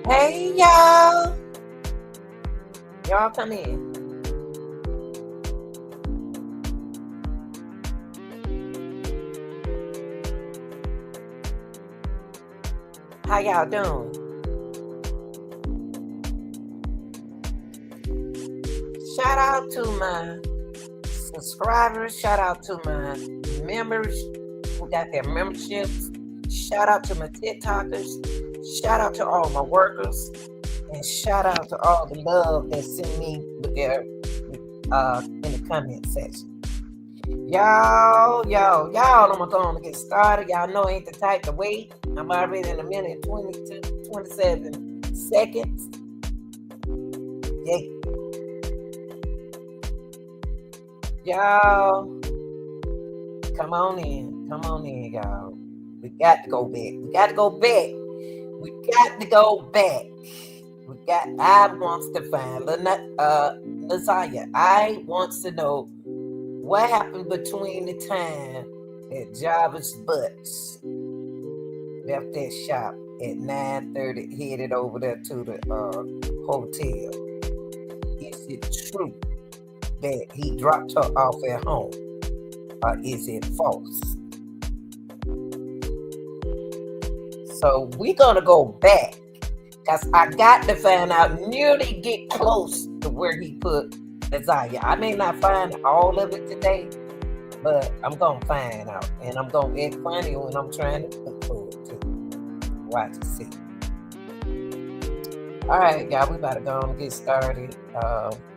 Hey y'all. Y'all come in. How y'all doing? Shout out to my subscribers. Shout out to my members who got their memberships. Shout out to my TikTokers. Shout out to all my workers. And shout out to all the love they send me with their in the comment section. Y'all, I'm going to get started. Y'all know I ain't the type to wait. I'm already in a minute 22, 27 seconds. Yeah. Y'all, come on in, y'all. We got to go back. We got to go back. We got to go back. I wants to find Lasagna. I wants to know what happened between the time that Jarvis Butts left that shop at 9:30, headed over there to the hotel. Is it true that he dropped her off at home, or is it false? So we're gonna go back, because I got to find out, nearly get close to where he put Lasagna. I may not find all of it today, but I'm gonna find out, and I'm gonna act funny when I'm trying to look for it too. Watch and see. All right, y'all, we about to go and get started.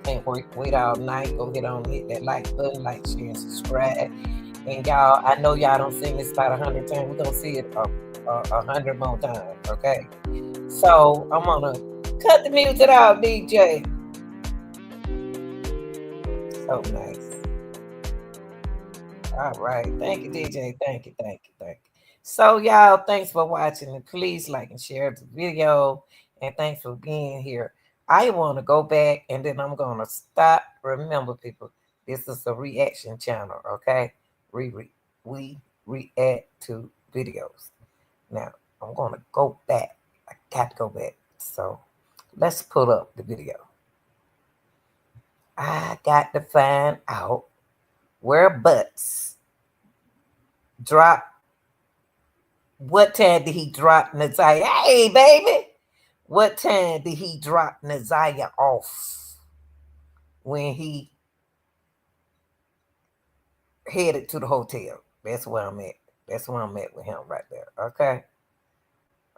Can't wait all night. Go get on, hit that like button, like, share, and subscribe. And y'all, I know y'all don't sing this about 100 times. We're gonna see it 100 more times, okay? So I'm gonna cut the music out, DJ. So nice. All right. Thank you, DJ. Thank you. So, y'all, thanks for watching. And please like and share the video. And thanks for being here. I want to go back and then I'm going to stop. Remember, people, this is a reaction channel, okay? We react to videos. Now, I'm going to go back. I got to go back. So, let's pull up the video. I got to find out where Butts dropped. What time did he drop Naziah? Hey, baby. What time did he drop Naziah off when he headed to the hotel? That's where I'm at. That's where I'm at with him right there. Okay.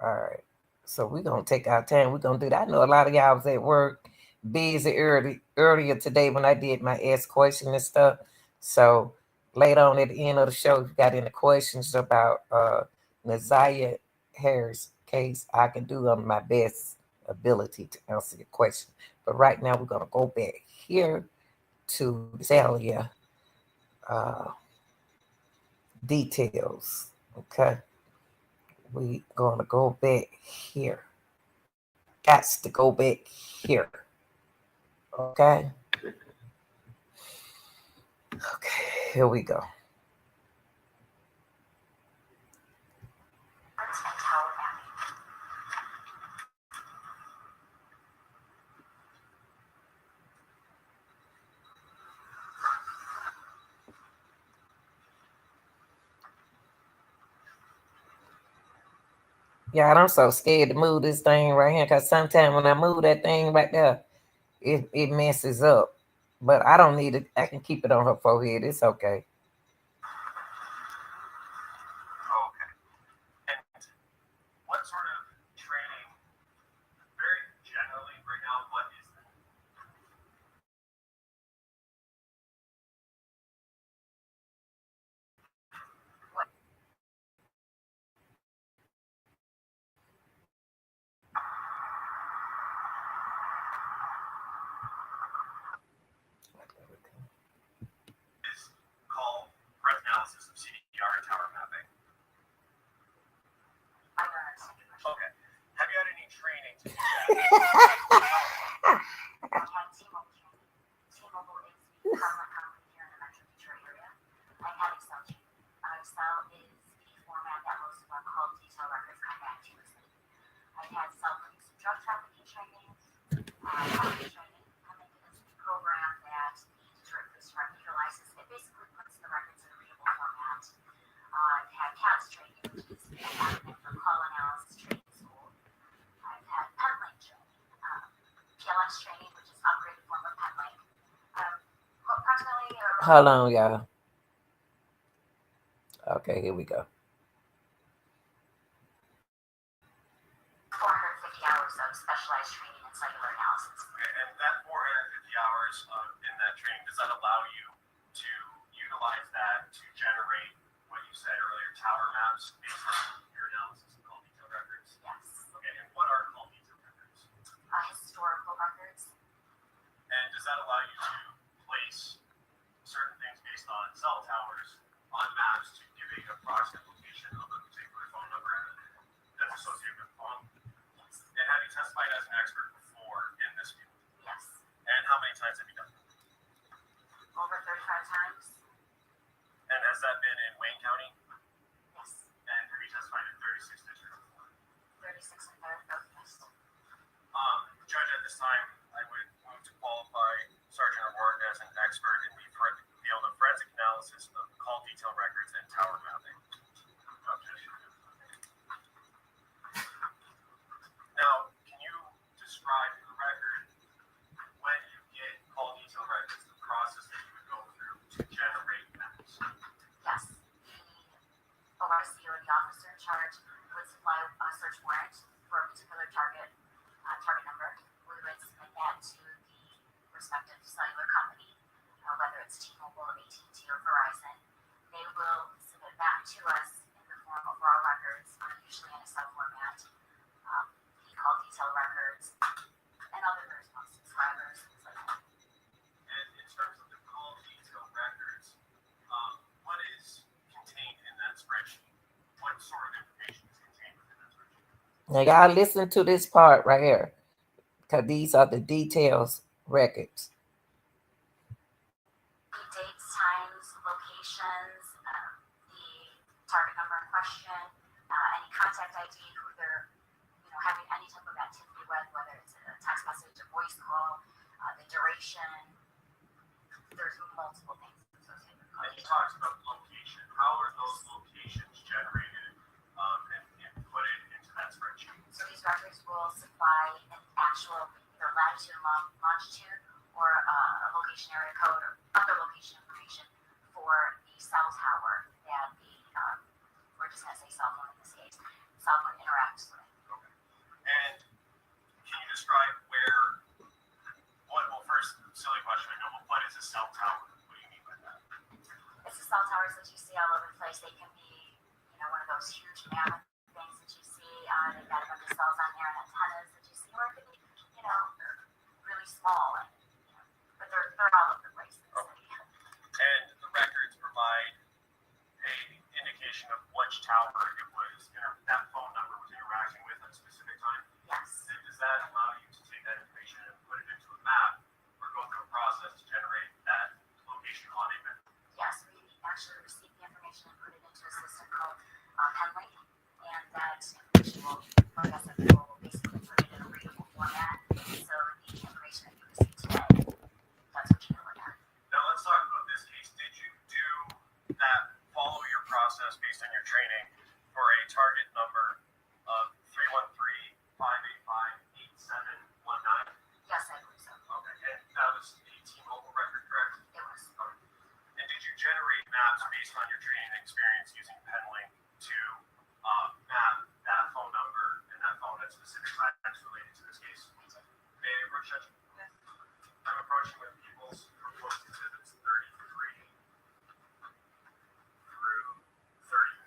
All right. So we're gonna take our time. We're gonna do that. I know a lot of y'all was at work busy earlier today when I did my ask question and stuff. So later on at the end of the show, if you got any questions about Naziah Harris case, I can do on my best ability to answer your question. But right now we're gonna go back here to Cellular details. Okay. We gonna go back here. Got to go back here. Okay. Okay, here we go. Yeah, I'm so scared to move this thing right here, because sometimes when I move that thing right there, it messes up. But I don't need it. I can keep it on her forehead. It's okay. training. Pending is the program that the Detroit Police Department utilizes. It basically puts the records in a readable format. I've had CATS training, which is an acronym for Call Analysis Training School. I've had PenLink training, PLX training, which is upgraded form of PenLink. Approximately. Hold on, y'all. Okay, here we go. 450 hours of specialized training in cellular analysis. Okay, and that 450 hours in that training, does that allow you to utilize that to generate what you said earlier, tower maps based on your analysis of call detail records? Yes. Okay, and what are call detail records? Historical records. And does that allow you to place certain things based on cell towers on maps to give a approximate location of a particular phone number that's associated with the phone? Yes. And have you testified as an expert before in this field? Yes. And how many times have you done it? Over 35 times. And has that been in Wayne County? Yes. And have you testified in 36 districts before? 36 and 30, yes. Judge, at this time, I would move to qualify Sergeant O'Rourke as an expert in the field of forensic analysis of call detail records and tower mapping. Now, can you describe for the record when you get call detail records, the process that you would go through to generate maps? Yes. The OIC or the officer in charge would supply a search warrant for a particular target number. We would submit that to the respective cellular company, whether it's T-Mobile, AT&T, or Verizon. They will submit back to us in the form of raw records, usually in Excel format, call detail records, and other response subscribers, things like that. And in terms of the call detail records, what is contained in that spreadsheet? What sort of information is contained within that spreadsheet? Now, y'all listen to this part right here, because these are the details records. Dates, times, locations, the target number in question, any contact ID, who they're having any type of activity with, whether it's a text message, a voice call, the duration. There's multiple things associated with call. And he talks about location. How are those locations generated and put into that spreadsheet? So these records will supply an actual either latitude and longitude or a location area code or other location information for the cell tower that we're just going to say cell phone in this case, cell phone interacts with. Okay. And can you describe well, first, silly question, I know, but what is a cell tower? What do you mean by that? It's the cell towers that you see all over the place. They can be, one of those huge mammoth things that you see. They've got a bunch of cells on there and antennas that you see, or it could be, really small, but they're all over the place in the city. And the records provide a indication of which tower it was, that phone number was interacting with at a specific time. Yes. And does that allow you to take that information and put it into a map or go through a process to generate that location on a map? Yes, we actually receive the information and put it into a system called PenLink, and that information will basically put it in a readable format. So the information that you receive today, that's what you can look at. Now let's talk about this case. Did you do that, follow your process based on your training for a target number of 313-585-8719? Yes, I believe so. Okay, and that was a T-Mobile record, correct? It was. Okay. And did you generate maps based on your training and experience using PenLink to map that phone number and that phone at specific times related to this case? May I approach that? Yes. I'm approaching with People's Proposed Exhibits 33 through 39.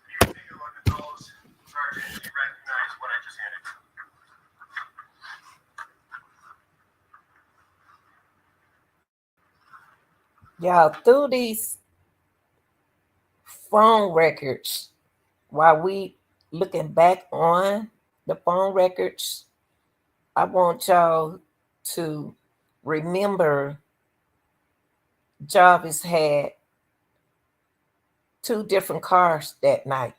You can take a look at those. Sergeant, do you recognize what I just handed you? Y'all, through these phone records, while we looking back on the phone records, I want y'all to remember Jarvis had 2 different cars that night.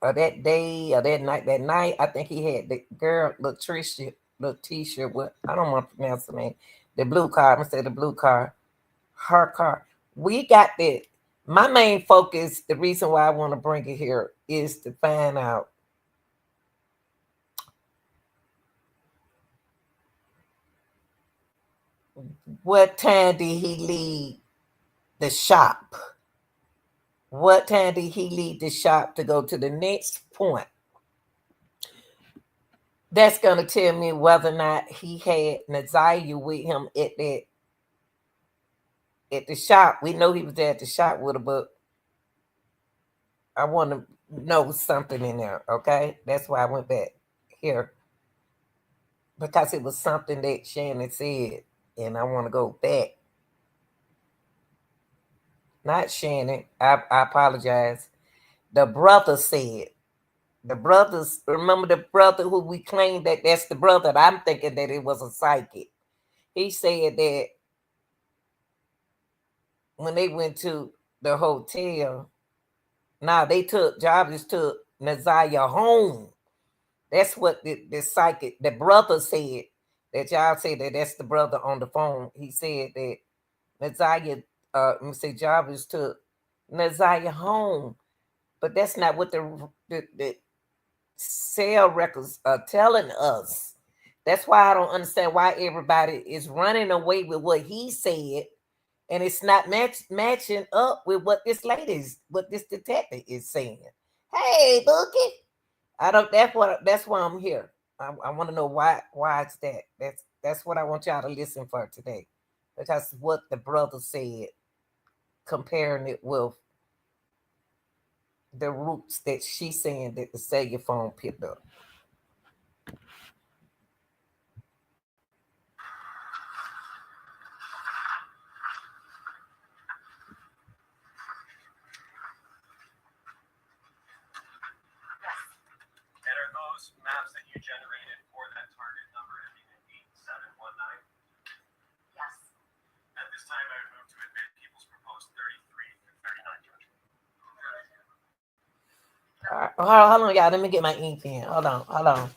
or that day or that night. That night, I think he had the girl Letitia. What I don't want to pronounce the name. The blue car. I'm gonna say the blue car. Her car. We got that. My main focus, the reason why I want to bring it here is to find out what time did he leave the shop? What time did he leave the shop to go to the next point? That's going to tell me whether or not he had Nazaria with him at the shop. We know he was there at the shop with her, but I want to know something in there, okay? That's why I went back here. Because it was something that Shannon said, and I want to go back. Not Shannon. I apologize. The brother said. The brothers, remember the brother who we claimed that's the brother. I'm thinking that it was a psychic. He said that when they went to the hotel, Jarvis took Nazaria home. That's what the psychic, the brother said. That y'all said that's the brother on the phone. He said that Nazaria, Jarvis took Nazaria home. But that's not what the sale records are telling us. That's why I don't understand why everybody is running away with what he said, and it's not matching up with what this detective is saying. Hey, Bookie, I don't. That's why I'm here. I want to know why it's that. That's what I want y'all to listen for today, because what the brother said, comparing it with the roots that she's saying that the cellular phone picked up. And are those maps that you generated for that target number ending in 8719? Yes. At this time, I would move to admit people's proposed 33 through 39 judgment. All right, hold on, y'all. Let me get my ink pen. Hold on.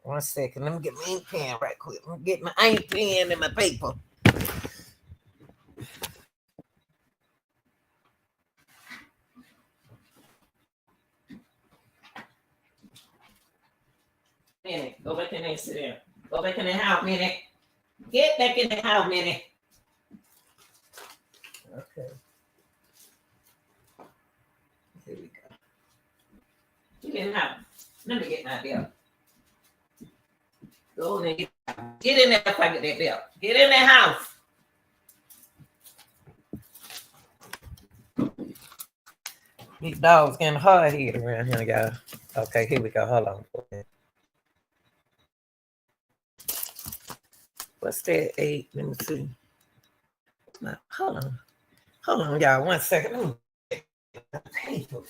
1 second. Let me get my ink pen right quick. Let me get my ink pen and my paper. Minute. Go back in there and sit there. Go back in the house, minute. Get back in the house, minute. Okay. Here we go. Get in the house. Let me get my belt. Go in there. Get in there if I get that belt. Get in that house. These dogs getting hard headed around here, y'all. Okay, here we go. Hold on. What's that? 8? Let me see. Now, hold on, y'all. 1 second. Let me get my paper.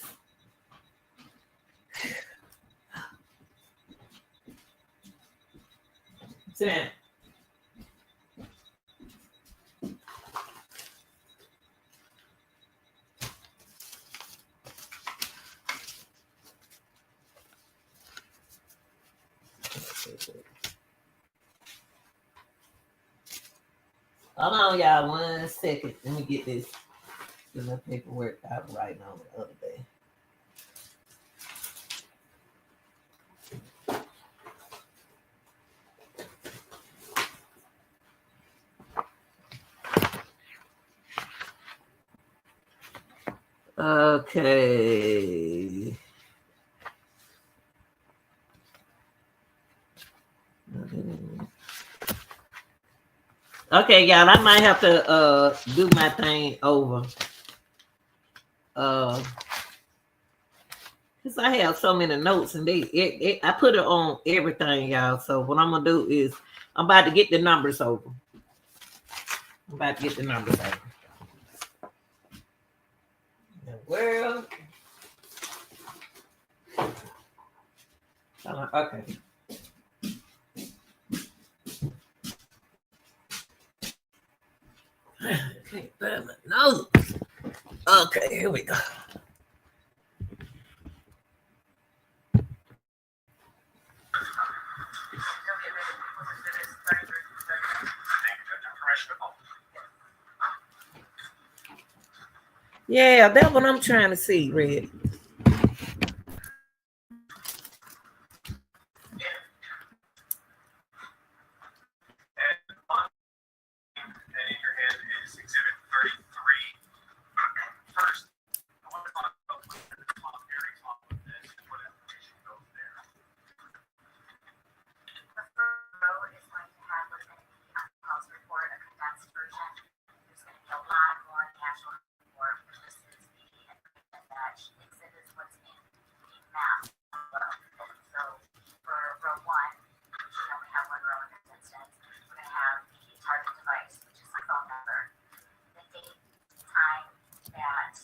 Sit down. Hold on, y'all. 1 second. Let me get this. Get my paperwork out right on the other day. Okay. Okay, y'all. I might have to do my thing over. Cause I have so many notes and I put it on everything, y'all. So what I'm gonna do is I'm about to get the numbers over. Well, okay. Can't find my notes. Okay, here we go. Yeah, that's what I'm trying to see, Red. And and in your hand is Exhibit 33. First, I want to talk about what's at the top, very top of this, and what information goes there. The first row is going to have what's going to be a pulse report, a condensed version. There's going to be a lot more in the actual report, but this is the information that exhibits what's in the map. So for row one, which we only have one row in this instance, we're going to have the target device, which is the phone number, the date, time that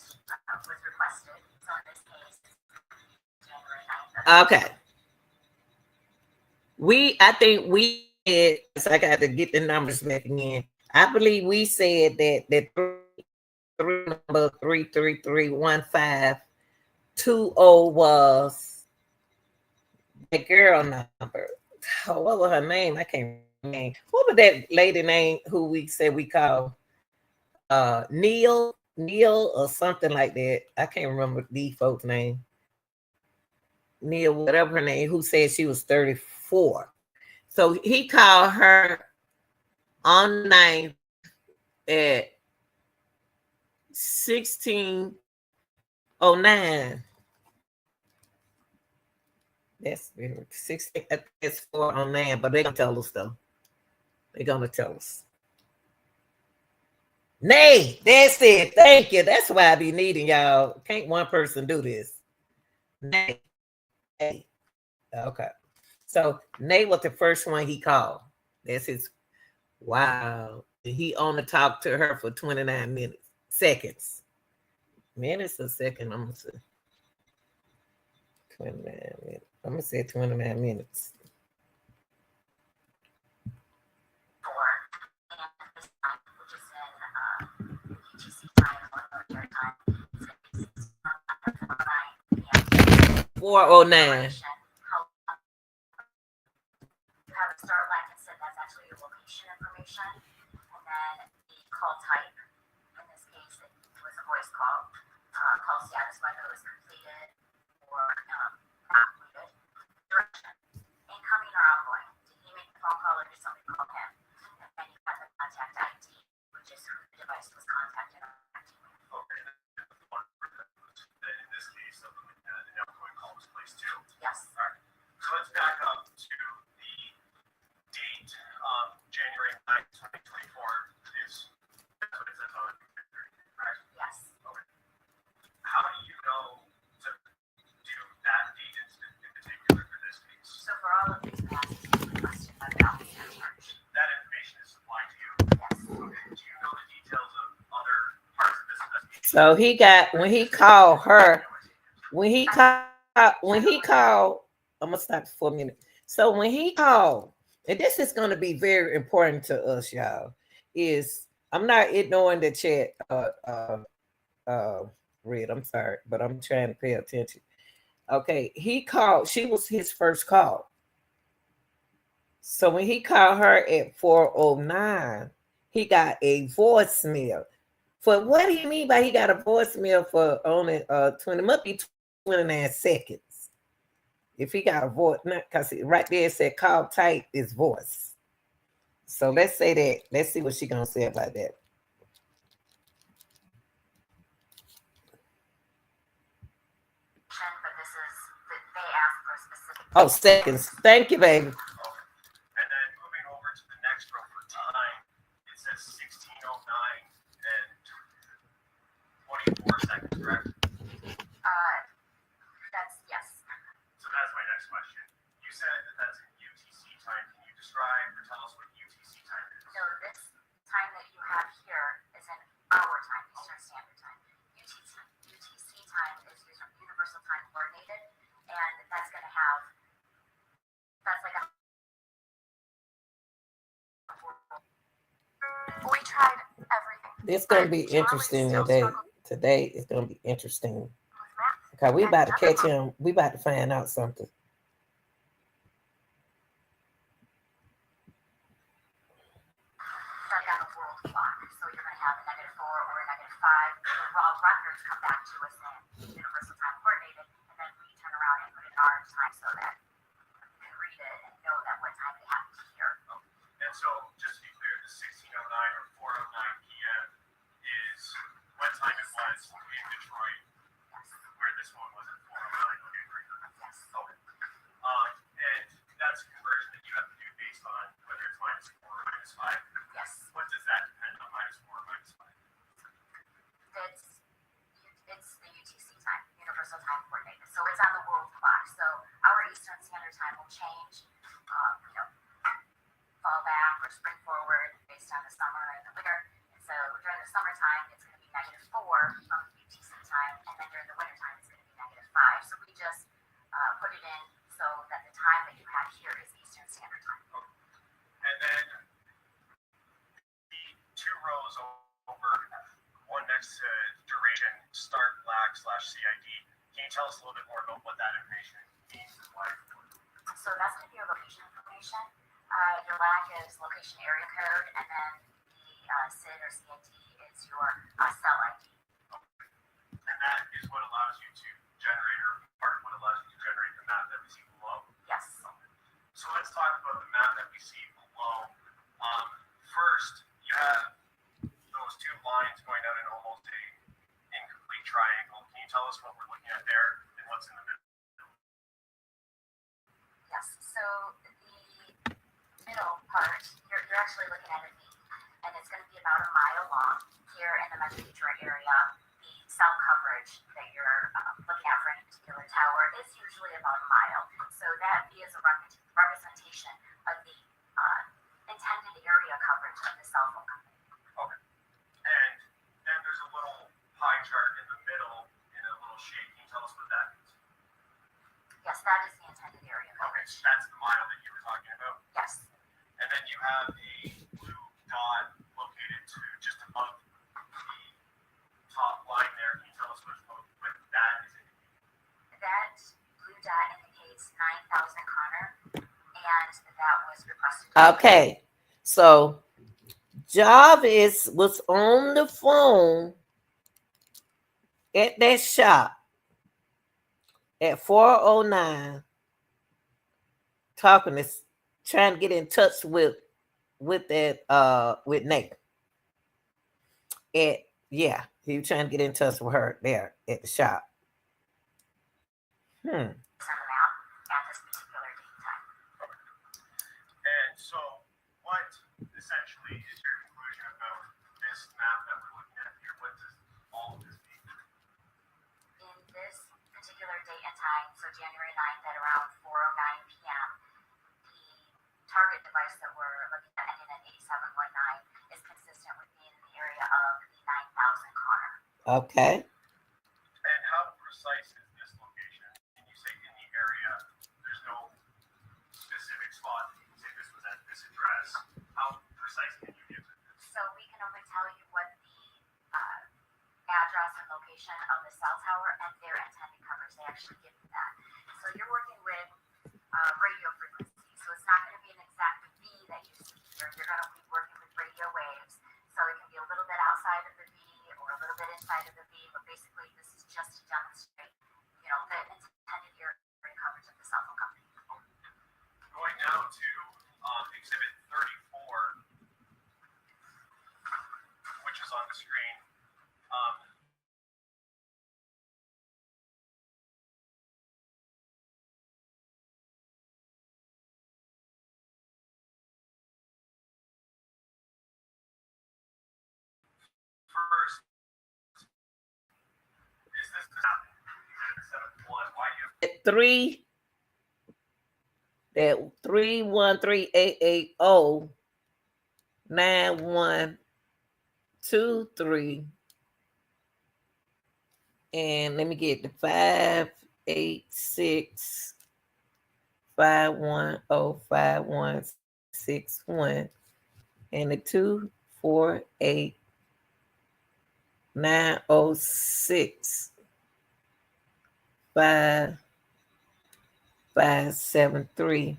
was requested. So in this case, January 9th. Okay. I think we said, so I got to get the numbers back again. I believe we said that three number 3331520 was the girl number. Oh, what was her name? I can't remember. What was that lady name who we said we called? Neil or something like that. I can't remember the folks' name. Neil, whatever her name, who said she was 34. So he called her on the 9th at 1609. That's 16. That's 409, but they're gonna tell us though. They're gonna tell us. Nay, that's it. Thank you. That's why I be needing y'all. Can't one person do this? Nay. Hey. Okay. So Nay was the first one he called. That's his. Wow. He only talked to her for 29 minutes. Seconds. Minutes or second, I'm gonna say 29 minutes. I'm gonna say 29 minutes. Four oh nine. You have a start line that said that's actually your location information, and then the call type. In this case, it was a voice call. Call status, whether it was completed or not completed. Direction, incoming or outgoing. Did he make the phone call or did somebody call him? And then you have the contact ID, which is who the device was contacted on. Okay, in this case, an outgoing call was placed too. Yes. All right. So let's back up to the date, January 9th, 2024 is, that's what it says on the computer, correct? Yes. Okay. How do you know to do that date in particular for this case? So for all of these passes requested by the officer in charge. That information is supplied to you? Yes. Okay. Do you know the details of other parts of this investigation? So he got when he called her, when he called, I'm gonna stop for a minute. So when he called, and this is gonna be very important to us, y'all, is I'm not ignoring the chat, uh Red. I'm sorry, but I'm trying to pay attention. Okay, he called, she was his first call. So when he called her at 409, he got a voicemail. For what do you mean by he got a voicemail for only 20, must be 29 seconds. If he got a voice, not because right there it said call type is voice. So let's say that. Let's see what she gonna say about that. But this is, they asked for a specific. Oh, seconds. Thank you, baby. Okay. And then moving over to the next row for time, it says 1609 and 24 seconds, correct? That's yes. So that's my next question. You said that that's in UTC time. Can you describe or tell us what UTC time is? So this time that you have here is in our time, Eastern Standard Time. UTC time is Universal Time Coordinated, and that's going to have, that's like a. We tried everything. It's gonna be interesting today. Today is gonna be interesting. Okay, we about to catch him. We about to find out something. Like on a world clock, so you're going to have a -4 or a -5. The raw records come back to us in universal time coordinated, and then we turn around and put it in our time so that you can read it and know that what time it happened here. And so, just to be clear, the 1609 or 409 p.m. is what time it was in Detroit, Yes. where this one was at 409. Okay, great. Yes. Okay. And that's a conversion that you have to do based on whether it's -4 or -5. Yes. What does that depend on, -4 or -5? It's the UTC time, Universal Time Coordinated. So it's on the world clock. So our Eastern Standard Time will change, fall back or spring forward based on the summer and the winter. And so during the summertime, it's going to be -4 from UTC time, and then during the wintertime, it's going to be -5. So we just put it in so that the time that you have here is Eastern Standard Time. And then the two rows over, one next to duration, start lag/CID. Can you tell us a little bit more about what that information means and why it's important? So that's going to be your location information. Your lag is location area code, and then the SID or CID is your cell ID. And that is what allows you to generate, or part of what allows you to generate the map that we see below. Yes. So let's talk about the map that we see below. First, you have those two lines going out in almost a incomplete triangle. Can you tell us what we're looking at there and what's in the middle? Yes. So the middle part, you're actually looking at a V, and it's going to be about a mile long. Here in the Metro Detroit area, the cell coverage that you're looking at for any particular tower is usually about a mile. So that V is a representation of the intended area coverage of the cell phone company. Okay. And then there's a little pie chart in the middle in a little shape. Can you tell us what that means? Yes, that is the intended area Okay, coverage. so that's the mile that you were talking about. Yes. And then you have a blue dot located to just above the top line there. Can you tell us what that is indicating? That blue dot indicates 9,000 Connor, and that was requested. Okay, so Jarvis was on the phone at that shop at 409 talking to, trying to get in touch with Nate. Yeah, he was trying to get in touch with her there at the shop. On the map at this particular date and time. And so, what essentially is your conclusion about this map that we're looking at here? What does all of this mean? In this particular date and time, so January 9th at around 4:09 p.m., the target device that we're looking at ending at 8719 is consistent with being in the area of the 9,000 Connor. Okay. And how precise is this location? Can you say in the area? There's no specific spot. You can say this was at this address. How precise can you give it? So we can only tell you what the address and location of the cell tower and their intended coverage. They actually give you that. So you're working with radio frequency. So it's not going to be an exact V that you see here. You're going to be working with radio waves. So it can be a little bit outside of the V or a little bit inside of the V, but basically this is just to demonstrate, the intended area coverage of the cell phone company. Going now to Exhibit 34, which is on the screen. First, is this the Exhibit 7-1? Why do you have At 3, that 313880 9123, and let me get the 586 510 5161 and the 248 906 5573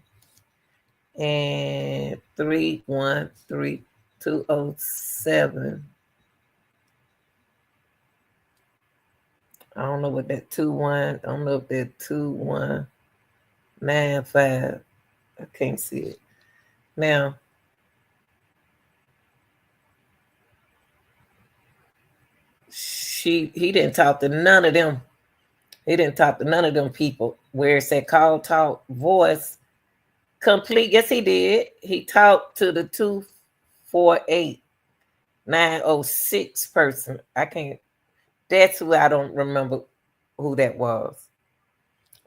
and 313207 I don't know what that 2-1. I don't know if that 2195. I can't see it. Now, he didn't talk to none of them. He didn't talk to none of them people. Where it said call, talk, voice, complete. Yes, he did. He talked to the 248906 person. I can't. That's who I don't remember who that was.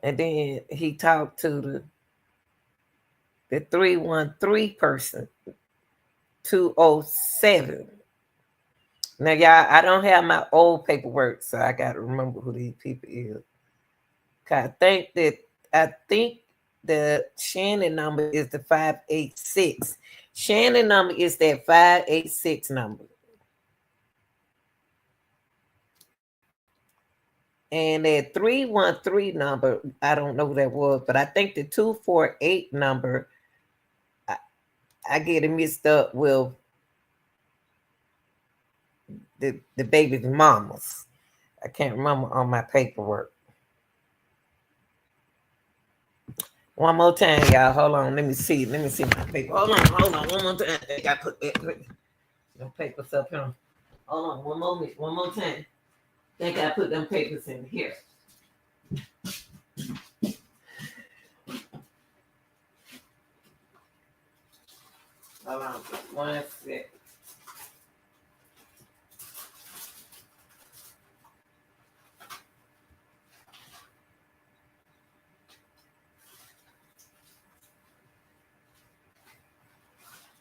And then he talked to the 313 person, 207. Now, y'all, I don't have my old paperwork, so I got to remember who these people is. I think the Shannon number is the 586. Shannon number is that 586 number. And that 313 number, I don't know who that was, but I think the 248 number, I get it mixed up with the baby's mamas. I can't remember on my paperwork. One more time, y'all. Hold on. Let me see. Let me see my paper. Hold on. One more time. I think I put that them papers up here. Hold on. One moment. One more time. I think I put them papers in here. Hold on. 1 sec.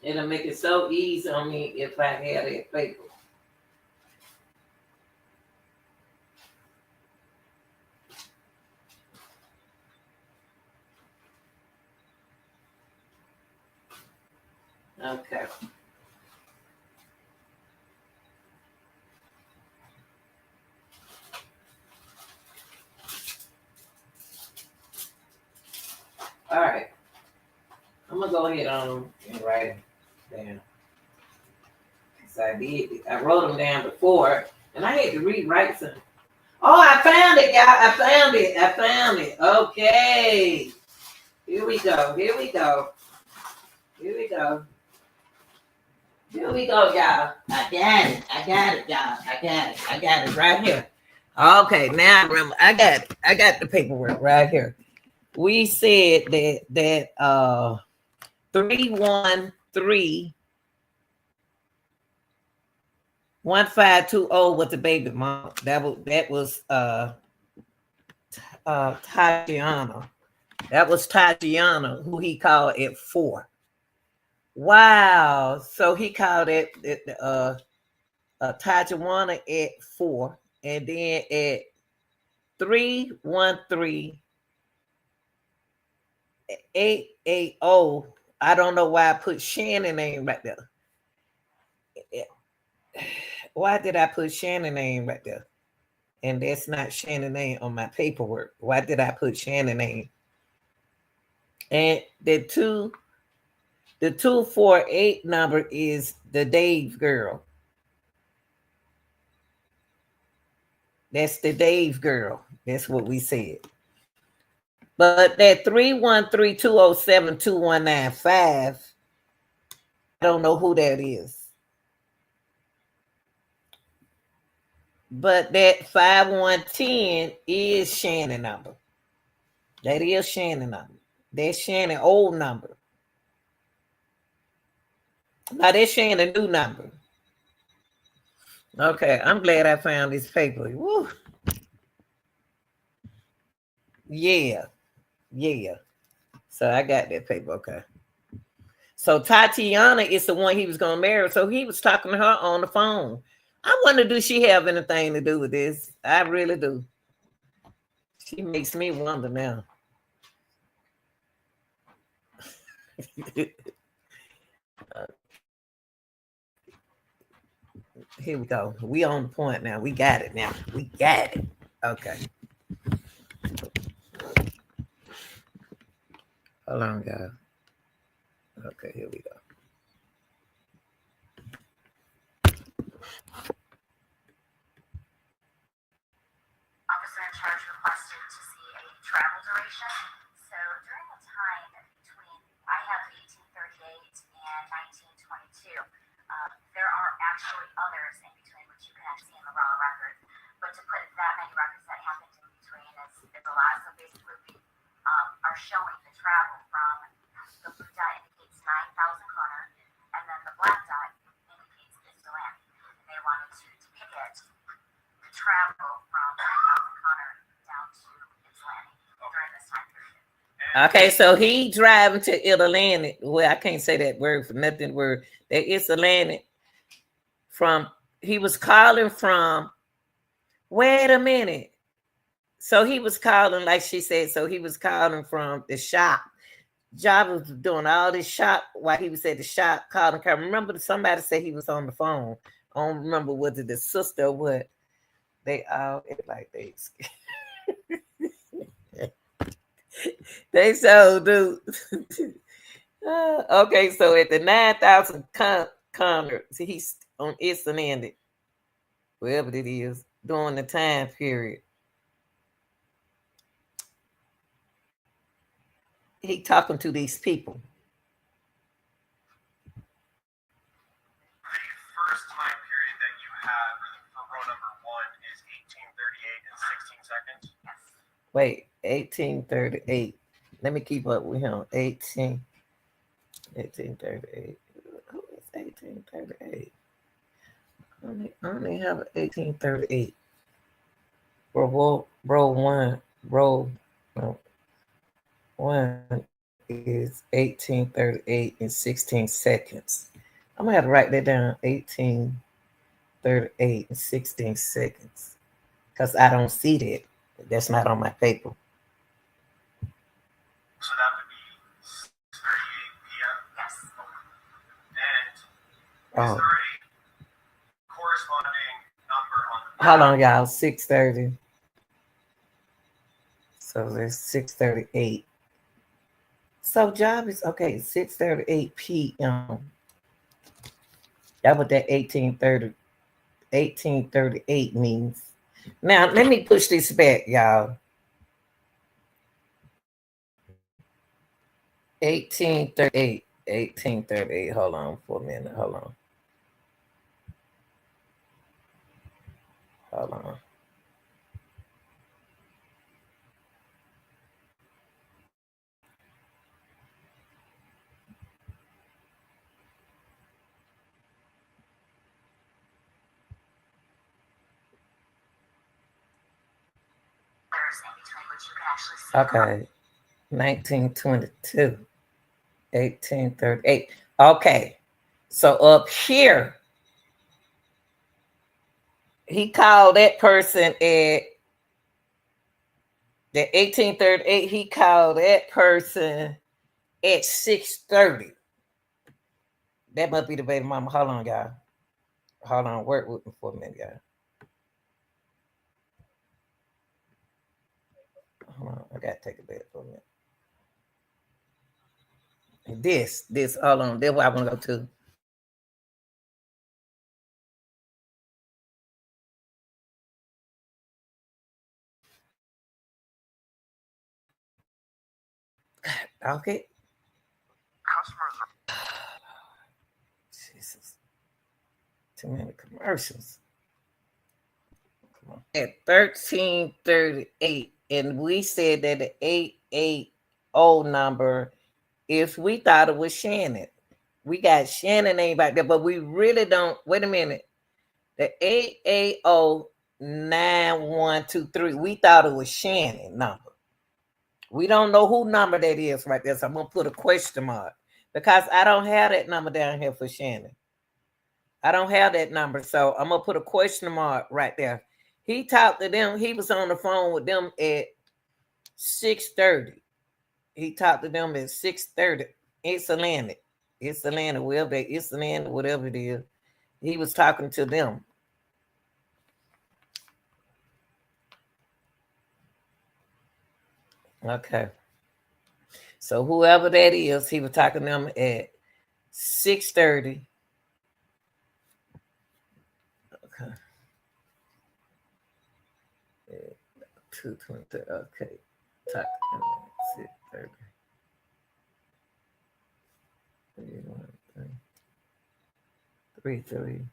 It'll make it so easy on me if I had that paper. Okay. All right. I'm gonna go ahead on and write it down. So I wrote them down before, and I had to rewrite some. Oh, I found it, y'all. I found it. Okay. Here we go, y'all. I got it, y'all. I got it right here. Okay, now I remember. I got the paperwork right here. We said that 313 1520 was the baby mom. That was Tatiana. That was Tatiana, who he called at 4. Wow. So he called it Tatiana at 4. And then at 313 880. I don't know why I put Shannon name right there. Why did I put Shannon name right there? And that's not Shannon name on my paperwork. Why did I put Shannon name? And the 248 number is the Dave girl. That's the Dave girl. That's what we said. But that 313-207-2195, I don't know who that is. But that 5110 is Shannon number. That is Shannon number. That's Shannon old number. Now that's Shannon new number. Okay, I'm glad I found this paper. Woo. Yeah. So I got that paper. Okay. So Tatiana is the one he was gonna marry. So he was talking to her on the phone. I wonder, do she have anything to do with this? I really do. She makes me wonder now. Here we go. We on the point now. We got it now. We got it. Okay. Hold on, guys. Okay, here we go. charge requested to see a travel duration. So during the time between, I have 1838 and 1922. There are actually others in between which you cannot see in the raw record. But to put that many records that happened in between is a lot. So basically, we are showing the travel from the blue dot indicates 9,000 kroner, and then the black dot indicates Istaland. And they wanted to depict the travel from 9,000 kroner down to Istaland during this time period. Okay, so he driving to Italy. Well, I can't say that word for nothing. Word that Istaland from. He was calling from. Wait a minute. So he was calling, like she said. So he was calling from the shop. Job was doing all this shop while he was at the shop. Calling. I remember somebody said he was on the phone. I don't remember whether the sister or what. They all like they. They so do. Okay, so at the 9,000 corner, he's on Iceland, wherever it is, during the time period. He talking to these people. The first time period that you have for row number 1 is 1838 and 16 seconds. Wait, 1838. Let me keep up with him. 1838. Who is 1838? I only have 1838. Row one. Row one is 1838 and 16 seconds. I'm gonna have to write that down. 1838 and 16 seconds. Because I don't see that. That's not on my paper. So that would be 6:38 p.m. Yes. And is there a corresponding number on the Hold on, y'all. 6:30. So there's 6:38. So job is okay. 6:38 p.m. That what that 1838 means. Now let me push this back, y'all. 1838. 1838. Hold on for a minute. Hold on. Hold on. Okay. 1922. 1838. Okay. So up here, he called that person at the 1838. He called that person at 6:30. That must be the baby mama. Hold on, y'all. Hold on. Work with me for a minute, y'all. Hold on. I gotta take a bit for a minute. This, hold on. That's where I want to go to. Okay. customers are Jesus. Too many commercials. Come on. At 1338, and we said that the 880 number, if we thought it was Shannon. We got Shannon name back there, but we really don't. Wait a minute. The 8809123, we thought it was Shannon number. We don't know who number that is right there, so I'm gonna put a question mark because I don't have that number down here for Shannon. I don't have that number, so I'm gonna put a question mark right there. He talked to them. He was on the phone with them at 6:30. He talked to them at 6:30. It's Atlanta. It's Atlanta, wherever it's Atlanta, whatever it is. He was talking to them. Okay. So whoever that is, he was talking to them at 6:30. Okay. 2:23. Okay. 6:30. 3:30.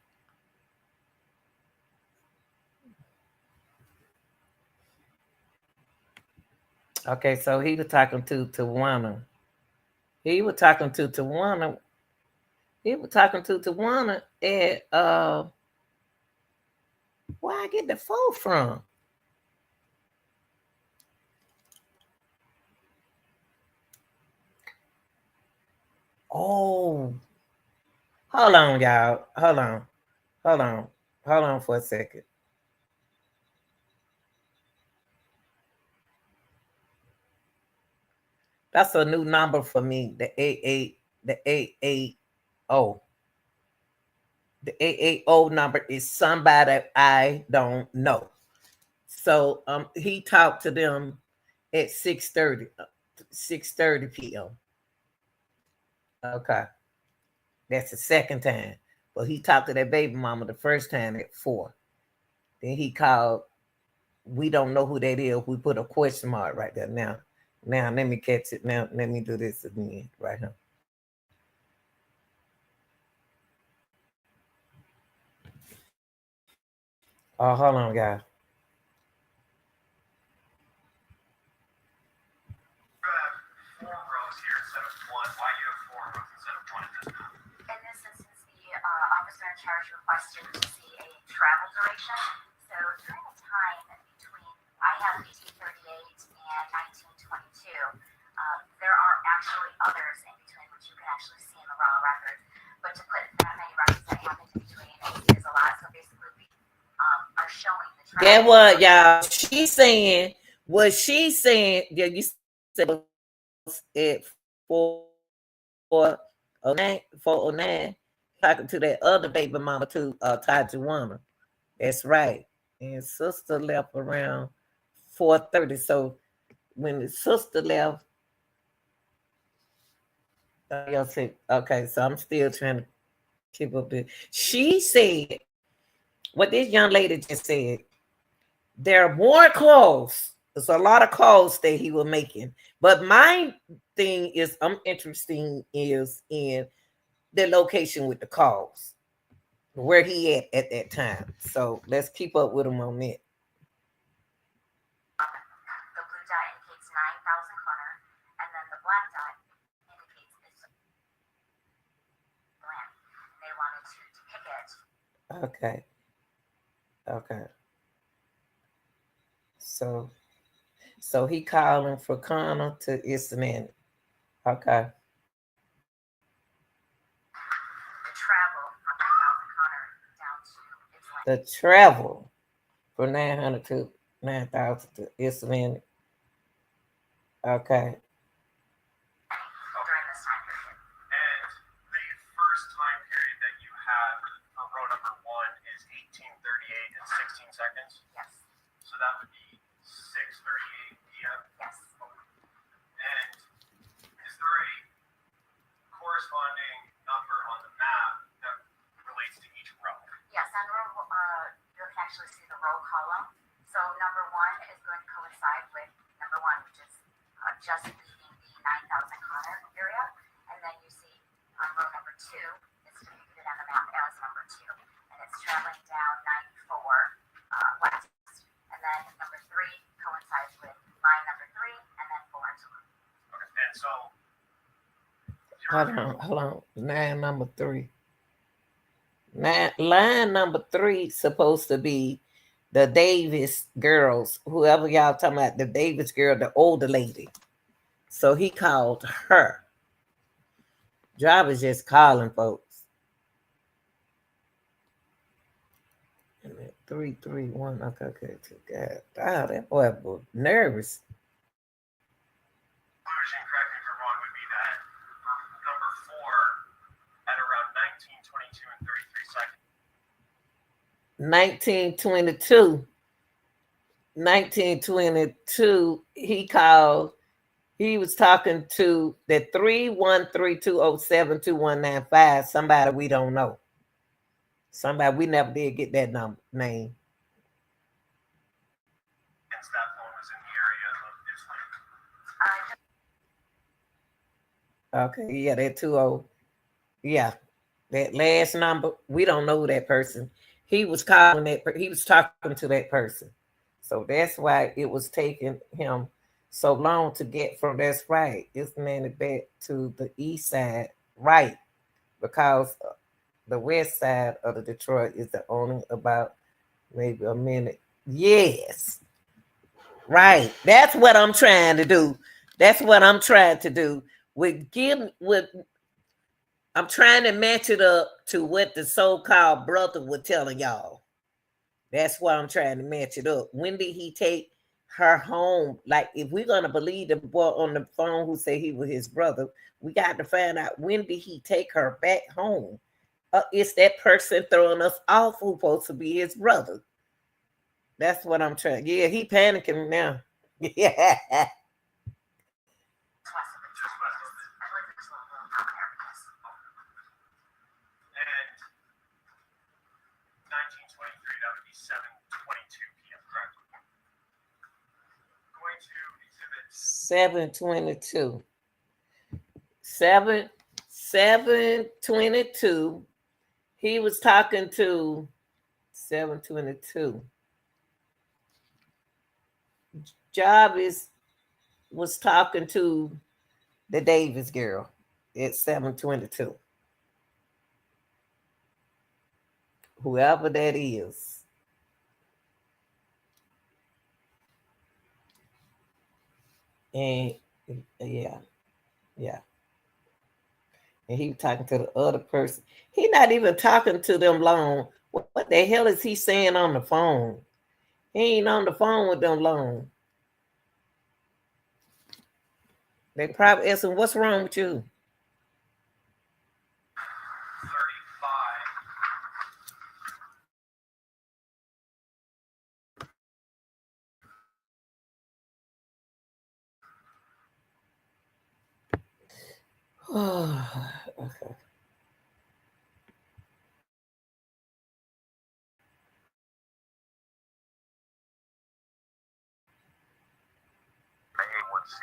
Okay, so he was talking to Tawana. He was talking to Tawana. He was talking to Tawana at where I get the phone from? Oh, hold on, y'all. Hold on, hold on for a second. That's a new number for me. The 880. The 880 number is somebody I don't know. So he talked to them at 6:30 p.m. Okay. That's the second time. But he talked to that baby mama the first time at 4. Then he called. We don't know who that is. We put a question mark right there. Now let me catch it. Now let me do this again right here. Oh, hold on, guys. Four rows here instead of one. Why do you have four rows instead of one in this map? In this instance, the officer in charge requested to see a travel duration. So during the time between, I have 1838 and 1922, there are actually others in between which you can actually see in the raw record. But to put that many records that happened in between is a lot. So basically, we are showing the travel. Get what, y'all? She's saying, yeah, you said at 409, talking to that other baby mama too, Tajuana. That's right. And sister left around 4:30. So when the sister left, okay, so I'm still trying to keep up this. She said what this young lady just said. There are more calls. There's a lot of calls that he was making. But my thing is, I'm interested is in the location with the calls, where he at that time. So let's keep up with him on that. The blue dot indicates 9,000 corner, and then the black dot indicates it's land. They wanted to depict it. Okay. Okay. So he calling for Connor to Isman. Okay. The travel from 9,000 corner down to its land. The travel from 900 to 9,000 to Isman. Okay. During this time period. And the first time period that you have for row number one is 1838 and 16 seconds. Yes. So that would be 6:38 p.m. Yes. And is there a corresponding number on the map that relates to each row? Yes, on row, you can actually see the row column. So number one is going to coincide with number one, which is just leaving the 9,000 corner area. And then you see on row number two, it's depicted on the map as number two. And it's traveling down 94 west. And then number three coincides with line number three, and then four and so on. Okay. And so Hold on. Line number 3. Line number 3 supposed to be the Davis girls, whoever y'all talking about, the Davis girl, the older lady. So he called her. Job is just calling folks. 331. Okay. God, that boy was nervous. conclusion, correct me if I'm wrong, would be that for number four at around 1922 and 33 seconds. 1922, he was talking to the 313-207-2195, somebody we don't know. Somebody we never did get that name. And seconds that phone was in the area of his home. Okay, yeah, that 20. Yeah, that last number, we don't know that person. He was calling he was talking to that person. So that's why it was taking him so long to get from that's right. It's landed back to the east side, right? Because the west side of the Detroit is the only about maybe a minute. Yes, right. That's what I'm trying to do. That's what I'm trying to do. With I'm trying to match it up to what the so-called brother was telling y'all. That's why I'm trying to match it up. When did he take her home? Like, if we're gonna believe the boy on the phone who said he was his brother, we got to find out when did he take her back home. It's that person throwing us off who's supposed to be his brother. That's what I'm trying. Yeah, he panicking now. Yeah. And 1923, that would be 7:22 p.m. Correct. Going to exhibit 722. 722. He was talking to 722. Jarvis was talking to the Davis girl at 722. Whoever that is. And yeah, yeah. And he was talking to the other person. He not even talking to them long. What the hell is he saying on the phone? He ain't on the phone with them long. They probably asking, what's wrong with you? 35. Okay. A1C.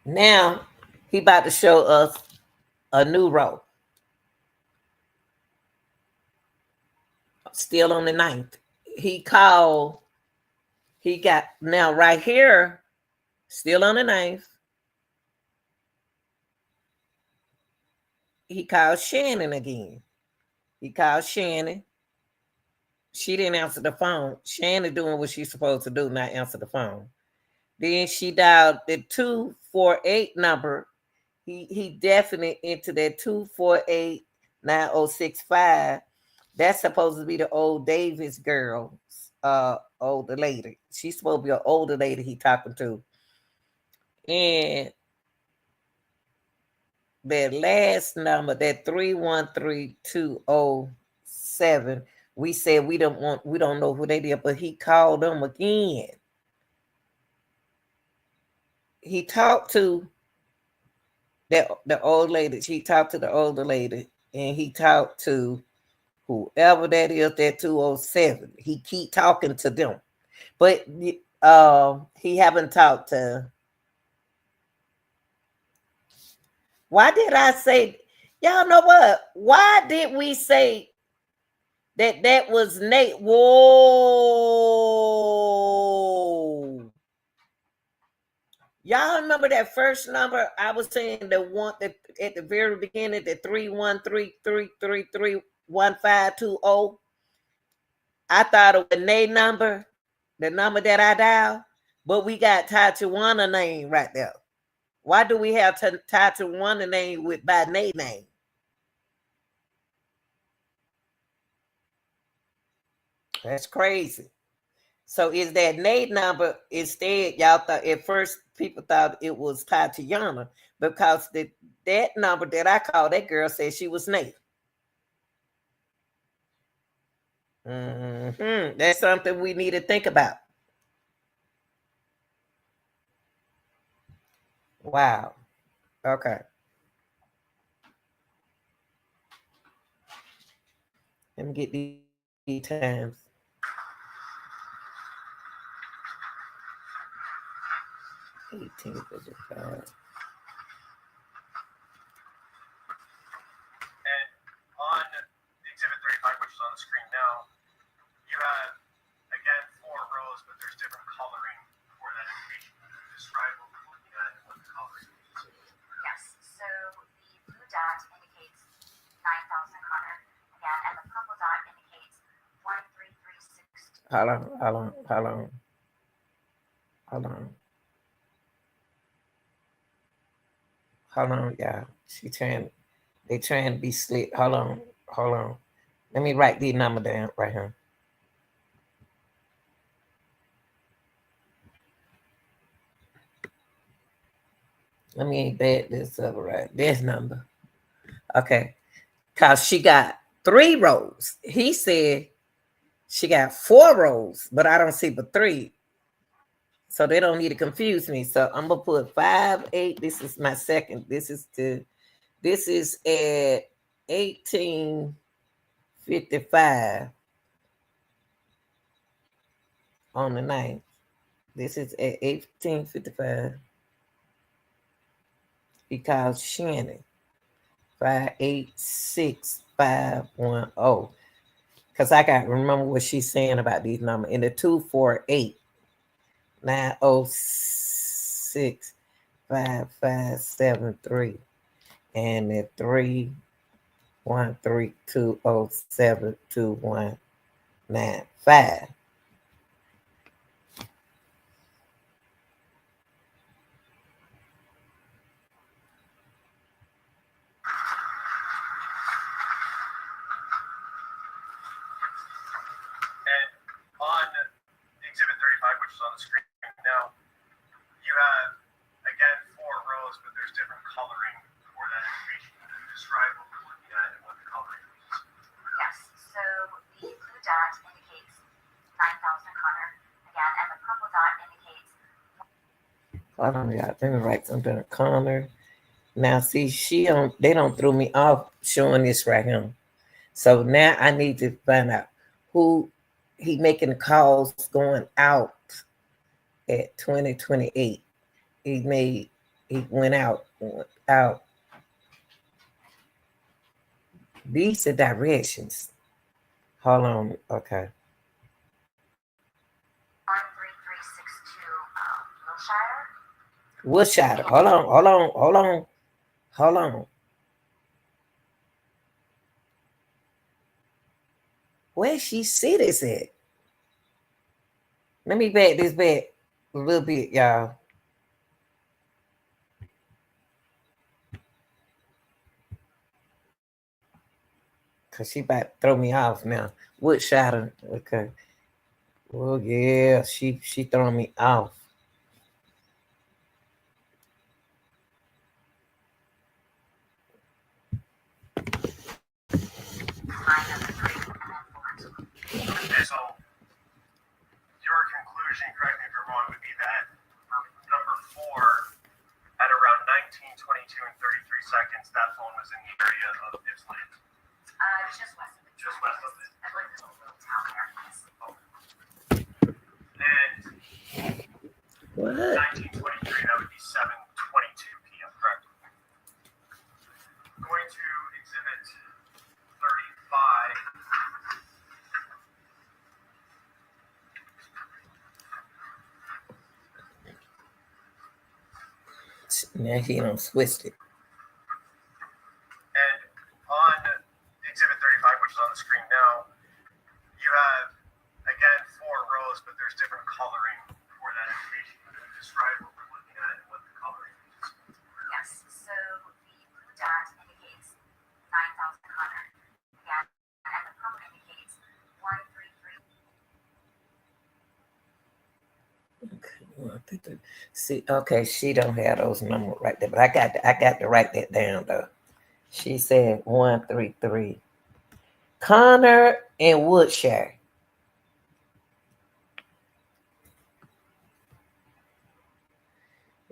Now he about to show us a new row. Still on the ninth. He called. He got now right here. Still on the ninth. He called Shannon again. He called Shannon. She didn't answer the phone. Shannon doing what she's supposed to do, not answer the phone. Then she dialed the 248 number. He definitely into that 248-9065. That's supposed to be the old Davis girl, older lady. She's supposed to be an older lady he talking to. And that last number, that 313207, we said we don't know who they did, but he called them again. He talked to the old lady. She talked to the older lady, and he talked to whoever that is, that 207. He keep talking to them, but he haven't talked to. Why did I say? Y'all know what? Why did we say that was Nate? Whoa! Y'all remember that first number I was saying, the one that at the very beginning, the 313-333-1520? I thought it was Nate number, the number that I dialed, but we got Tatiana name right there. Why do we have Tatiana name with by Nate name? That's crazy. So is that Nate number instead? Y'all thought at first people thought it was Tatiana because that number that I called, that girl said she was Nate. That's something we need to think about. Wow. Okay. Let me get these times. 1855. And on Exhibit 35, which is on the screen now, you have, again, 4 rows, but there's different coloring for that information. Describe what we're looking at and what the coloring is. Yes, so the blue dot indicates 9,000 Connor, again, and the purple dot indicates 13362. Hold on, hold on, hold on. Hold on. Hold on, y'all. They trying to be slick. Hold on, hold on. Let me write these number down right here. Let me bet this up right. This number. Okay. Cause she got 3 rows. He said she got 4 rows, but I don't see but 3. So they don't need to confuse me. So I'm gonna put 5, 8. This is my second. This is at 1855 on the 9th. This is at 1855. He called Shannon 586510. Because I got to remember what she's saying about these numbers. In the 248 906 5573 and the 31320722195. And on Exhibit 35, which is on the screen now, you have, again, 4 rows, but there's different coloring for that information. Describe what we're looking at and what the coloring is. Yes, so the blue dot indicates 9,000 Connor, again, and the purple dot indicates. Hold on, y'all. Let me write something. Connor. Now, see, they don't throw me off showing this right here. So now I need to find out who he making calls going out at 2028. He went out. These are directions. Hold on. Okay. 13362 Wilshire. Wilshire. Hold on. Where she see this at? Let me back this back a little bit, y'all. Cause she about to throw me off now. Woodshire. Okay. Well, yeah, she throwing me off. Okay, so your conclusion, correct me if I'm wrong, would be that for number 4, at around 19, 22, and 33 seconds, that phone was in the area of Ypsilanti. Just west of it. Just west of it. I believe it's a little town there. Yes. And What? 1923, that would be 7:22 p.m., correct? Going to Exhibit 35. Now he don't switch it. And on Exhibit 35, which is on the screen now, you have, again, 4 rows, but there's different coloring for that information. Describe what we're looking at and what the coloring is. Yes, so the blue dot indicates 9,000 Connor, again, and the purple indicates 133. See, okay, she don't have those numbers right there, but I got to write that down though. She said 133. Connor and Woodshire.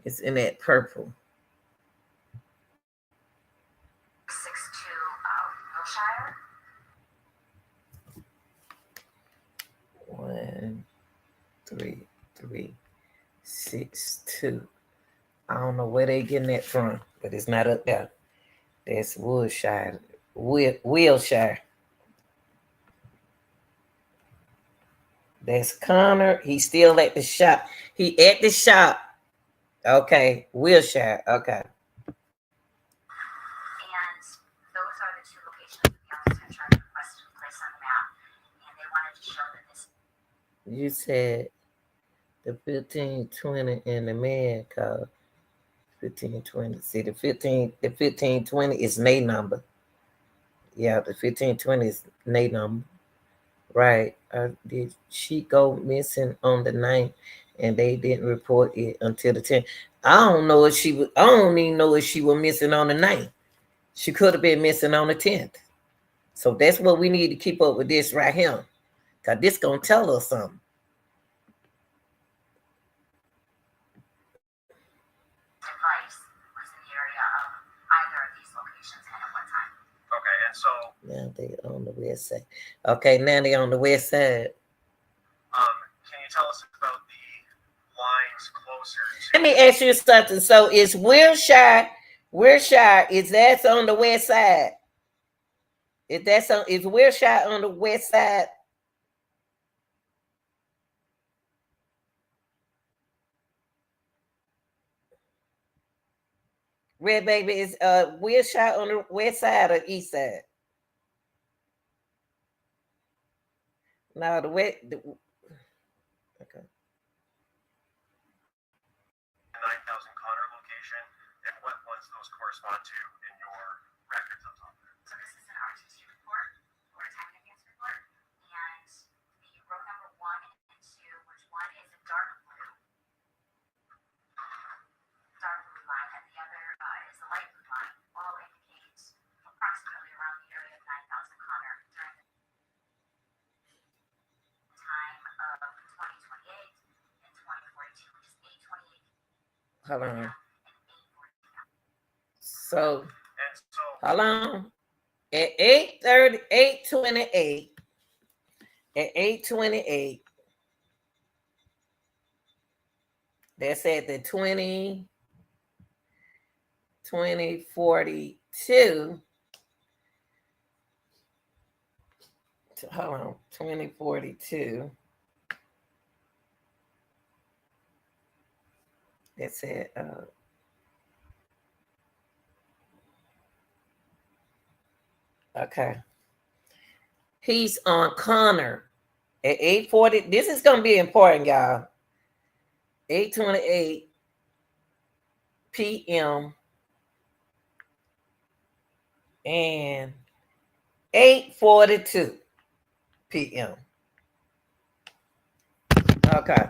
It's in that purple. 62 Wilshire. 3362. I don't know where they getting that from, but it's not up there. That's Wilshire. Wilshire. That's Connor. He's still at the shop. He at the shop. Okay, Wilshire. Okay. And those are the two locations that the officer in charge requested to place on the map. And they wanted to show that this. You said the 1520 and the man called 1520. See, the 1520 is Nate number. Yeah, the 1520 is Nate number. Right. Did she go missing on the 9th and they didn't report it until the 10th? I don't know if she was, I don't even know if she was missing on the 9th. She could have been missing on the 10th. So that's what we need to keep up with this right here. Because this going to tell us something. Device was in the area of either of these locations and at what time. Okay, and so Now they on the west side. Okay, now they on the west side. can you tell us about the lines closer to? Let me ask you something. So is Wilshire, is that on the west side? Is Wilshire on the west side? Red baby, is Wilshire on the west side or east side? No, the west. Okay. 9,000 Connor location, and what ones those correspond to in your records on top there. So this is an RTT report or a time advance report, and the row number 1 and 2, which one is a dark blue line, and the other is a light blue line, all indicate approximately around the area of 9,000 Connor during the time of 2028 and 2042, which is 828 Hold on. and 842. So And so hold on. At 8:30, 8:28. At 8:28. That's at the 2042. Hold on, 2042. That's it. Okay. He's on Connor at 8:40. This is gonna be important, y'all. 8:28 p.m. and 8:42 p.m. Okay.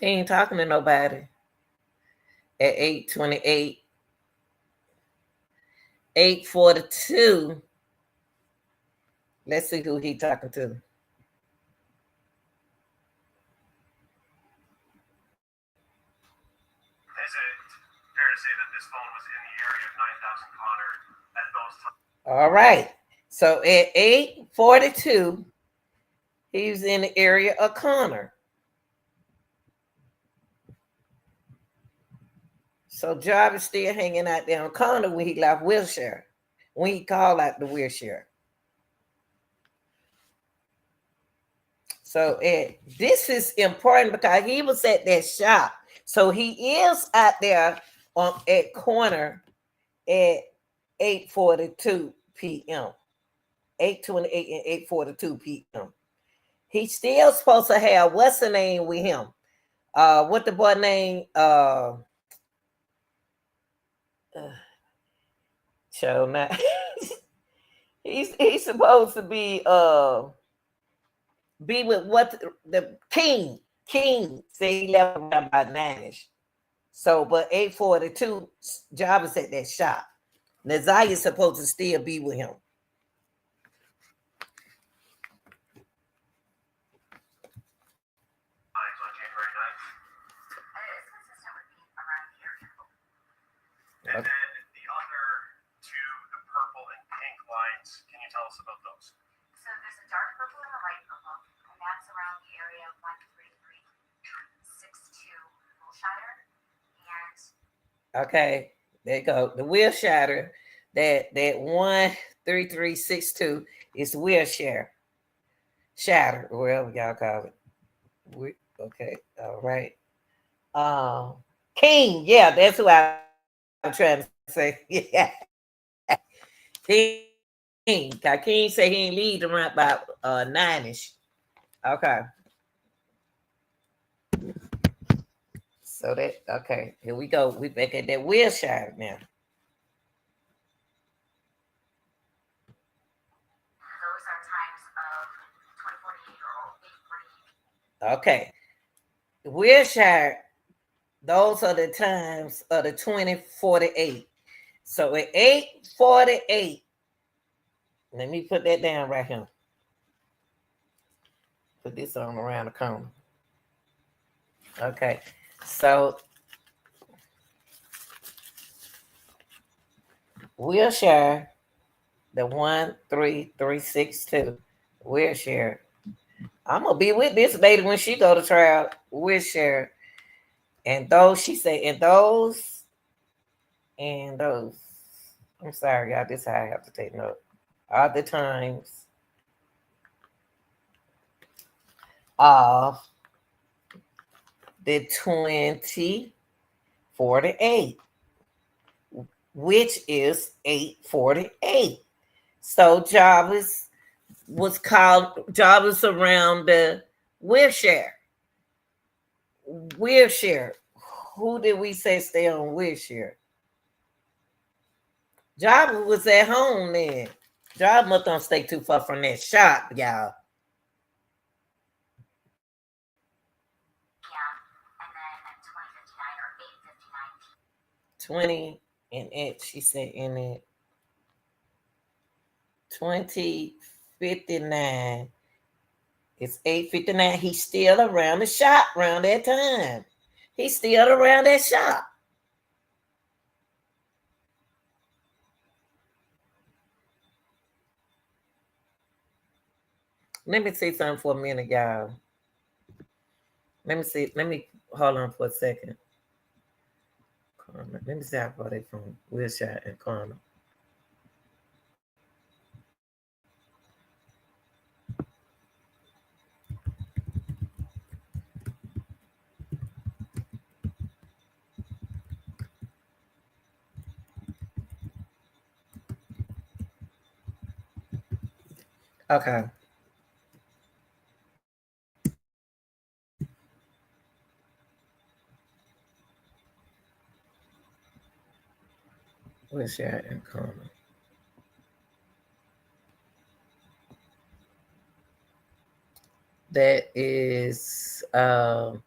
He ain't talking to nobody at 8:28. 8:42. Let's see who he talking to. is it fair to say that this phone was in the area of 9,000 Connor at those times? All right. So at 8:42, he's in the area of Connor. So Jarvis still hanging out there on Connor when he left Wilshire, when he called out the Wilshire. So this is important because he was at that shop. So he is out there at corner at 8:42 p.m. 8:28 and 8:42 p.m. He's still supposed to have what's the name with him? What the boy name? Show not. he's supposed to be with what the King say he left around by 9ish. So, but 8:42, Jarvis at that shop. Naziah's supposed to still be with him. you tell us about those? So there's a dark purple and a light purple, and that's around the area of 13362 Wilshire. And Okay, there you go. The wheel shatter. That 13362 is the wheel shatter, whatever y'all call it. Okay, all right. King, yeah, that's who I'm trying to say. Yeah, King. King say he ain't leave around about 9ish. Okay. So that okay, here we go. We back at that wheel shatter now. those are times of 2048 or 848. Okay. Wilshire, those are the times of the 2048. So at 8:48, let me put that down right here. Put this on around the corner. Okay. So Wilshire, the 13362. Wilshire. I'm gonna be with this lady when she go to trial. Wilshire. And those, she said, and those. I'm sorry, y'all. This is how I have to take note. Other times of the 2048, which is 8:48. So Jarvis was called Jarvis around the Wilshire. Wilshire. Who did we say stay on Wilshire? Jarvis was at home then. Jarvis must don't stay too far from that shop, y'all. And then at 2059 or 859. 20 and it, she said in it 2059. It's 8:59. He's still around the shop around that time. He's still around that shop. Let me say something for a minute, y'all. Let me see. Let me hold on for a second. Karma. Let me see how far they from Wilshire and Karma. Okay. Wilshire and Karma. That is oh,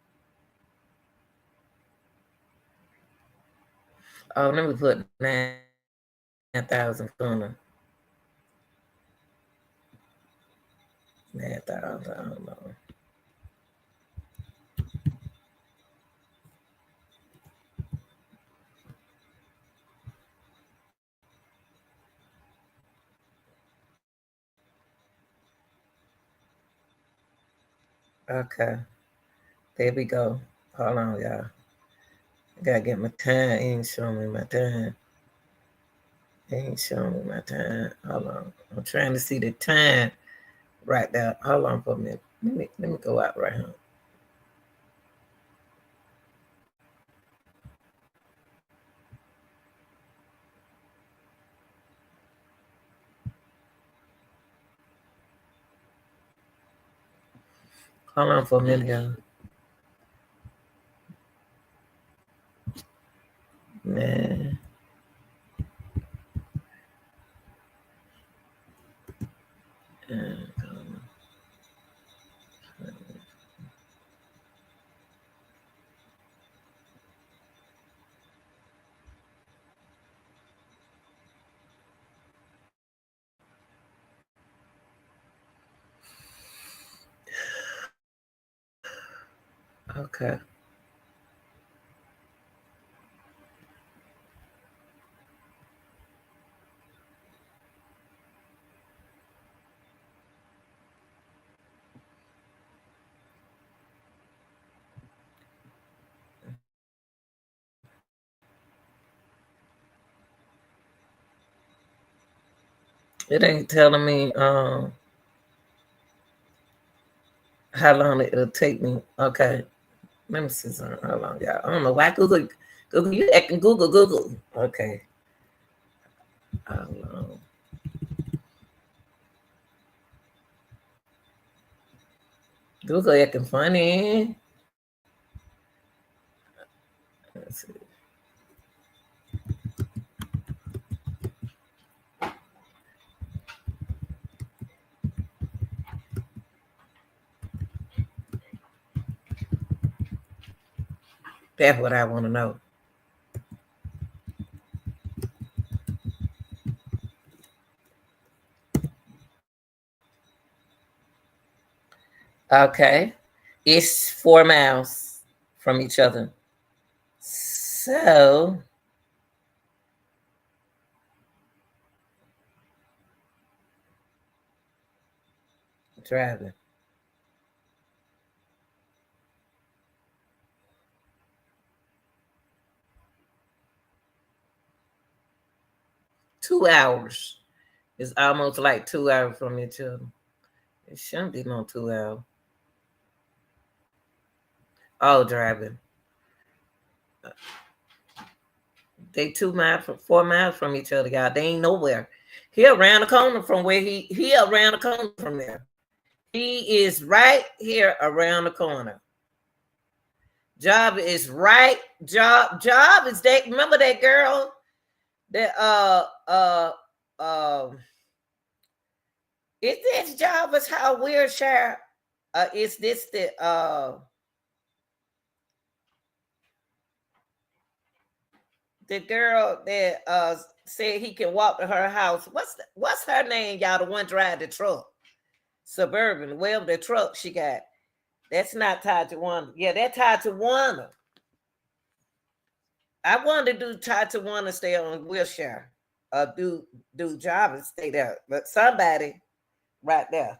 let me put 9,000 Karma. 9,000, I don't know. Okay. There we go. Hold on, y'all. I gotta get my time. It ain't showing me my time. It ain't showing me my time. Hold on. I'm trying to see the time right there. Hold on for a minute. Let me go out right here. Hold on for a minute, y'all. Man. Okay. It ain't telling me how long it'll take me. Okay. Let me see something. Hold on, y'all. I don't know why Google you acting Google. Okay. Hold on. Google acting funny. Let's see. That's what I want to know. Okay. It's 4 miles from each other. So driving. Two hours. It's almost like 2 hours from each other. It shouldn't be no 2 hours. Oh, driving. They 4 miles from each other, y'all. They ain't nowhere. He around the corner from where he around the corner from there. He is right here around the corner. Job is right. Job is that. Remember that girl that is this job is how Wilshire is this the girl that said he can walk to her house. What's her name, y'all? The one drive the truck. Suburban. Well, the truck she got. That's not tied to Wanda. Yeah, that's tied to Wanda. I wanted to do tied to Wanda stay on Wilshire. Do job and stay there. But somebody right there.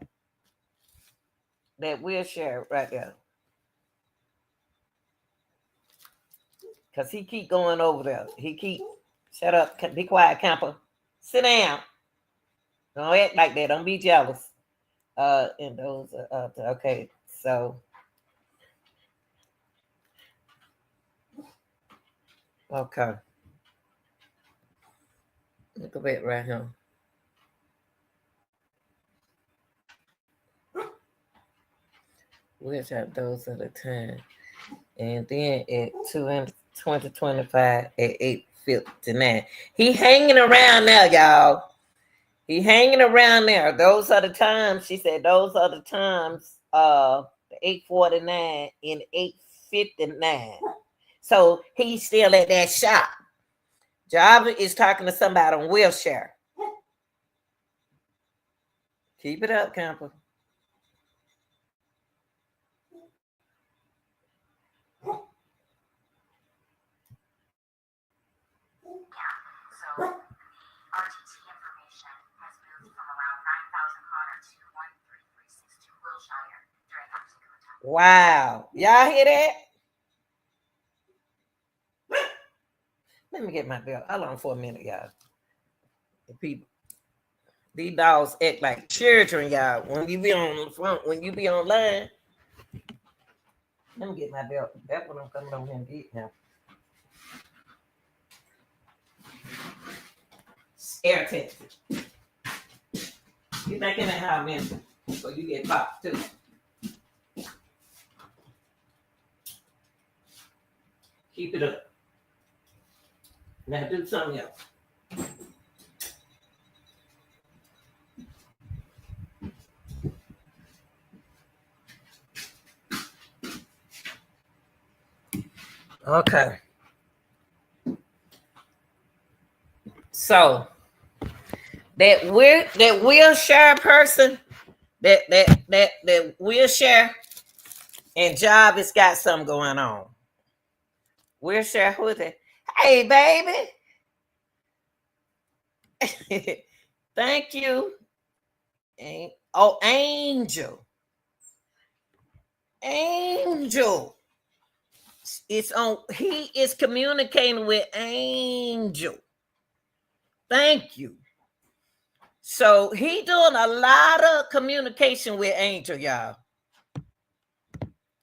That Wilshire right there. Cause he keep going over there. He keep shut up, be quiet, camper. Sit down. Don't act like that. Don't be jealous. And those okay. So okay. Look a bit right here. Which are those at the time. And then at 2025 at 8:59. He hanging around now, y'all. He hanging around there. Those are the times. She said those are the times. The 8:49 and 8:59. So he's still at that shop. Java is talking to somebody on Wilshire. Keep it up, camper. So RTT information has moved from around 9,000 Connor to 13362 Wilshire during that particular time. Wow. Y'all hear that? Let me get my belt. Hold on for a minute, y'all. The people. These dogs act like children, y'all. When you be on the front, when you be online. Let me get my belt. That's what I'm coming over here and get now. Air tested. You think in that how many? So you get popped too. Keep it up. Now do something else. Okay. So that wheelchair person, that wheelchair and job has got something going on. Wheelchair, who is it? Hey, baby. Thank you. Oh, Angel. Angel. It's on. He is communicating with Angel. Thank you. So he doing a lot of communication with Angel, y'all.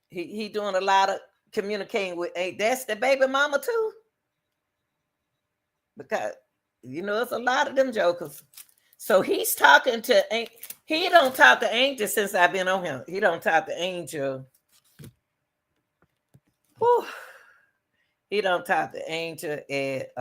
He doing a lot of communicating with Angel. That's the baby mama too, because you know it's a lot of them jokers. So he's talking to. He don't talk to Angel since I've been on him. He don't talk to Angel. Whew. He don't talk to Angel at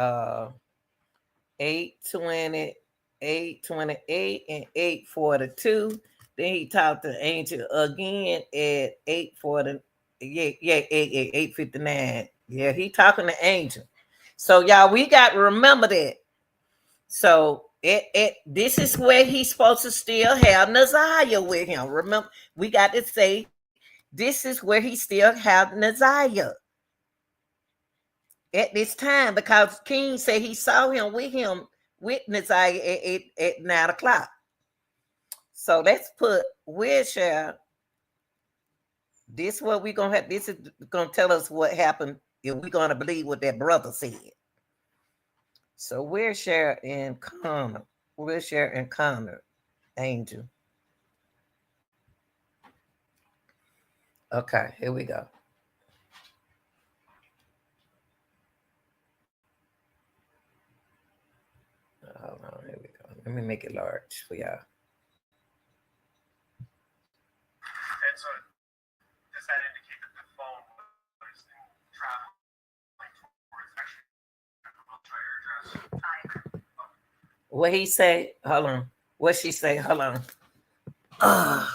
8:20, 8:28, and 8:42. Then he talked to Angel again at 8:40. Yeah, 8:59. Yeah, he talking to Angel. So y'all, we got to remember that. So this is where he's supposed to still have Naziah with him. Remember, we got to say this is where he still have Naziah at this time, because King said he saw him with Naziah at 9 o'clock. So let's put Wheelchair. This what we gonna have. This is gonna tell us what happened if we're gonna believe what that brother said. So Wheelchair and Connor. Wheelchair and Connor. Angel. Okay, here we go. Hold on, here we go. Let me make it large for y'all. And so, does that indicate that the phone was traveling towards actually a wheelchair address? What he say? Hold on. What she say? Hold on. I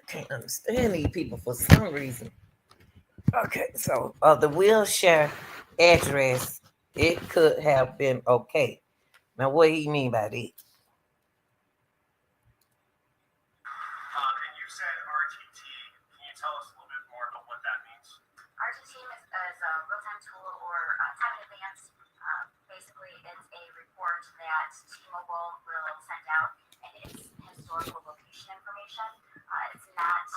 can't understand these people for some reason. Okay, so the wheelchair address, it could have been okay. Now, what do you mean by that? And you said RTT. Can you tell us a little bit more about what that means? RTT is a real-time tool or time in advance. Basically, it's a report that T-Mobile will send out, and it's historical location information. It's not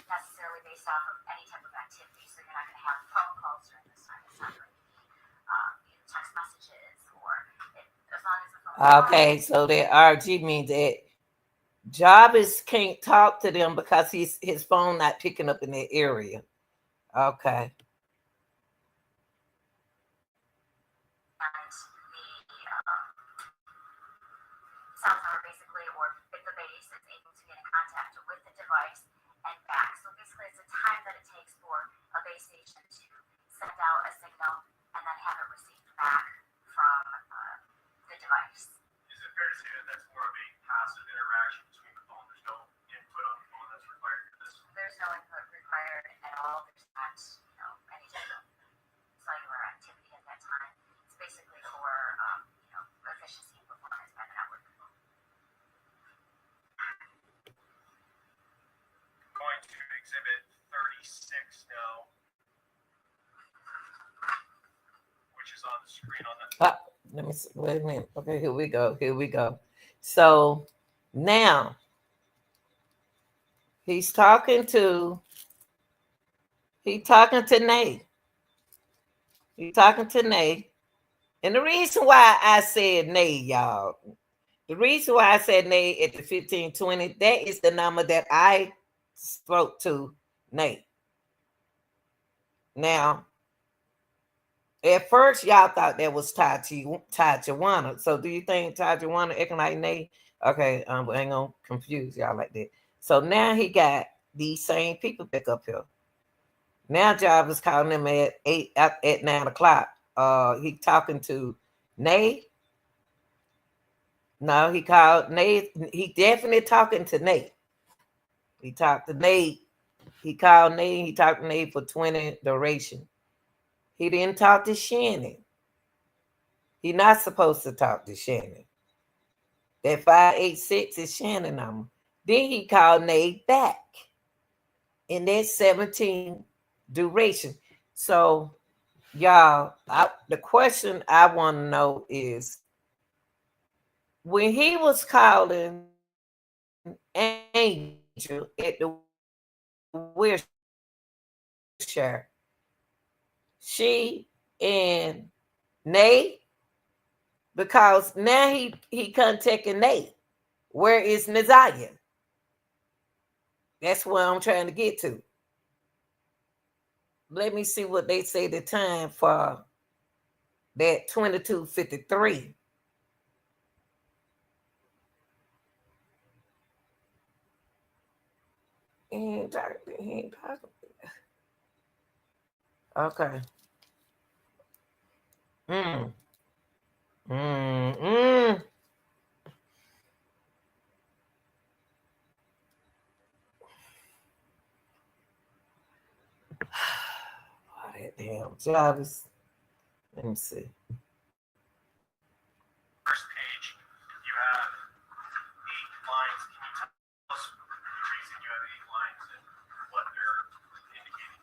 necessarily based off of any type of activity, so you're not going to have phone calls during this time. It's not going to be text messages or as long as the phone. Okay, so that RG means that Jarvis can't talk to them because his phone not picking up in that area. Okay. Cell tower basically, or if the base is able to get in contact with the device and back. So basically, it's a time that it takes for a base station to send out a signal and then have it received back from the device. Is it fair to say that that's more of a passive interaction between the phone? There's no input on the phone that's required for this? There's no input required at all. There's not, any type of cellular activity at that time. It's basically for, efficiency and performance by the network. Going to exhibit 36 now, which is on the screen on the. Let me see. Wait a minute. Okay, here we go. Here we go. So now he's talking to Nate. He's talking to Nate. And the reason why I said Nate, y'all, the reason why I said Nate at the 1520, that is the number that I spoke to Nate. Now, at first, y'all thought that was Tajuana. So do you think Tajuana acting like Nate? Okay, I ain't gonna confuse y'all like that. So now he got these same people back up here. Now Job is calling him at 9 o'clock. He talking to Nate. No, he called Nate. He definitely talking to Nate. He talked to Nate. He called Nate. He talked to Nate for 20 duration. He didn't talk to Shannon. He not supposed to talk to Shannon. That 586 is Shannon number. Then he called Nate back. And that 17 duration. So, y'all, the question I want to know is, when he was calling Angel at the wheelchair, she and Nate because now he contacting Nate. Where is Naziah? That's what I'm trying to get to. Let me see what they say the time for that 22:53. He ain't talking. He ain't talking. Okay. Mm. Mm. Mm. Oh, that damn Jarvis. Let me see. First page, you have 8 lines. Can you tell us the reason you have 8 lines and what they're indicating?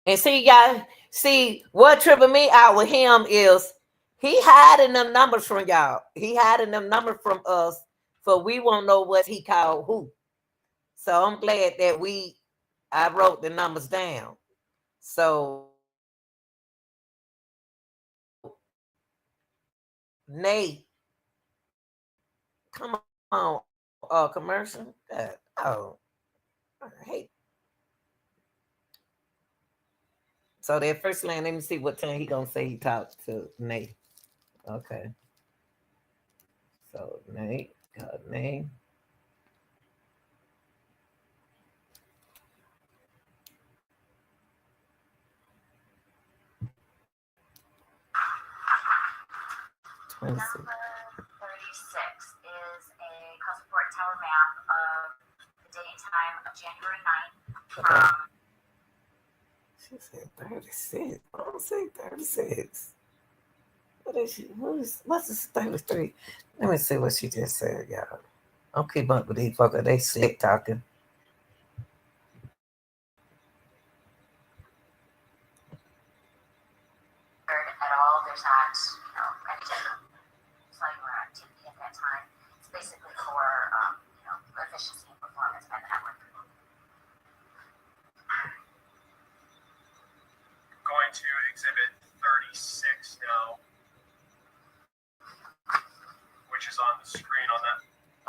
And see, y'all, see what tripping me out with him is he hiding them numbers from y'all. He hiding them numbers from us, so we won't know what he called who. So I'm glad that I wrote the numbers down. So Nate, come on, commercial. Oh, I hate. So that first line, let me see what time he gonna say he talked to Nate. Okay. So Nate, got name. Number 36 is a cause report tower map of the date and time of January 9th from. She said 36. I don't say 36. What is she? What's this 33? Let me see what she just said, y'all. I'll keep up with these fuckers. They slick talking. At all, there's not, any cellular activity at that time. It's basically for, efficiency and performance by the network. Going to exhibit 36 now, which is on the screen on that.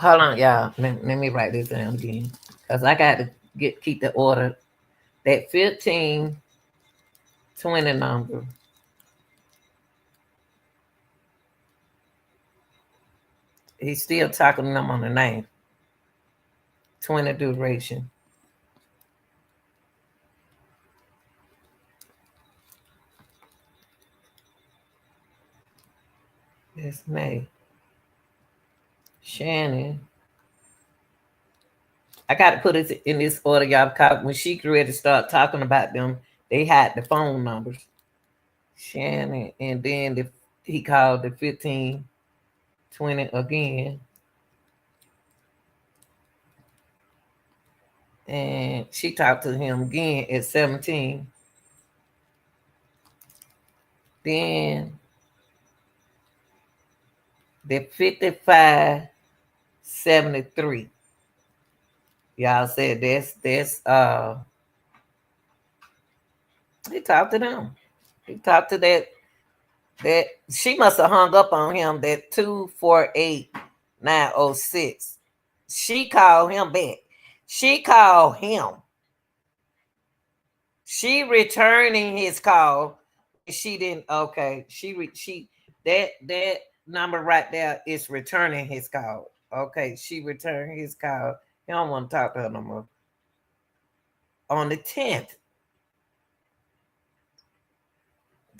Hold on, y'all. Let me write this down again. Because I got to keep the order. That 1520 number. He's still talking to them on the name. 20 duration. It's May. Shannon. I got to put it in this order, y'all, because when she ready to start talking about them, they had the phone numbers. Shannon, and then he called the 1520 again. And she talked to him again at 17. Then the 5573. Y'all said that's he talked to them. He talked to that she must have hung up on him, that 248906. She called him back. She called him. She returning his call. She didn't. Okay. She that number right there is returning his call. Okay. She returned his call. He don't want to talk to her no more. On the 10th.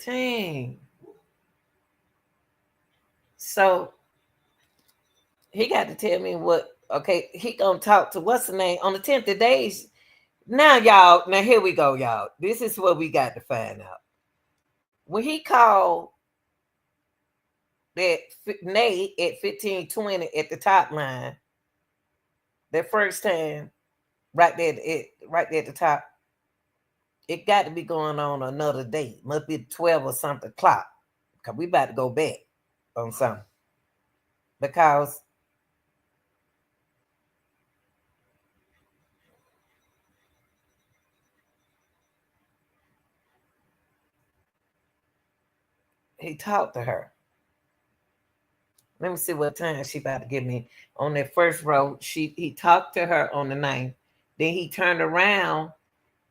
Dang. So he got to tell me what. Okay, he gonna talk to what's the name on the 10th of days. Now, y'all. Now here we go, y'all. This is what we got to find out. When he called that Nate at 1520 at the top line, that first time, right there, right there at the top, it got to be going on another day. Must be 12 or something o'clock. Because we about to go back on something. Because He talked to her. Let me see what time she about to give me. On that first row, he talked to her on the 9th. Then he turned around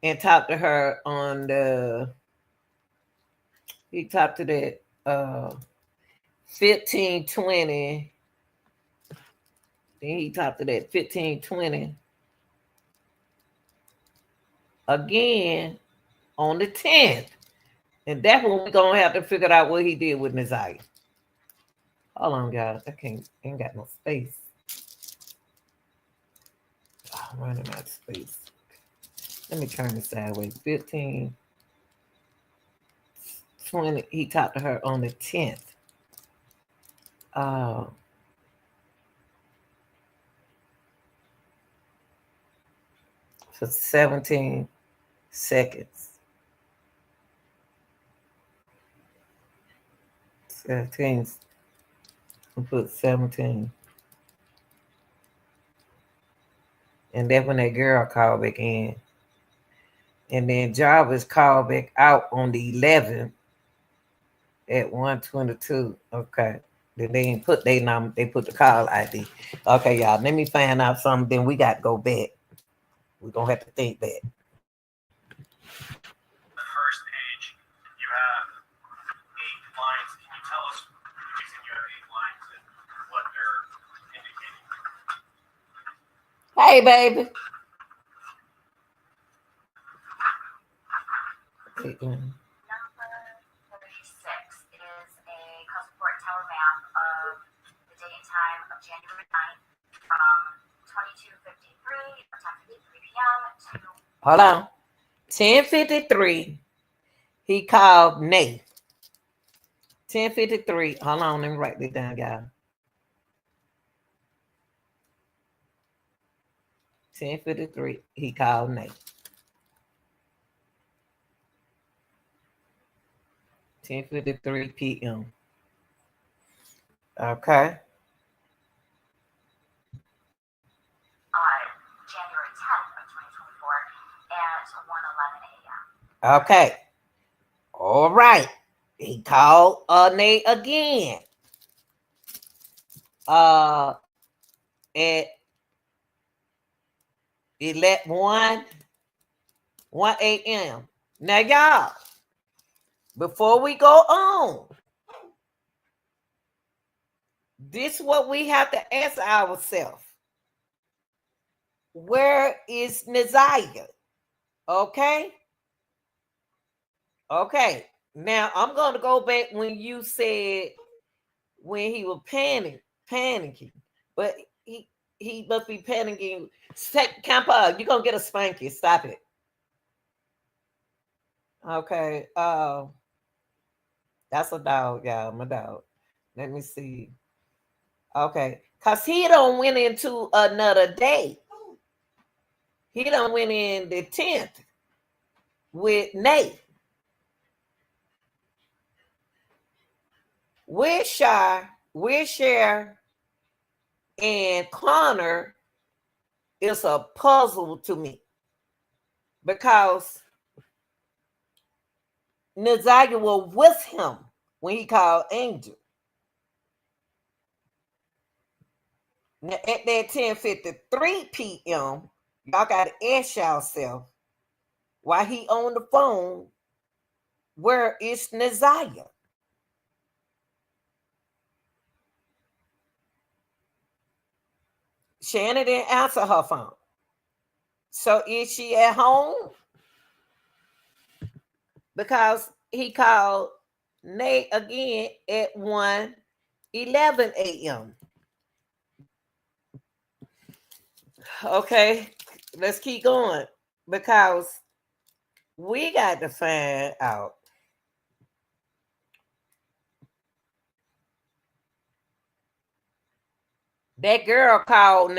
and talked to her on the. He talked to that 1520. Then he talked to that 1520 again on the 10th. And that's when we're gonna have to figure out what he did with Nizaya. Hold on, guys. Ain't got no space. Oh, I'm running out of space. Let me turn this sideways. 1520. He talked to her on the 10th. For 17 seconds. 17. We'll put 17. And then when that girl called back in. And then Jarvis called back out on the 11th at 1:22. Okay. Then they didn't put their number, they put the call ID. Okay, y'all. Let me find out something. Then we got to go back. We're gonna have to think that. The first page, you have 8 lines. Can you tell us the reason you have 8 lines and what they're indicating? Hey, baby. Number 36 is a cosmoport tower map of the date and time of January 9th from 22:53 or 10:53 p.m. to. Hold on. 10:53. He called Nate. 10:53. Hold on, let me write this down, guys. 10:53. He called Nate. 10:53 p.m. Okay. January 10th of 2024 at 1:11 a.m. Okay. All right. He called Nate again. At 1 a.m. Now, y'all, before we go on, this is what we have to ask ourselves. Where is Nizaya? Okay. Okay. Now I'm going to go back when you said when he was panicking, but he must be panicking. Campa, you're gonna get a spanking. Stop it. Okay. That's a dog, y'all. My dog. Let me see. Okay, cause he don't went into another day. He done went in the 10th with Nate. With Cher, and Connor is a puzzle to me because Nizaya was with him when he called Angel. Now, at that 10:53 p.m., y'all got to ask yourself while he on the phone, where is Nizaya? Shannon didn't answer her phone. So is she at home? Because he called Nate again at 1:11 a.m. Okay, let's keep going because we got to find out. That girl called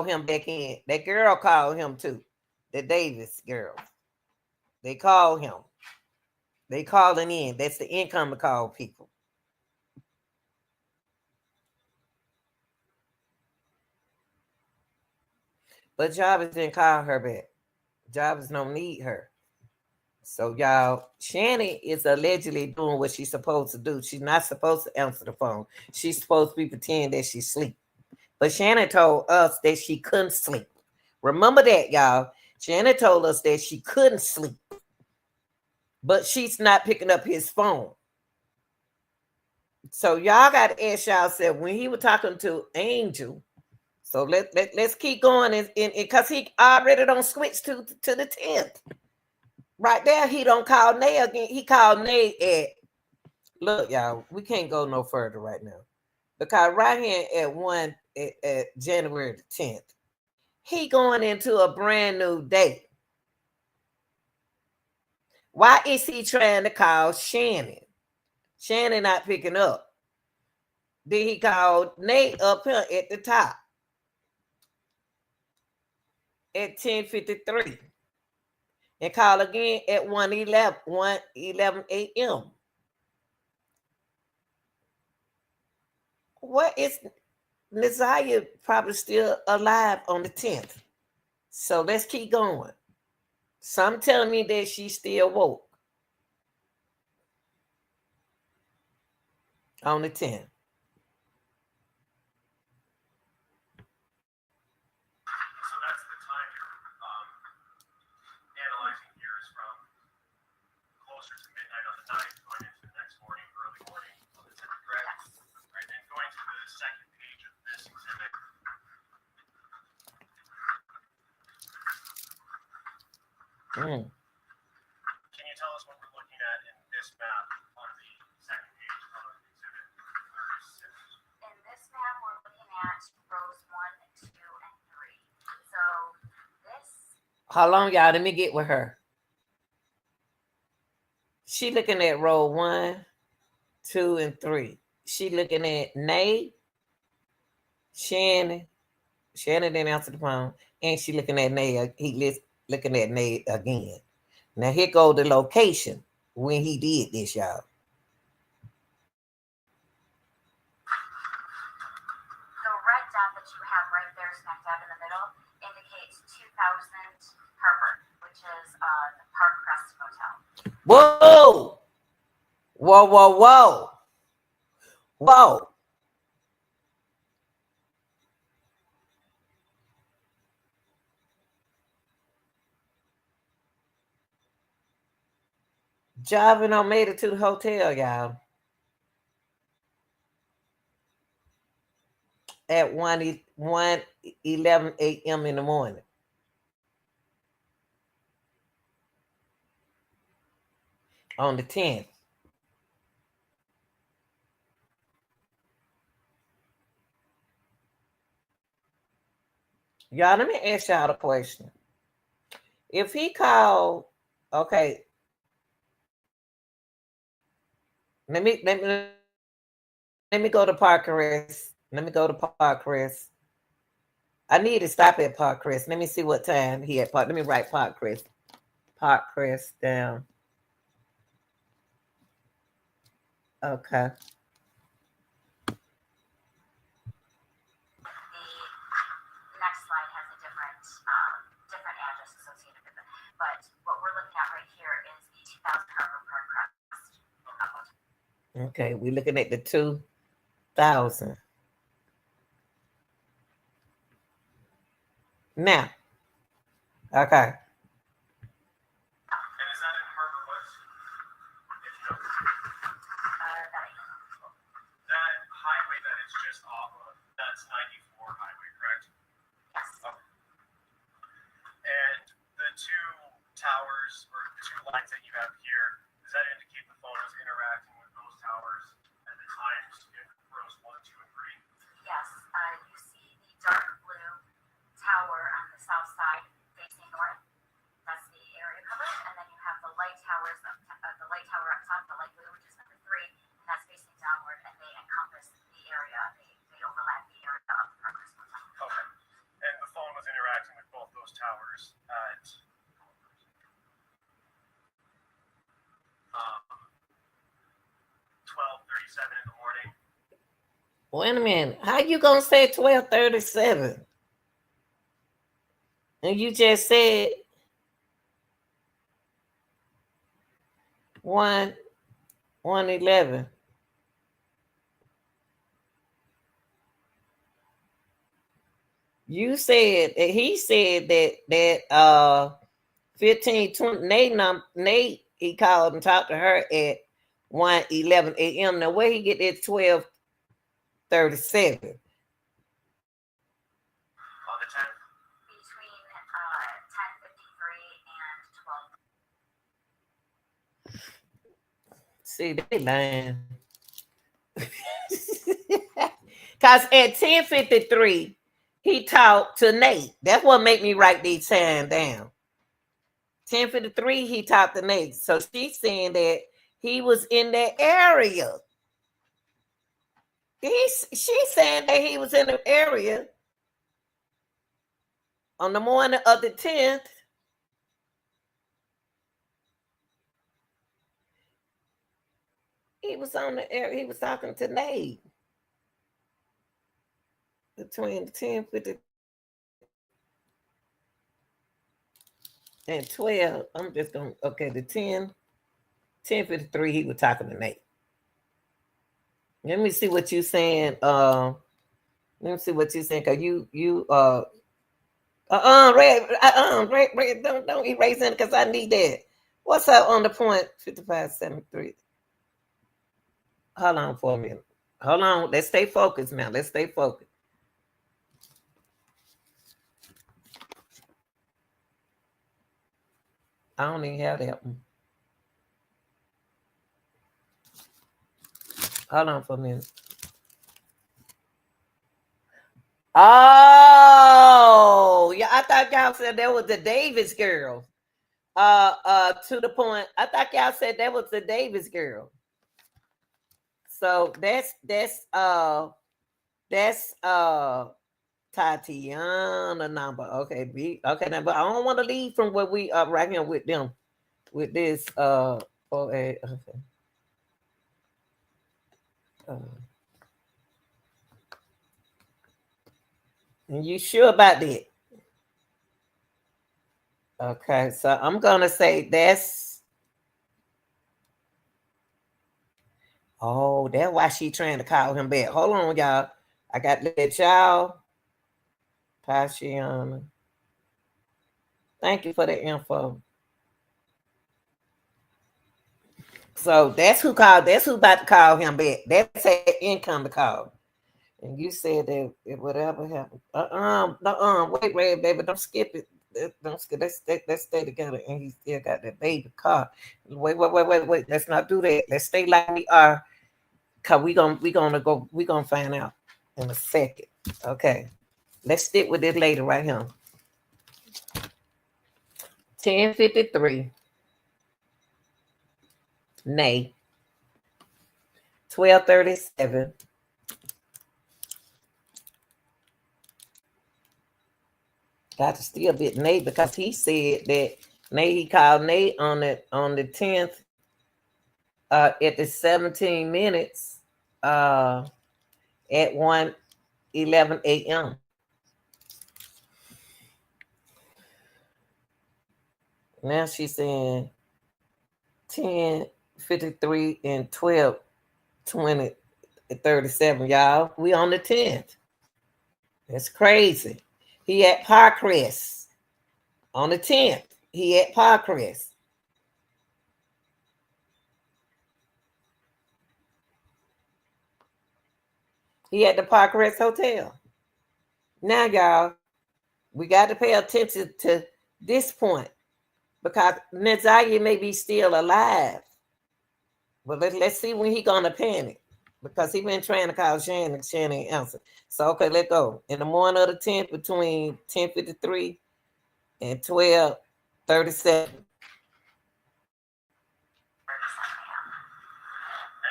him back in. That girl called him too. The Davis girl. They called him. They calling in. That's the incoming call people. But Jarvis didn't call her back. Jarvis don't need her. So y'all, Shannon is allegedly doing what she's supposed to do. She's not supposed to answer the phone. She's supposed to be pretending that she's asleep. But Shannon told us that she couldn't sleep. Remember that, y'all. Shannon told us that she couldn't sleep. But she's not picking up his phone. So y'all got to ask y'all when he was talking to Angel. So let's keep going, and because he already don't switch to the 10th. Right there, he don't call Nay again. He called Nay at, look, y'all, we can't go no further right now. Because right here at January the 10th, he going into a brand new day. Why is he trying to call Shannon? Shannon not picking up. Then he called Nate up here at the top at 10:53. And call again at 1:11 a.m. What is Nasiah probably still alive on the 10th? So let's keep going. Some telling me that she's still woke on the 10th. So that's the time you're analyzing here is from closer to midnight on the 9th, going into the next morning, early morning on the 10th, correct? Right, then going to the second page of this exhibit. Can you tell us what we're looking at in this map on the second page of exhibit 36? In this map, we're looking at rows 1, 2, and 3. So this. How long, y'all? Let me get with her. She looking at row 1, 2, and 3. She looking at Nay, Shannon. Shannon didn't answer the phone, and she looking at Nay. Looking at Nay again. Now here go the location when he did this, y'all. The red dot that you have right there smack dab in the middle indicates 2000 Harper, which is the Park Crest Motel. Whoa! Whoa, whoa, whoa. Whoa. Javin I made it to the hotel, y'all. At 1:11 a.m. in the morning. On the 10th. Y'all, let me ask y'all a question. If he called, okay, let me go to Parkcrest. Let me go to Parkcrest. I need to stop at Parkcrest. Let me see what time he at Park. Let me write Parkcrest. Parkcrest down. Okay. The next slide has a different address associated with it. But what we're looking at right here is the 2000 Harper Park Crest. Okay, we're looking at the 2000. Now, okay. And is that in Harbor Woods? That highway that it's just off of, that's 94 highway, correct? Yes. Okay. And the two towers or two lines that you have here, does that indicate the phone is interacting with those towers at the times in rows 1, 2, and 3? Yes. You see the dark blue tower on the south side facing north. That's the area covered, and then you have the light towers, the light tower up top, the light blue, which is number 3, and that's facing downward, and they encompass the area. They overlap the area of the Park Crest Motel. Okay. And the phone was interacting with both those towers at 12:37 in the morning. Wait a minute. How you gonna say 12:37? And you just said 1:11. You said that he said that 15:20 Nate he called and talked to her at 1:11 a.m. Now where he get that 12:37? On the 10th. Between 10:53 and 12. See, they lying. Cause at 10:53 he talked to Nate. That's what made me write these time down. 10:53 he talked to Nate. So she's saying that he was in that area. She's saying that he was in the area on the morning of the 10th. He was on the air. He was talking to Nate between the 10:50 and 12. I'm just going to, okay, the 10:53 he was talking to Nate. Let me see what you saying. Let me see what you saying. Cause Red, don't erase it because I need that. What's up on the point 5573? Hold on for a minute. Hold on. Let's stay focused now. Let's stay focused. I don't even have that one. Hold on for a minute. Oh, yeah, I thought y'all said that was the Davis girl. To the point, I thought y'all said that was the Davis girl. So that's Tatiana number. Okay, okay now, but I don't want to leave from where we are right here with them with this okay. And you sure about that? Okay, so I'm gonna say that's that's why she trying to call him back. Hold on, y'all. I got to let y'all. Tatiana. Thank you for the info. So that's who called. That's who about to call him back. That's an income to call. And you said that it whatever happened. Wait, baby, don't skip it. Don't skip. Let's stay together. And he still got that baby car. Wait. Let's not do that. Let's stay like we are. Cause we gonna find out in a second. Okay. Let's stick with this later right here. 10:53. Nay. 12:37. Got to still bit Nate because he said that he called Nate on the 10th at the 17 minutes at 1:11 a.m. Now she's saying 10:53 and 12:37. Y'all, we on the 10th. That's crazy. He at Parkcrest on the 10th. He at Parkcrest. He at the Parkcrest Hotel. Now, y'all, we got to pay attention to this point because Neziah may be still alive. But let's see when he gonna panic because he been trying to call Shannon. Shannon ain't answer. So okay, let's go. In the morning of the 10th, between 10:53 and 12:37. And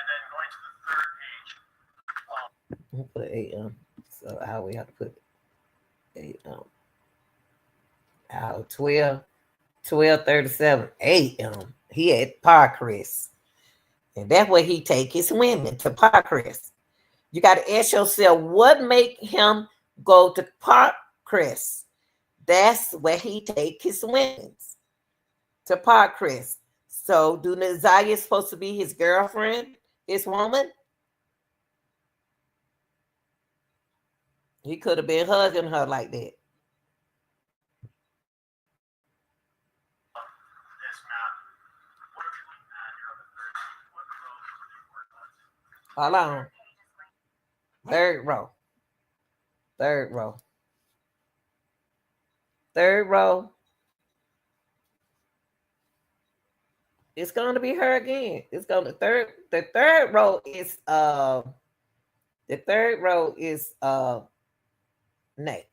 then going to the third page. Put AM. So how we have to put AM. 12:37 AM. He at Parkcrest. And that's where he take his women to Parkcrest. You got to ask yourself, what make him go to Parkcrest? That's where he take his women to Parkcrest. So, do Nazaria supposed to be his girlfriend, his woman? He could have been hugging her like that. Hold on. Third row. Third row. Third row. It's gonna be her again. It's gonna the third row is Nay.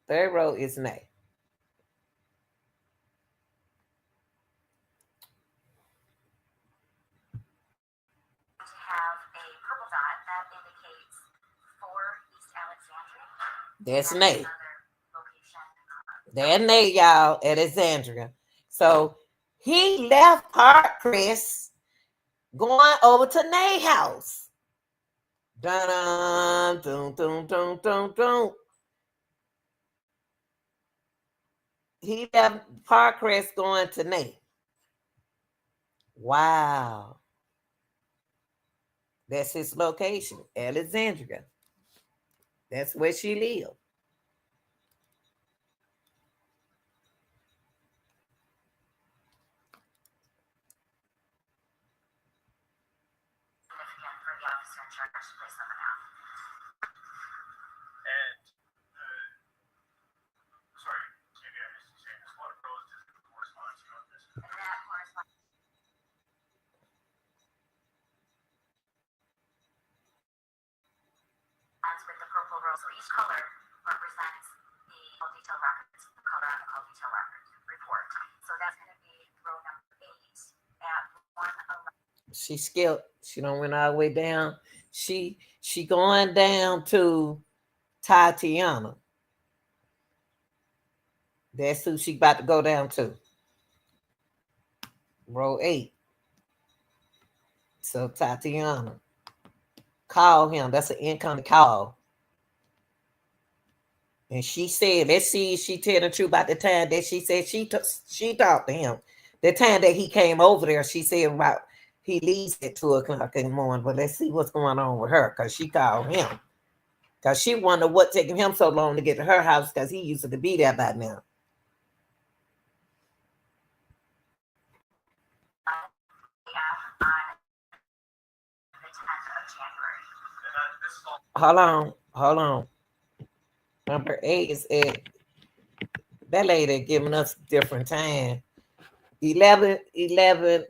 Third row is Nay. Have a purple dot that indicates for East Alexandria. That's Nay. Another location. That's Nay, y'all, Alexandria. So he left Parkcrest going over to Nay house. Dun dun dun dun dun dun. He left Parkcrest going to Nay. Wow. That's his location, Alexandria. That's where she lived. Significant for the officer in charge to place someone out. And sorry, maybe I missed you saying this. What rows does it correspond to on this? And that corresponds with the purple row. So each color represents the call detail records, the color on the call detail record report. So that's going to be row number 8 at 111. She skipped. She don't went all the way down. She going down to Tatiana. That's who she about to go down to. Row 8. So Tatiana. Call him. That's an incoming call. And she said, let's see if she tell the truth about the time that she said she talked to him. The time that he came over there, she said about he leaves at 2:00 in the morning. But let's see what's going on with her, because she called him. Because she wondered what taking him so long to get to her house, because he used to be there by now. Hold on. Number 8 is at that lady giving us different time. 11,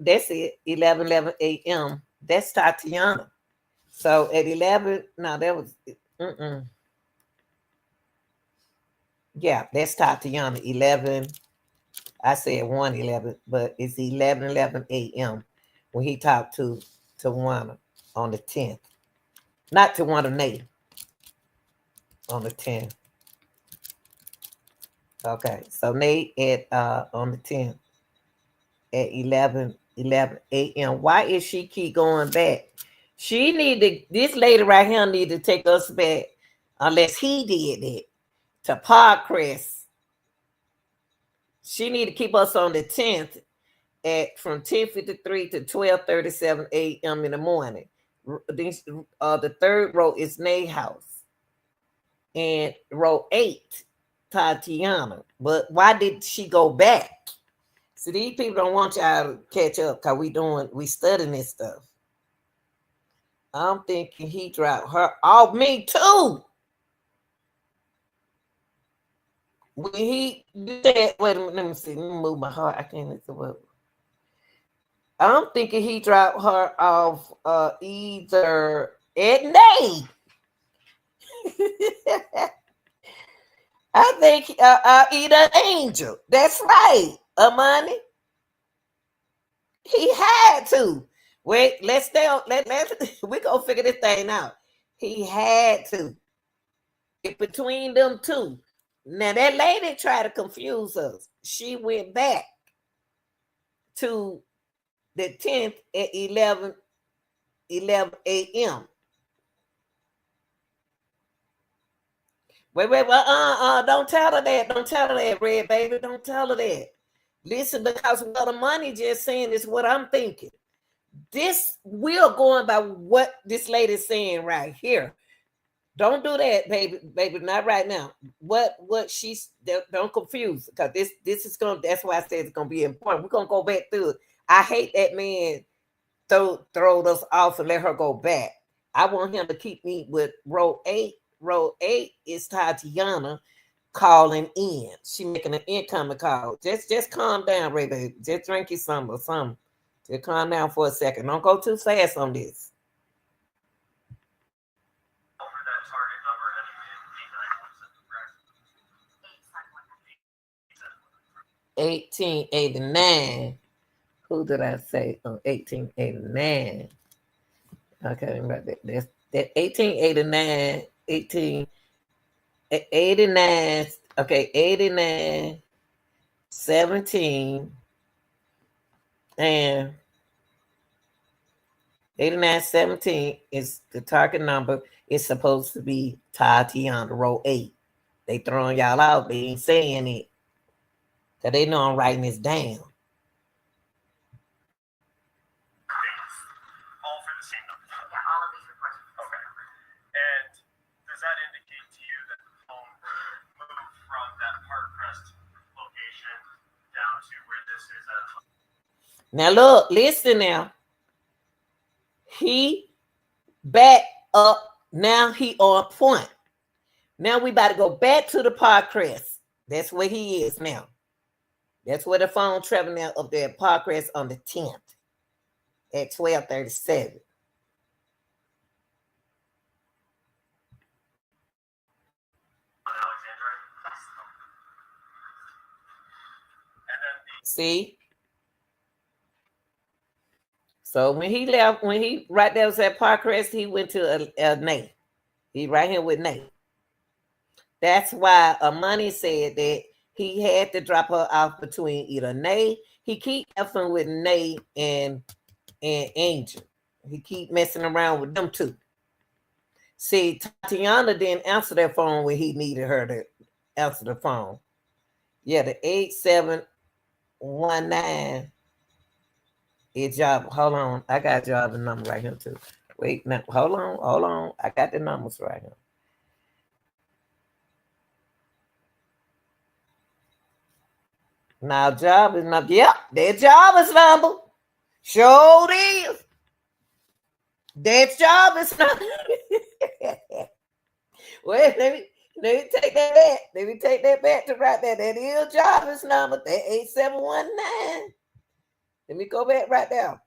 that's it. 11 a.m. That's Tatiana. So at 11, no, that was yeah, that's Tatiana. 11. I said 1:11, but it's 11 a.m. when he talked to Tawana on the 10th. Not Tawana, Nate. On the 10th. Okay, so Nate at on the 10th at 11 a.m. Why is she keep going back? She this lady right here need to take us back, unless he did it, to Parkcrest. She need to keep us on the 10th at from 10:53 to 12:37 a.m. in the morning. The third row is Nate house. And row 8, Tatiana. But why did she go back? See, these people don't want y'all to catch up, because we studying this stuff. I'm thinking he dropped her off. Me too. When he said, wait a minute, let me see. Let me move my heart. I can't listen to what. I'm thinking he dropped her off either at night. I think either Angel. That's right, Amani. He had to. Wait, let's stay on. We gonna figure this thing out. He had to. Get between them two. Now that lady tried to confuse us. She went back to the 10th at 11 a.m. Wait, don't tell her that. Don't tell her that, Red Baby. Don't tell her that. Listen, because what the money just saying is what I'm thinking. This we're going by what this lady's saying right here. Don't do that, baby, not right now. What she's don't confuse because this is gonna. That's why I said it's gonna be important. We're gonna go back through it. I hate that man throw us off and let her go back. I want him to keep me with row 8. Row 8 is Tatiana calling in. She making an incoming call. Just calm down, Ray baby. Just drink you some or something. Just calm down for a second. Don't go too fast on this. Over that target number ending in 8917, correct? 1889. Who did I say? Oh, 1889. Okay, right there. That's that 1889, 1889. Okay, 89, 17, and 8917 is the target number. It's supposed to be Tatiana, row 8. They throwing y'all out. They ain't saying it. Because they know I'm writing this down. All for the same number. Yeah, all of these reports are for the same number. And does that indicate to you that the phone moved from that Parkcrest location down to where this is at? Now look, listen now. He back up. Now he on point. Now we about to go back to the Parkcrest. That's where he is now. That's where the phone traveling now up there at Parkcrest on the 10th at 12:37. See? So when he left, when he right there was at Parkcrest, he went to Nate. He right here with Nate. That's why Amani said that he had to drop her off between either Nate. He keep effing with Nate and Angel. He keep messing around with them two. See, Tatiana didn't answer that phone when he needed her to answer the phone. Yeah, the 8719 is job. Hold on. I got job the number right here too. Wait, now hold on. I got the numbers right here. Now job is number. Yep, their job is number. Sure is. That job is number. Wait, let me take that back. Let me take that back to right there. That is job is number. That 8719. Let me go back right there.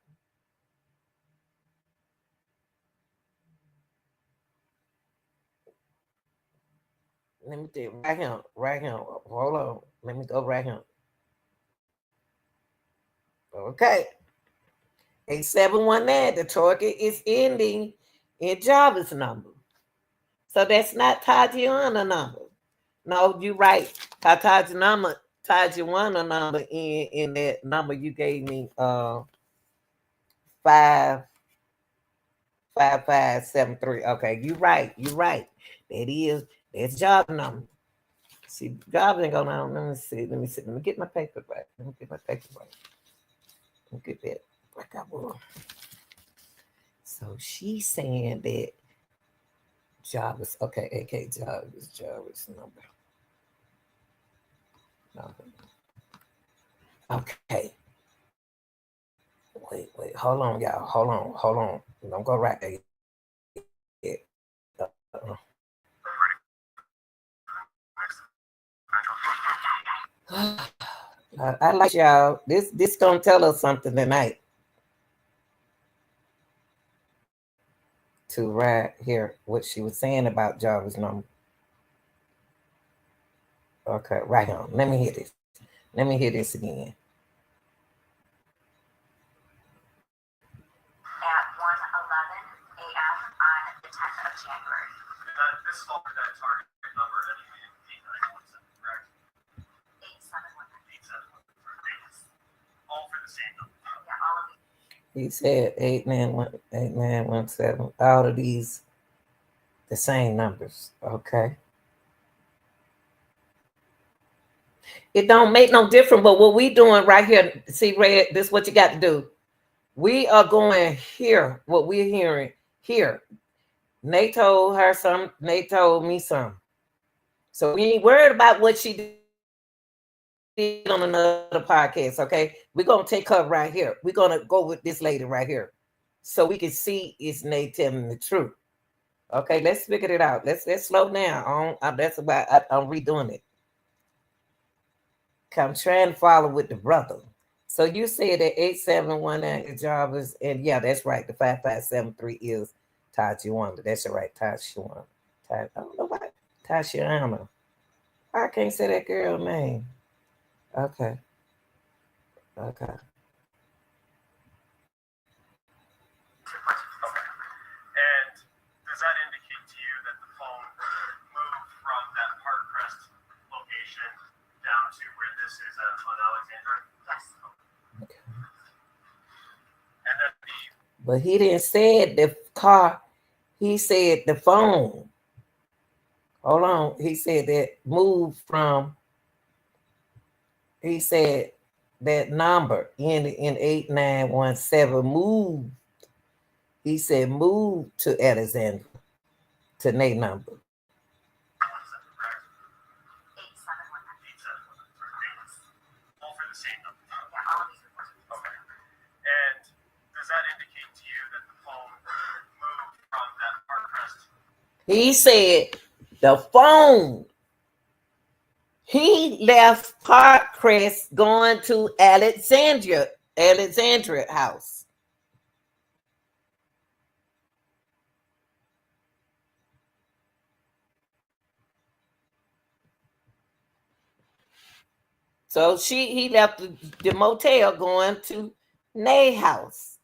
Let me do right here. Hold on. Let me go right here. Okay. 8719. The target is ending in Jarvis number. So that's not Tatiana number. No, you right. Tatiana number in that number you gave me 55573. Okay, you right. That's job number. See, job ain't going on. Let me see. Let me get my paper back. Let me get that back I will. So she's saying that job is okay. AK job is number. No. Okay. Wait. Hold on, y'all. Hold on. Don't go right there. I like y'all. This gonna tell us something tonight. To right here, what she was saying about Jarvis number. Okay, right on. Let me hear this. Let me hear this again. At 1:11 a.m. on the 10th of January. This is all for that target number ending in 8917, correct? 8719. All for the same number. Yeah, all of these. He said 8917. All of these the same numbers. Okay. It don't make no difference. But what we doing right here, see, Red, this is what you got to do. We are going here. What we're hearing here. Nate told her some. Nate told me some. So we ain't worried about what she did on another podcast. Okay, we're gonna take her right here. We're gonna go with this lady right here, so we can see is Nate telling the truth. Okay, let's figure it out. Let's slow down. That's about. I'm redoing it. I'm trying to follow with the brother. So you said that 8719 job is, and yeah, that's right. The 5573 is Tajiwanda. That's right, Tashiwanda. I don't know why Tashiana. I can't say that girl name. Okay, okay. And does that indicate to you that the phone moved from that Parkcrest location down to where this is on Alexandra? Yes. Okay. And then But he didn't say the car. He said the phone. Hold on. He said that moved from. He said that number in 8917 moved. He said move to Alexandra to Nate number. 8719. all for the same number. Yeah, all of these reports. Okay. And does that indicate to you that the phone moved from that Parkcrest? He said the phone. He left Parkcrest going to Alexandria house. So he left the motel going to Nay house.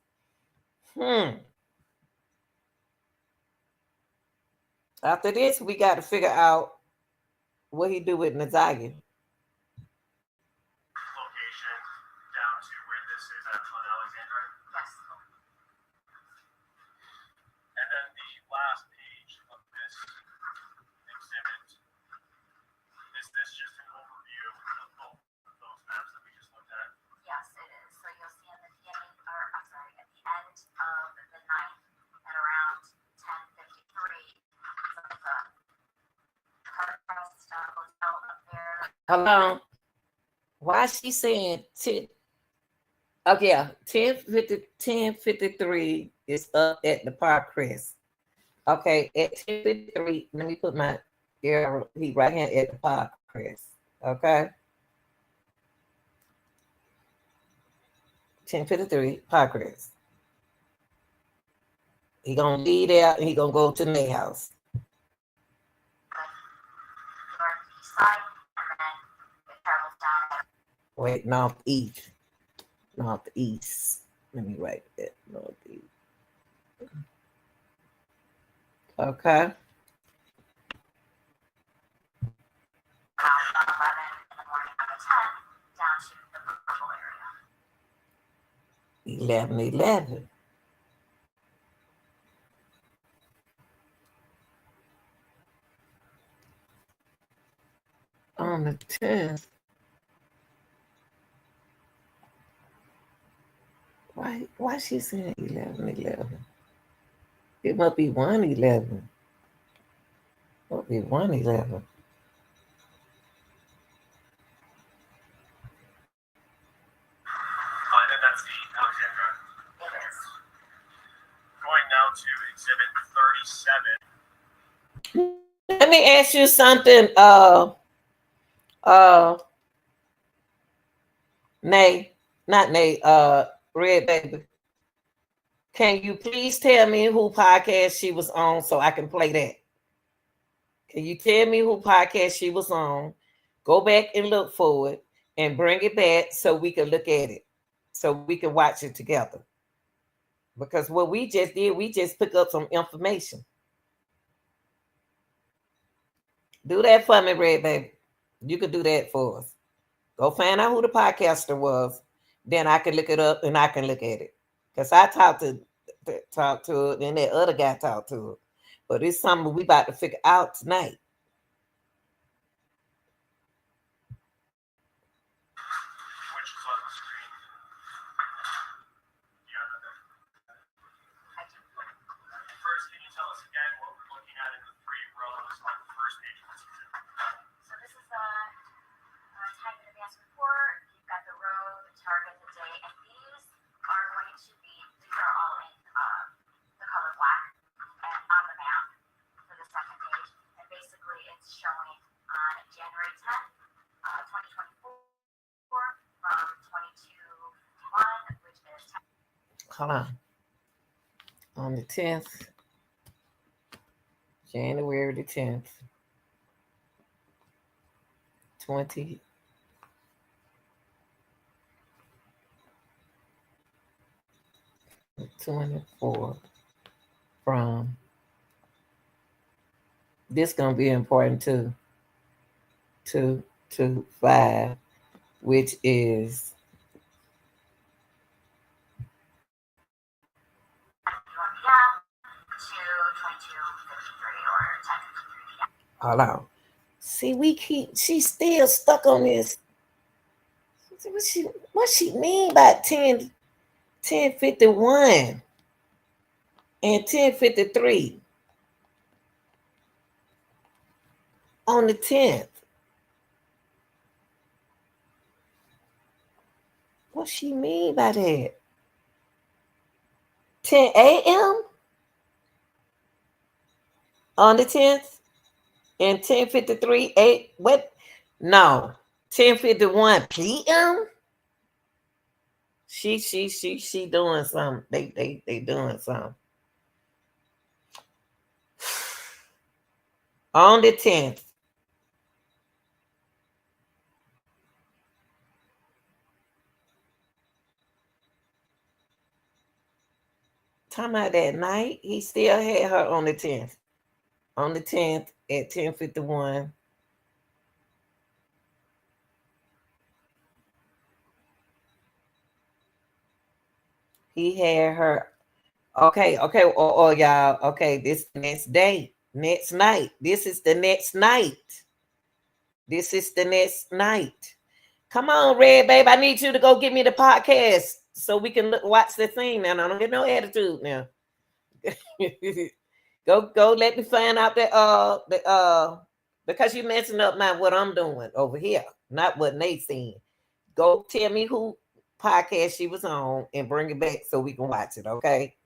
After this, we got to figure out what he do with Nazaria. Location down to where this is on Alexandra? Yes. And then the last page of this exhibit, is this just an overview of both of those maps that we just looked at? Yes, it is. So you'll see in the beginning, or I'm sorry, at the end of the night at around 10:53, some of the Parkcrest hotel up there. Hello. Why she saying 10? Oh yeah, 10:53 is up at the Parkcrest. Okay, at 10:53, let me put my arrow. He right hand at the Parkcrest. Okay. 10:53, Parkcrest. He gonna leave there and he gonna go to Nate house. Northeast side, and then it travels down. Wait, northeast. Northeast. Let me write that. Northeast. Okay. Around 11 in the morning on the 10th down to the purple area. 11:11. On the 10th. Why she saying 11:11? It must be 1:11. Must be 1:11. And that's the Alexandra. It is. Going now to exhibit 37. Let me ask you something, Nay, not Nay, Red Baby. Can you please tell me who podcast she was on so I can play that? Can you tell me who podcast she was on? Go back and look for it and bring it back so we can look at it, so we can watch it together. Because what we just did, we just pick up some information. Do that for me, Red Baby. You could do that for us. Go find out who the podcaster was. Then I can look it up and I can look at it. Because I talked to it and that other guy talked to it. But it's something we about to figure out tonight. on the screen? Yeah. First, can you tell us again what we're looking at in the 3 rows on the first page of the season? So this is the time in advance report. You've got the row, the target, the day, and these are going to be, these are all in the color black and on the map for the second page. And basically it's showing on January 10th, 2024 from 22 to 1, which is 10. Hold on the 10th, January the 10th, 2024 from this gonna be important too. 2 to 5, which is hold on. See, she's still stuck on this. What she mean by 10:51 and 10:53 on the 10th? What she mean by that? 10 a.m. on the 10th and 10:53 8 what? No, 10:51 p.m. She doing something. They doing something. On the 10th. Talking about that night, he still had her on the 10th. On the 10th at 10:51. He had her. Okay, y'all. Okay, this next day, next night. This is the next night. This is the next night. Come on, Red Babe. I need you to go get me the podcast so we can watch the thing now. I don't get no attitude now. go let me find out that because you messing up what I'm doing over here, not what Nate's saying. Go tell me who podcast she was on and bring it back so we can watch it, okay?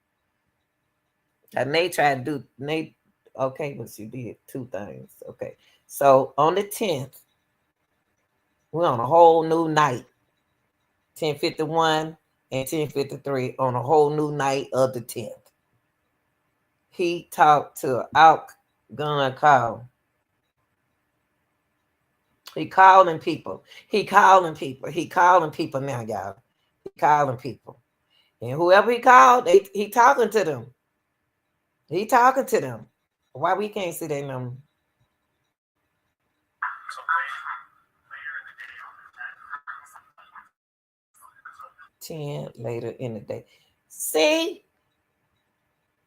And Nate tried to do Nate, okay, but she did 2 things. Okay. So on the 10th, we're on a whole new night. 10:51 and 10:53 on a whole new night of the 10th. He talked to outgun call. He calling people. He calling people now, y'all. He calling people. And whoever he called, he talking to them. He talking to them. Why we can't see their number? Later in the day. See?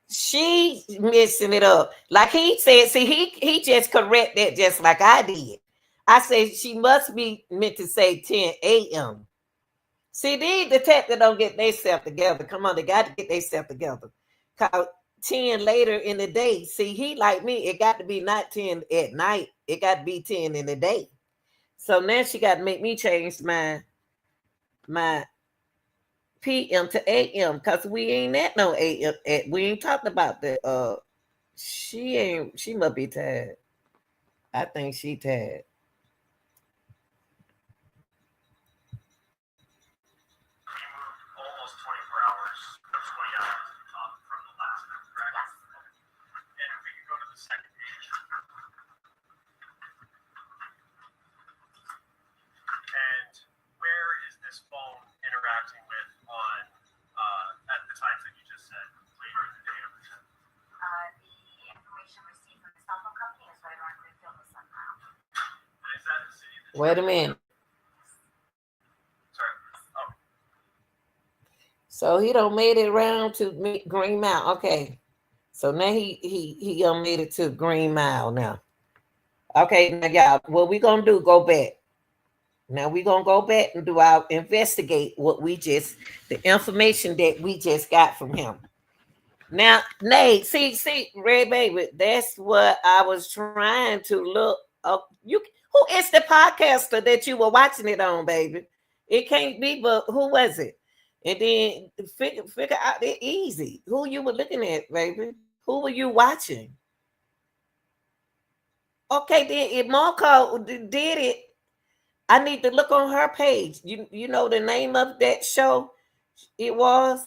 She messing it up. Like he said, see, he just correct that just like I did. I said she must be meant to say 10 a.m. See, these detectives don't get themselves together. Come on, they got to get themselves together. 10 later in the day. See, he like me, it got to be not 10 at night. It got to be 10 in the day. So now she got to make me change my PM to AM because we ain't at no AM. We ain't talked about the she must be tired. I think she tired. Almost 24 hours, 20 hours from the last one, correct? And if we could go to the second page. And where is this phone interacting with on at the times that you just said later in the day of the show? The information received from the cell phone company is right around Greenfield with somehow. Is that the city? Wait a minute. Sorry. Oh. So he don't made it around to Green Mile. Okay. So now he made it to Green Mile now. Okay, now y'all, what we gonna do? Go back. Now we're gonna go back and do our investigate what we just the information that we just got from him. Now, Nate, see, Red Baby, that's what I was trying to look up. You who is the podcaster that you were watching it on, baby? It can't be, but who was it? And then figure out it easy. Who you were looking at, baby? Who were you watching? Okay, then if Marco did it, I need to look on her page. You know the name of that show? It was.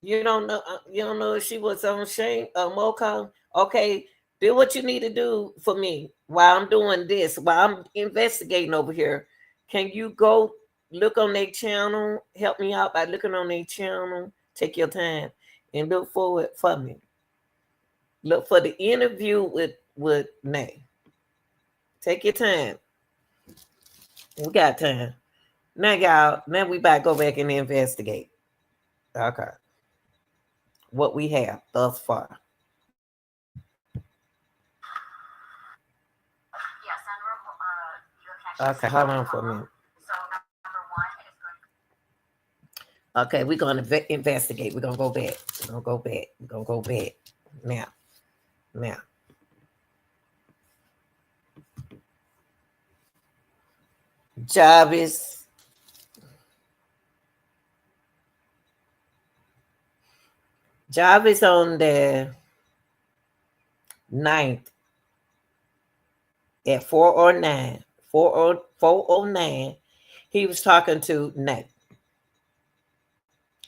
You don't know. You don't know if she was on Shane Moco. Okay, do what you need to do for me while I'm doing this. While I'm investigating over here, can you go look on their channel? Help me out by looking on their channel. Take your time and look for it for me. Look for the interview with Nay. Take your time. We got time. Now, y'all. Now we about to go back and investigate. Okay, what we have thus far. Yes, Sandra, you have Okay, connections. hold on for a minute. So number one is going Okay, we're gonna investigate. We're gonna go back. We're gonna go back. We're gonna go back. Now, now. Jarvis. Jarvis on the 9th at 409. 409. He was talking to Nate.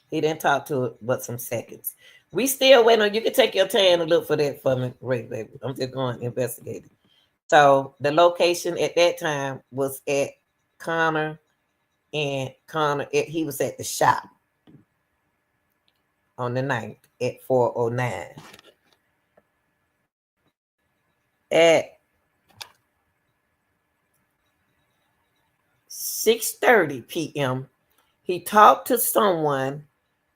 He didn't talk to it but some seconds. We still waiting on you can take your time and look for that for me, Ray, baby. I'm just going to investigate it. So the location at that time was at Connor, and Connor he was at the shop on the 9th at 409. At 6:30 p.m., he talked to someone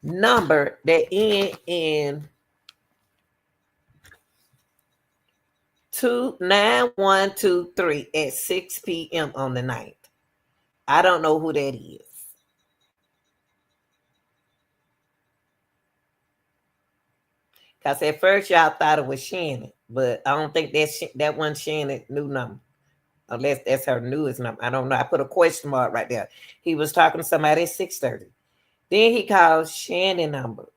number that end in 29123 at 6 p.m. on the 9th. I don't know who that is. Because at first y'all thought it was Shannon, but I don't think that one Shannon new number. Unless that's her newest number. I don't know. I put a question mark right there. He was talking to somebody at 6:30. Then he called Shannon number.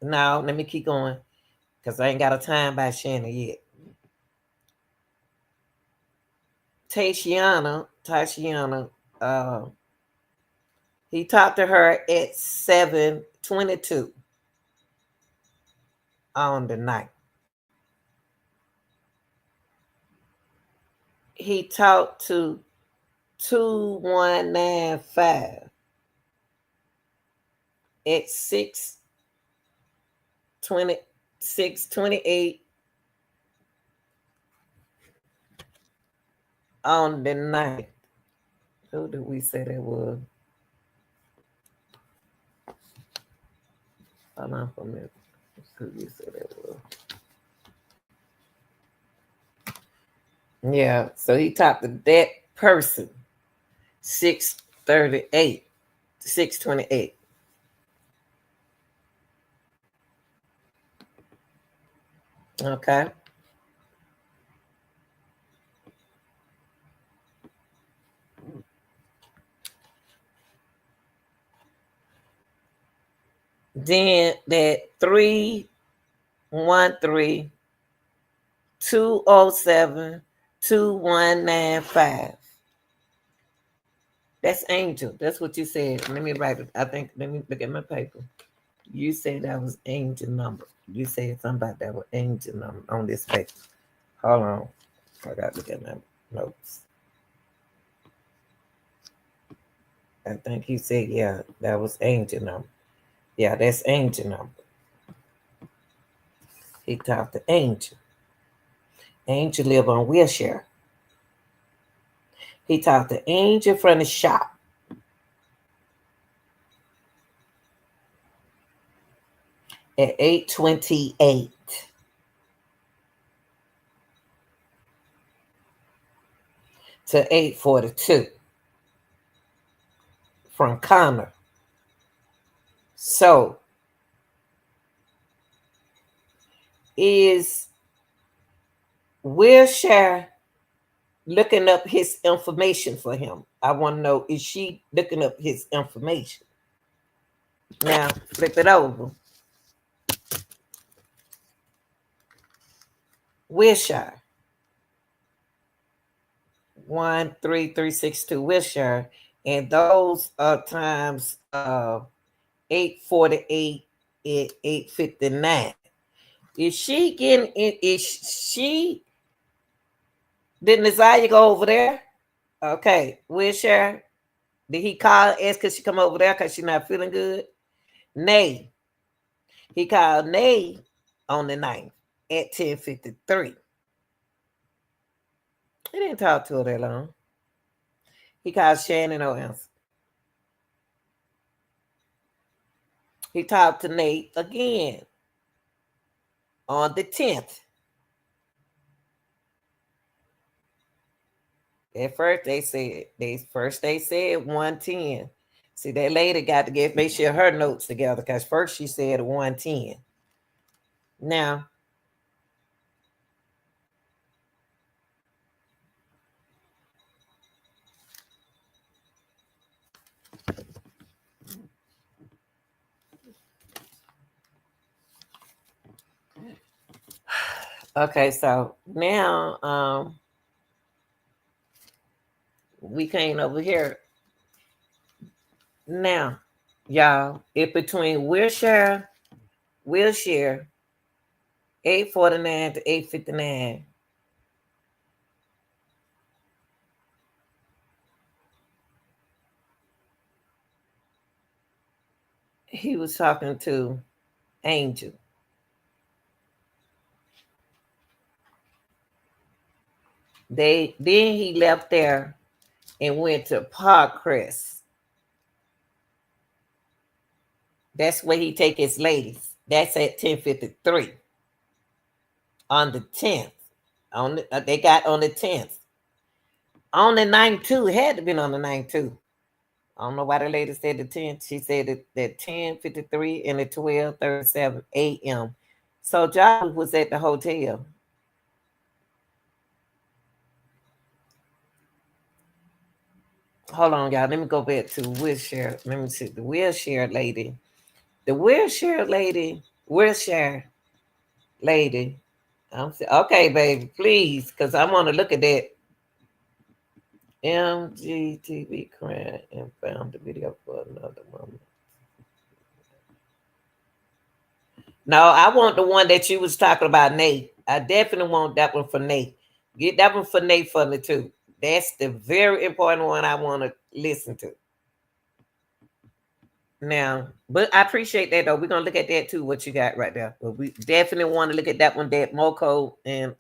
Now, let me keep going. Because I ain't got a time by Shannon yet. Tashiana, he talked to her at 7:22 on the night. He talked to 2195 at 6:28 on the night. Who did we say that was? Hold on for a minute. Who you say that was? Yeah, so he talked to that person 6:38, 6:28. Okay. Then that 313 207 2195. That's Angel. That's what you said. Let me write it. I think, let me look at my paper. You said that was Angel number. You said something about that was Angel number on this paper. Hold on. I got to look at my notes. I think he said, yeah, that was Angel number. Yeah, that's Angel number. He talked to Angel. Angel live on Wilshire. He talked to Angel from the shop. At 8:28. to 8:42 from Connor. So is Wilshire looking up his information for him? I want to know, is she looking up his information? Now flip it over. Wilshire 13362 Wilshire, and those are times 8:48 and 8:59. Is she getting it? Is she? Did Nasiah go over there? Okay, Wilshire. Did he call ask could she come over there because she's not feeling good? Nay. He called Nay on the 9th at 10:53. He didn't talk to her that long. He called Shannon, no answer. He talked to Nate again on the 10th. At first they said 110. See, that lady got to make sure her notes together because first she said 110. Now, okay, so now we came over here. Now, y'all, it's between Wilshire 8:49 to 8:59. He was talking to Angel. Then he left there and went to Parkcrest. That's where he take his ladies. That's at 10:53 on the 10th. They got on the 10th. On the 9th too. It had to be on the 9th too. I don't know why the lady said the 10th. She said that 10:53 and the 12:37 a.m. So John was at the hotel. Hold on, y'all. Let me go back to Wilshire. Let me see the Wilshire lady. The Wilshire lady. I'm saying, okay, baby, please, because I want to look at that. MGTV crying and found the video for another woman. No, I want the one that you was talking about, Nate. I definitely want that one for Nate. Get that one for Nate for me too. That's the very important one I want to listen to. Now, but I appreciate that though. We're gonna look at that too, what you got right there. But we definitely want to look at that one that Moko and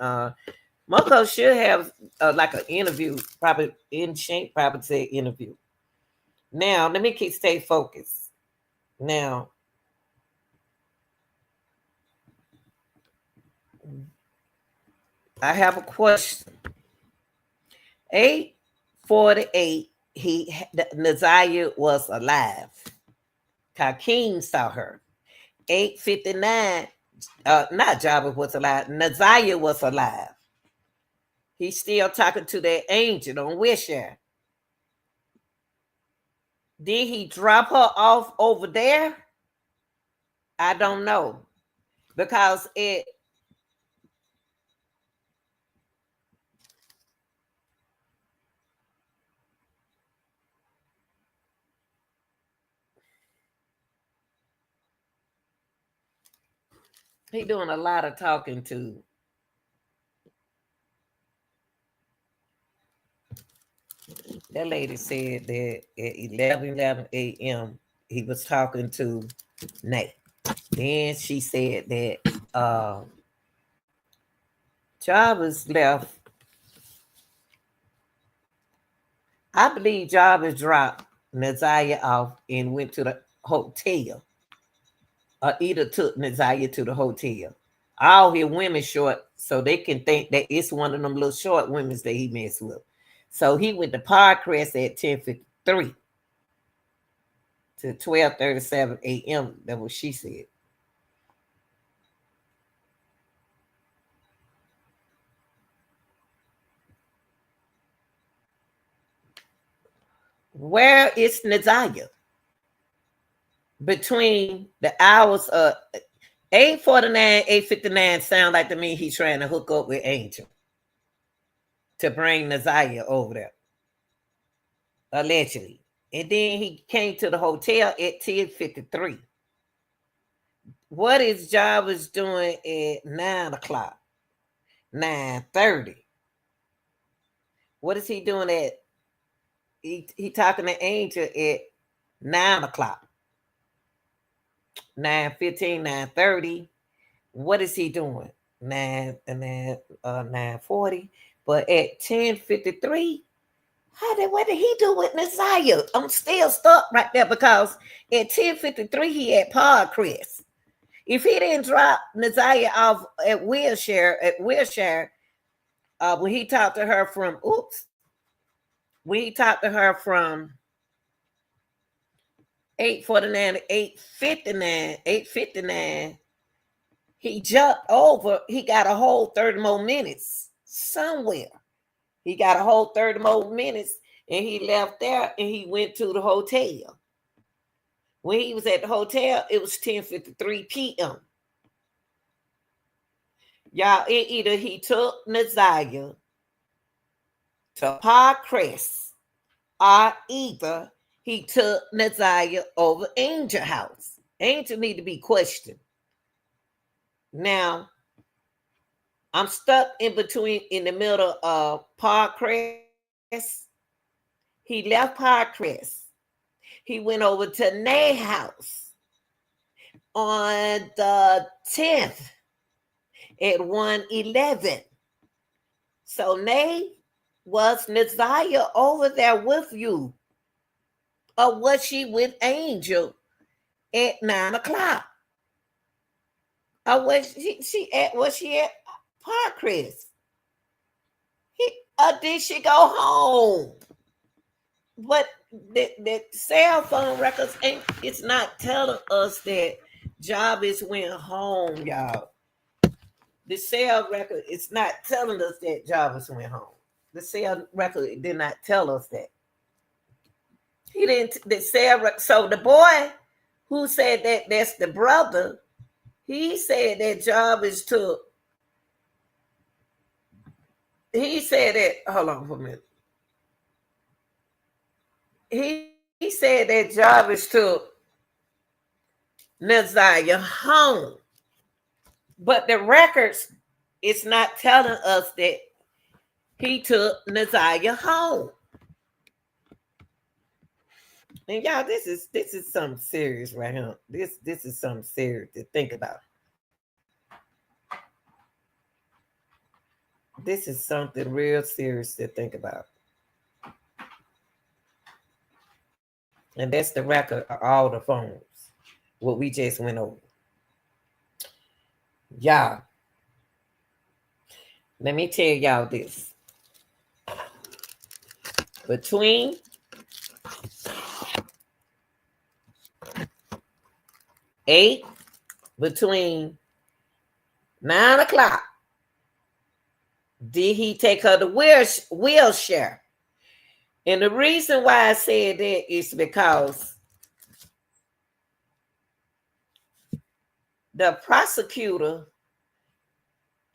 Moko should have like an interview, probably in shape, probably say interview. Now, let me stay focused. Now, I have a question. 8:48, Naziah was alive. Kakeem saw her. 8:59, not Jabba was alive. Naziah was alive. He's still talking to that angel on Wilshire. Did he drop her off over there? I don't know. Because he doing a lot of talking to. That lady said that at 11 a.m. he was talking to Nate. Then she said that Jarvis left. I believe Jarvis dropped Naziah off and went to the hotel. Or either took Naziah to the hotel. All his women short, so they can think that it's one of them little short women that he messed with. So he went to Parkcrest at 10:53 to 12:37 a.m. That's what she said. Where is Naziah? Between the hours of 8:49, 8:59 sound like to me he's trying to hook up with Angel to bring Naziah over there. Allegedly. And then he came to the hotel at 10:53. What is Jarvis doing at 9 o'clock? 9:30. What is he doing at? He talking to Angel at 9 o'clock. 9:15, 9:30. What is he doing? 9:40. But at 10:53, what did he do with Naziah? I'm still stuck right there because at 10:53 he had Parkcrest. If he didn't drop Naziah off at Wilshire, when he talked to her from when he talked to her from 8:49 to 8:59, he jumped over. He got a whole 30 more minutes somewhere. He got a whole 30 more minutes, and he left there and he went to the hotel. When he was at the hotel, it was 10:53 p.m. Y'all, either he took Naziah to Parkcrest, or either he took Naziah over Angel house. Angel need to be questioned. Now, I'm stuck in the middle of Parkcrest. He left Parkcrest. He went over to Nay house on the 10th at 1:11. So Nay, was Naziah over there with you? Or was she with Angel at 9 o'clock? Or was she at Parkcrest? Or did she go home? But the cell phone records it's not telling us that Jarvis went home, y'all. The cell record, it's not telling us that Jarvis went home. The cell record did not tell us that. He didn't. The cell record. So the boy who said that that's the brother, he said that Jarvis took. He said that. Hold on for a minute. He said that Jarvis took Naziah home. But the records, it's not telling us that he took Naziah home. And y'all, this is something serious right here. This is something serious to think about. This is something real serious to think about. And that's the record of all the phones. What we just went over. Y'all, let me tell y'all this. Between between 9 o'clock, did he take her to Wilshire? And the reason why I said that is because the prosecutor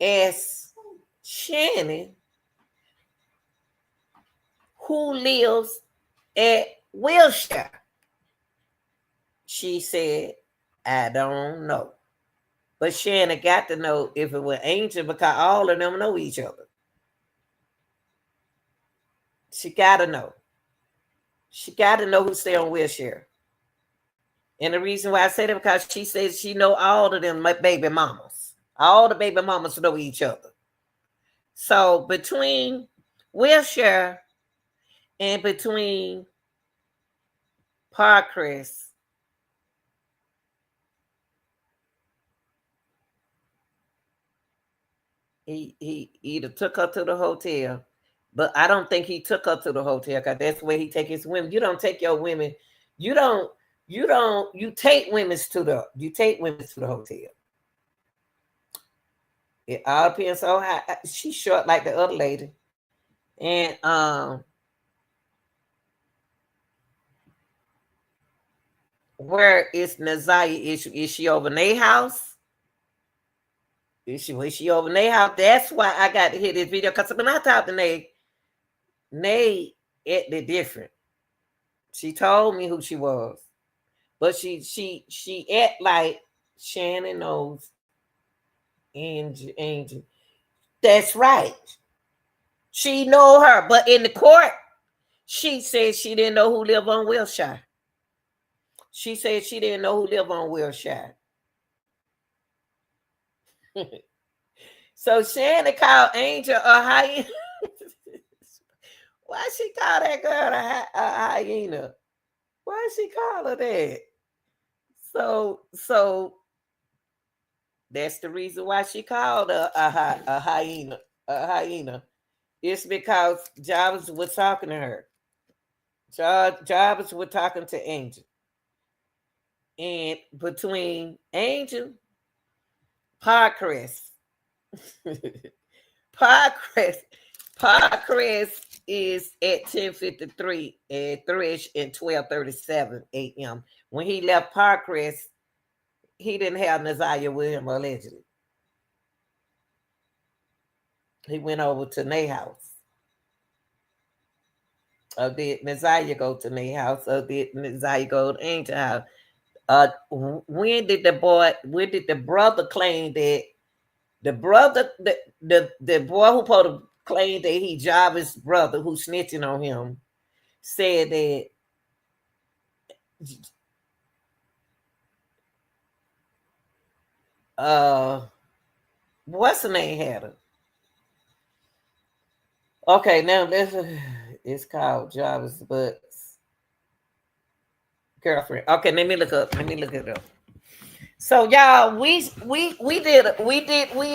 asked Shannon who lives at Wilshire. She said, I don't know. But Shannon got to know if it was Angel because all of them know each other. She got to know. She got to know who stay on Wilshire. And the reason why I say that because she says she know all of them baby mamas. All the baby mamas know each other. So between Wilshire and between Parkcrest, he either took her to the hotel But I don't think he took her to the hotel because that's where he take his women. You don't take your women. You don't. You take women to the. You take women to the hotel. It all depends on how she's short like the other lady, and where is Nazaya? Is she over their house? Was she over their house? That's why I got to hear this video because when I talked to Nay acted different. She told me who she was, but she act like Shannon knows Angel. That's right. She know her, but in the court, she said she didn't know who lived on Wilshire. She said she didn't know who lived on Wilshire. So Shannon called Angel a hyena. Why she call that girl a hyena? Why she call her that? So that's the reason why she called her a hyena. A hyena. It's because Jarvis was talking to her. Jarvis was talking to Angel. And between Angel, Parkrest, Parkrest is at 10:53 at Thresh and 12:37 a.m. When he left Parkrest, he didn't have Nazaya with him allegedly. He went over to Nay's house. Or did Nazaya go to Nay's house? Or did Nazaya go to Angel's house? When did the brother claim that the boy who supposed to claim that he Jarvis' brother who snitching on him said that what's the name had her? Okay, now it's called Jarvis' Butt's girlfriend. Okay, let me look it up. So y'all, we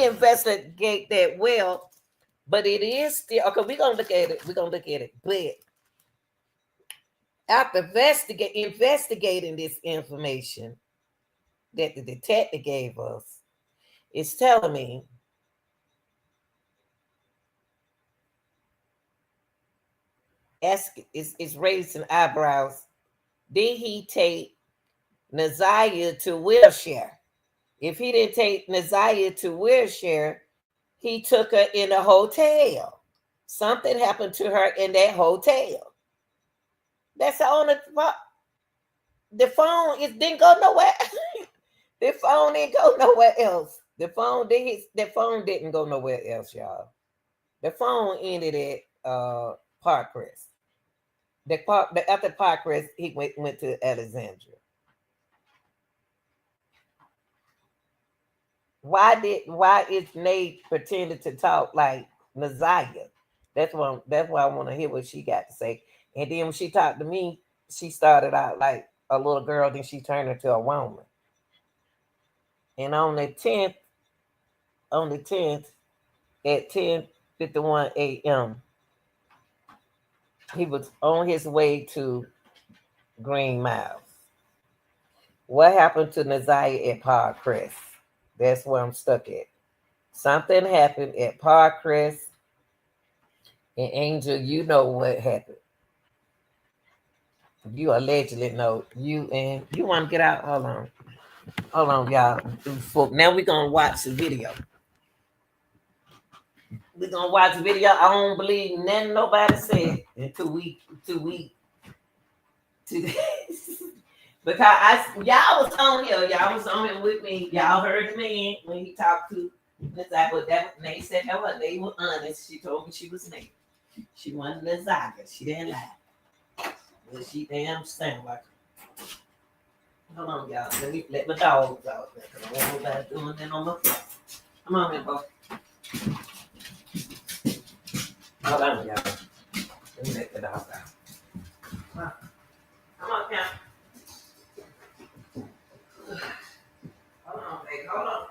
investigate that well, but it is still okay. We're gonna look at it. But after investigating this information that the detective gave us, it's telling me it's raising eyebrows. Did he take Nazaya to Wilshire? If he didn't take Nazaya to Wilshire, he took her in a hotel. Something happened to her in that hotel. That's the only. The phone didn't go nowhere. The phone didn't go nowhere else. The phone didn't go nowhere else, y'all. The phone ended at Parkrest. After Parkrest, he went to Alexandria. Why is Nate pretending to talk like Nazaya? That's why I want to hear what she got to say. And then when she talked to me, she started out like a little girl, then she turned into a woman. And on the 10th at 10:51 a.m., he was on his way to Green Miles. What happened to Nazaya at Parkrest? That's where I'm stuck at. Something happened at Parkrest. And Angel, you know what happened. You allegedly know. You want to get out? Hold on, y'all. Now we're gonna watch the video. We're gonna watch the video. I don't believe nothing nobody said until we because y'all was on here with me. Y'all heard the man when he talked to Nazaya, but they said that they were honest. She told me she was naked. She wasn't Nazaya. She didn't lie. But she damn sound like her. Hold on, y'all. Let my dogs out. I don't want nobody doing that on my phone. Come on, man, boy. Hold on, y'all. Let me let the dog out. Come on, Cam. Hold on, baby. Hold on.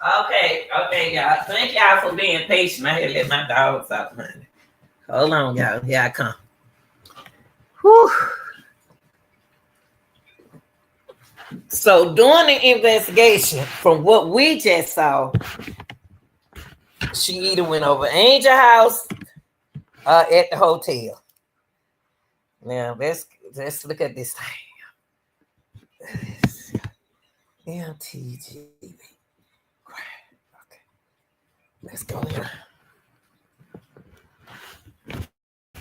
Okay, y'all. Thank y'all for being patient. I had to let my dogs out, honey. Hold on, y'all. Here I come. Whew. So during the investigation, from what we just saw, she either went over Angel House at the hotel. Now let's look at this thing. LTG. Okay. Let's go here.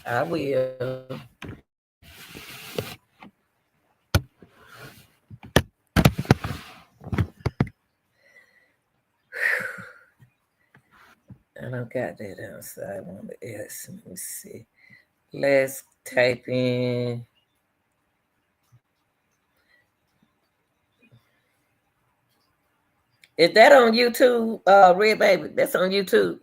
I will. I don't got that outside on the S. Let me see. Let's type in. Is that on YouTube, Red Baby? That's on YouTube.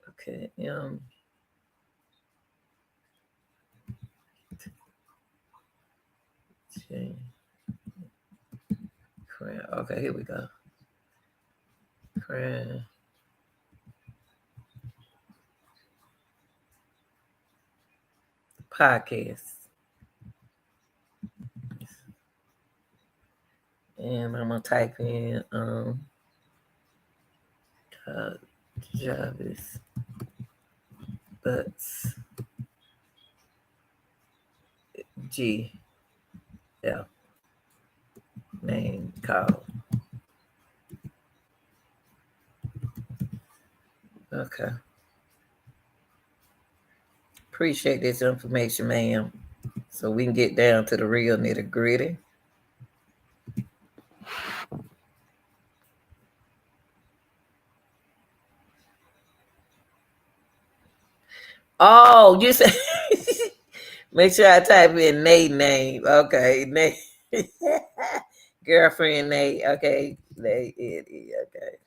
Okay. Okay, here we go. Podcast. And I'm gonna type in Jarvis Butts G F name call. Okay. Appreciate this information, ma'am. So we can get down to the real nitty gritty. Oh, you said make sure I type in Nate name. Okay, Nate. Girlfriend Nate. Okay, Nate. Okay.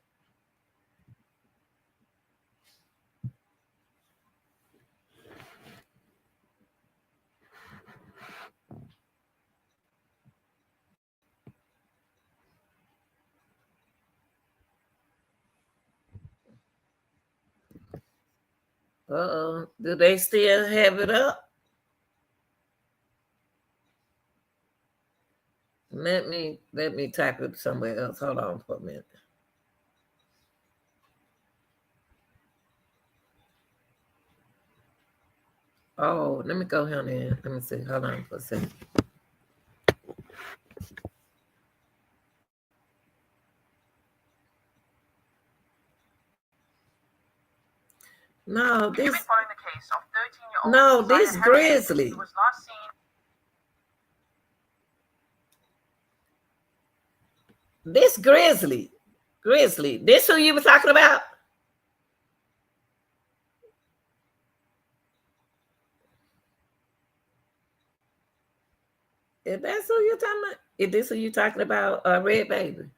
Uh-oh. Do they still have it up? Let me type it somewhere else. Hold on for a minute. Oh, let me go here and let me see. Hold on for a second. No, this. No, this Grizzly. This Grizzly. This who you were talking about? If that's who you're talking about, if this who you talking about, Red Baby.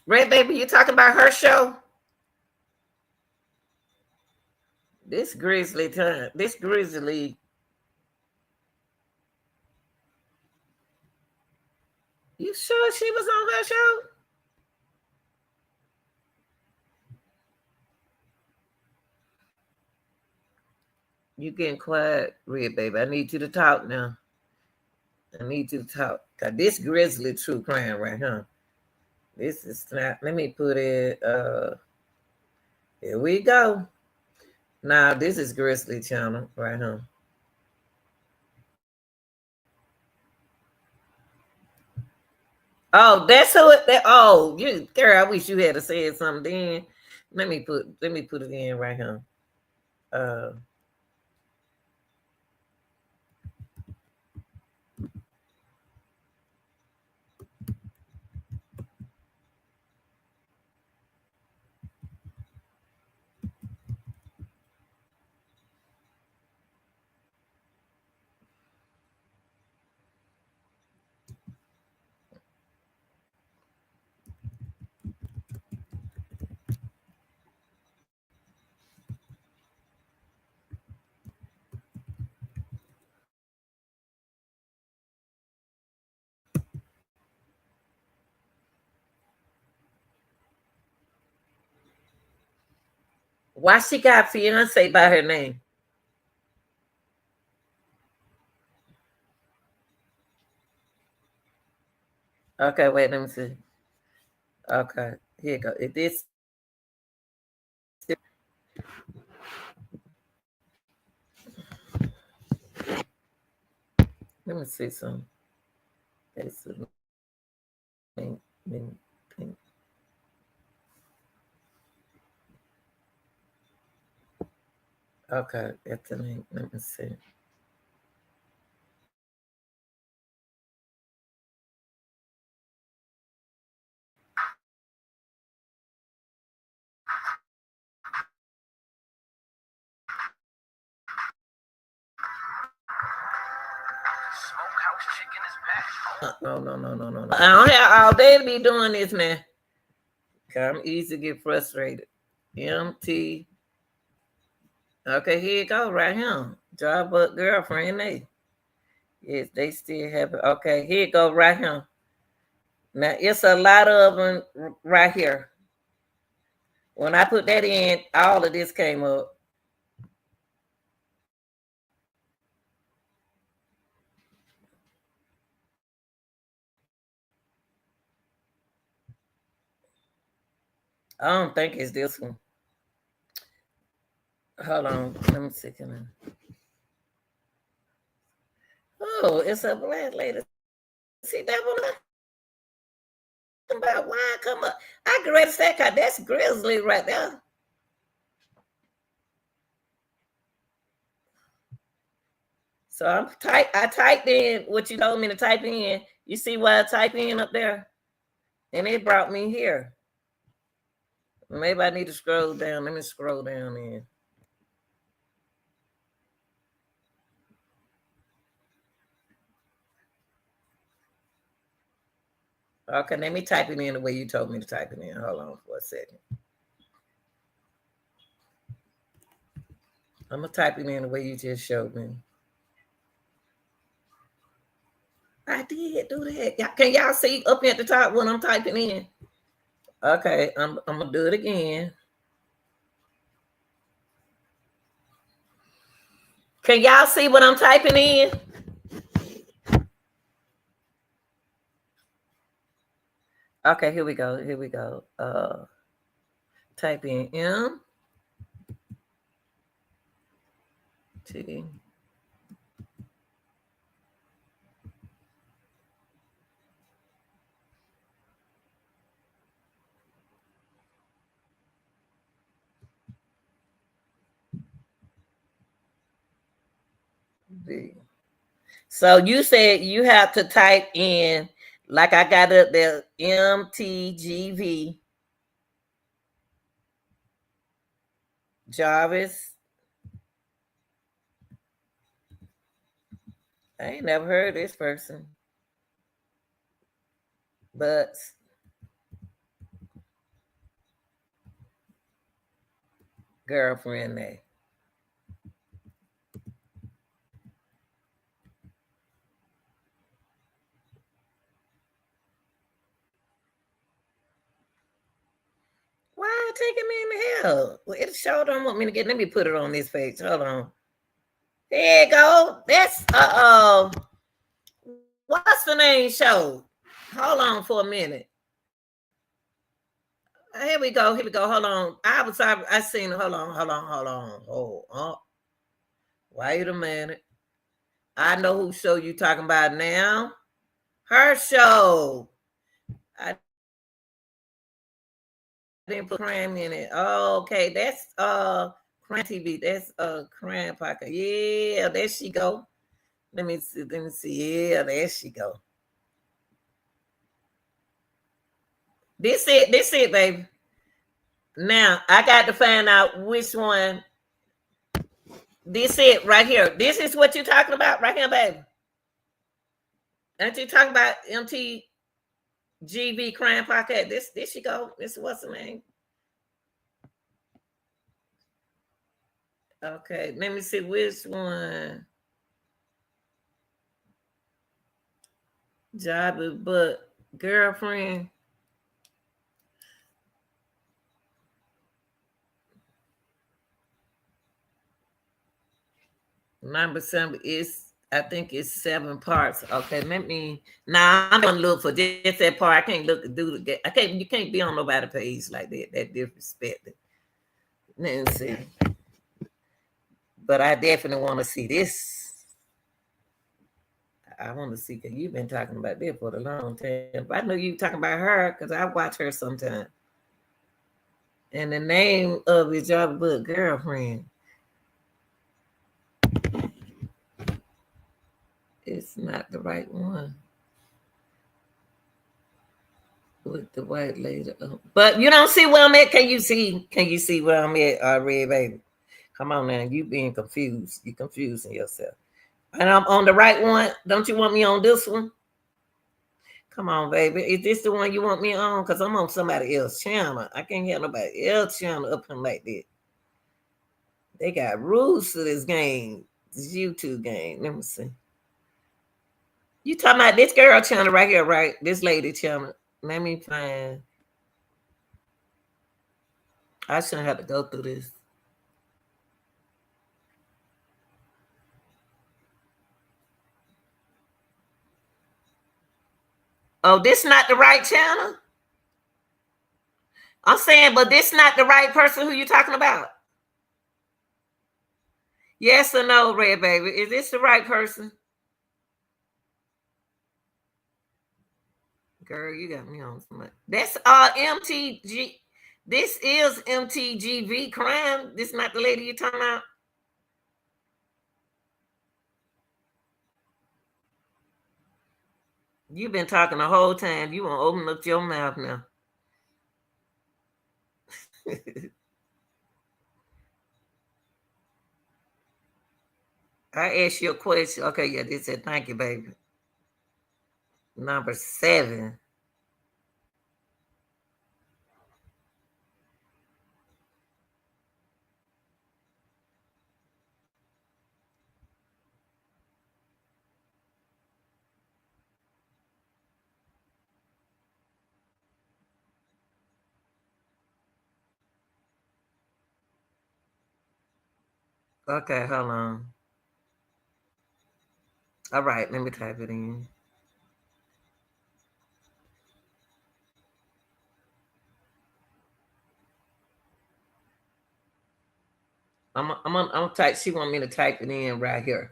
Red Baby, you talking about her show? This Grizzly time. This Grizzly. You sure she was on her show? You getting quiet, Red Baby. I need you to talk now. I need you to talk. Cause this Grizzly true crime right here. This is not. Let me put it. Here we go. Now this is Grizzly channel right here. Oh, that's who it. Oh, you girl. I wish you had to say something then. Let me put it in right here. Why she got fiance by her name? Okay, wait, let me see. Okay, here you go. If this, let me see some. That's the link, link. Okay, that's the link. Let me see. Smokehouse chicken is back. No. I don't have all day to be doing this now. I'm easy to get frustrated. MT. Okay, here you go, right here. Job but girlfriend, they. Yes, they still have it. Okay, here you go, right here. Now, it's a lot of them right here. When I put that in, all of this came up. I don't think it's this one. Hold on. Let me see. Oh, it's a black lady. See that one? About why I come up. I can ready to say that's Grizzly right there. So I typed in what you told me to type in. You see what I type in up there? And it brought me here. Maybe I need to scroll down. Let me scroll down in. Okay, let me type it in the way you told me to type it in. Hold on for a second. I'm going to type it in the way you just showed me. I did do that. Can y'all see up at the top when I'm typing in? Okay, I'm going to do it again. Can y'all see what I'm typing in? Okay, here we go. Type in M T V. So you said you have to type in, like I got up there, MTGV Jarvis. I ain't never heard of this person. But girlfriend name. Why taking me in the hell? Well, it sure don't want me to get. Let me put it on this page. Hold on. There you go. That's what's the name show? Hold on for a minute. Here we go. Hold on. I seen it. Hold on. Hold on. Wait a minute. I know who show you talking about now. Her show. I didn't put crime in it. Oh, okay. That's crime TV. That's crime pocket. Yeah, there she go. Let me see. Yeah, there she go. This it, baby. Now I got to find out which one. This it right here. This is what you're talking about right here, baby. Aren't you talking about MTGV Crime Podcast? This you go. This what's the name? Okay, let me see which one. Job but girlfriend. Number 7 is, I think it's 7 parts. Okay, let me. Now I'm gonna look for just that part. I can't look do the. I can't. You can't be on nobody page like that. That disrespected. Let me see. But I definitely want to see this. I want to see because you've been talking about this for a long time. But I know you talking about her because I watch her sometime. And the name of his job book, girlfriend. It's not the right one. With the white lady. But you don't see where I'm at. Can you see? Can you see where I'm at, Red Baby? Come on now, you being confused. You confusing yourself. And I'm on the right one. Don't you want me on this one? Come on, baby. Is this the one you want me on? Because I'm on somebody else's channel. I can't have nobody else channel up and like that. They got rules to this game. This YouTube game. Let me see. You talking about this girl channel right here, right? This lady channel. Let me find. I shouldn't have to go through this. Oh, this not the right channel? I'm saying, but this not the right person who you talking about? Yes or no, Red Baby? Is this the right person? Girl, you got me on somebody. That's MTG. This is MTGV crime. This not the lady you talking about? You've been talking the whole time. You won't open up your mouth now. I asked you a question. Okay, yeah, this said thank you, baby. Number 7. Okay, hold on. All right, let me type it in. I'm type. She want me to type it in right here.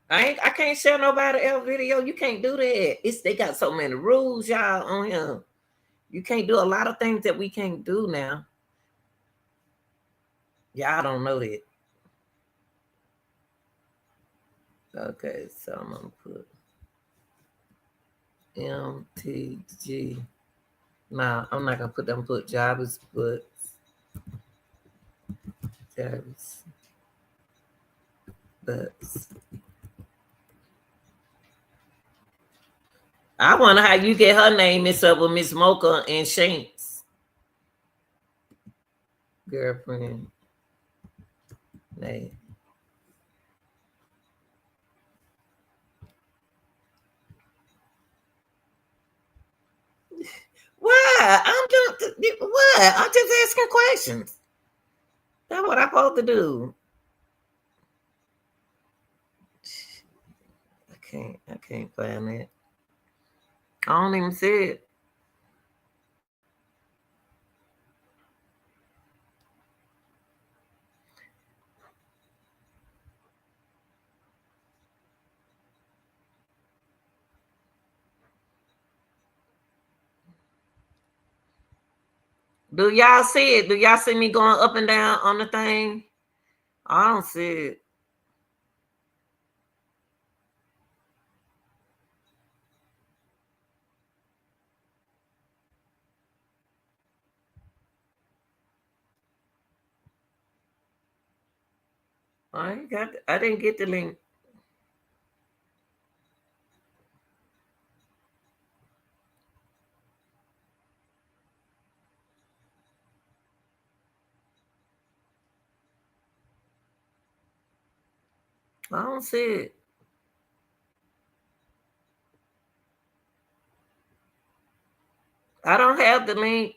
I can't share nobody else video. You can't do that. They got so many rules, y'all, on here. You can't do a lot of things that we can't do now. Y'all don't know that. Okay, so I'm gonna put MTG. Nah, I'm not gonna put them. Put Jarvis, but Jarvis, but I wonder how you get her name mixed up with Miss Mocha and Shanks. Girlfriend name. Why? What? I'm just asking questions. That's what I'm supposed to do. I can't find that. I don't even see it. Do y'all see it? Do y'all see me going up and down on the thing? I don't see it. I didn't get the link. I don't see it. I don't have the link.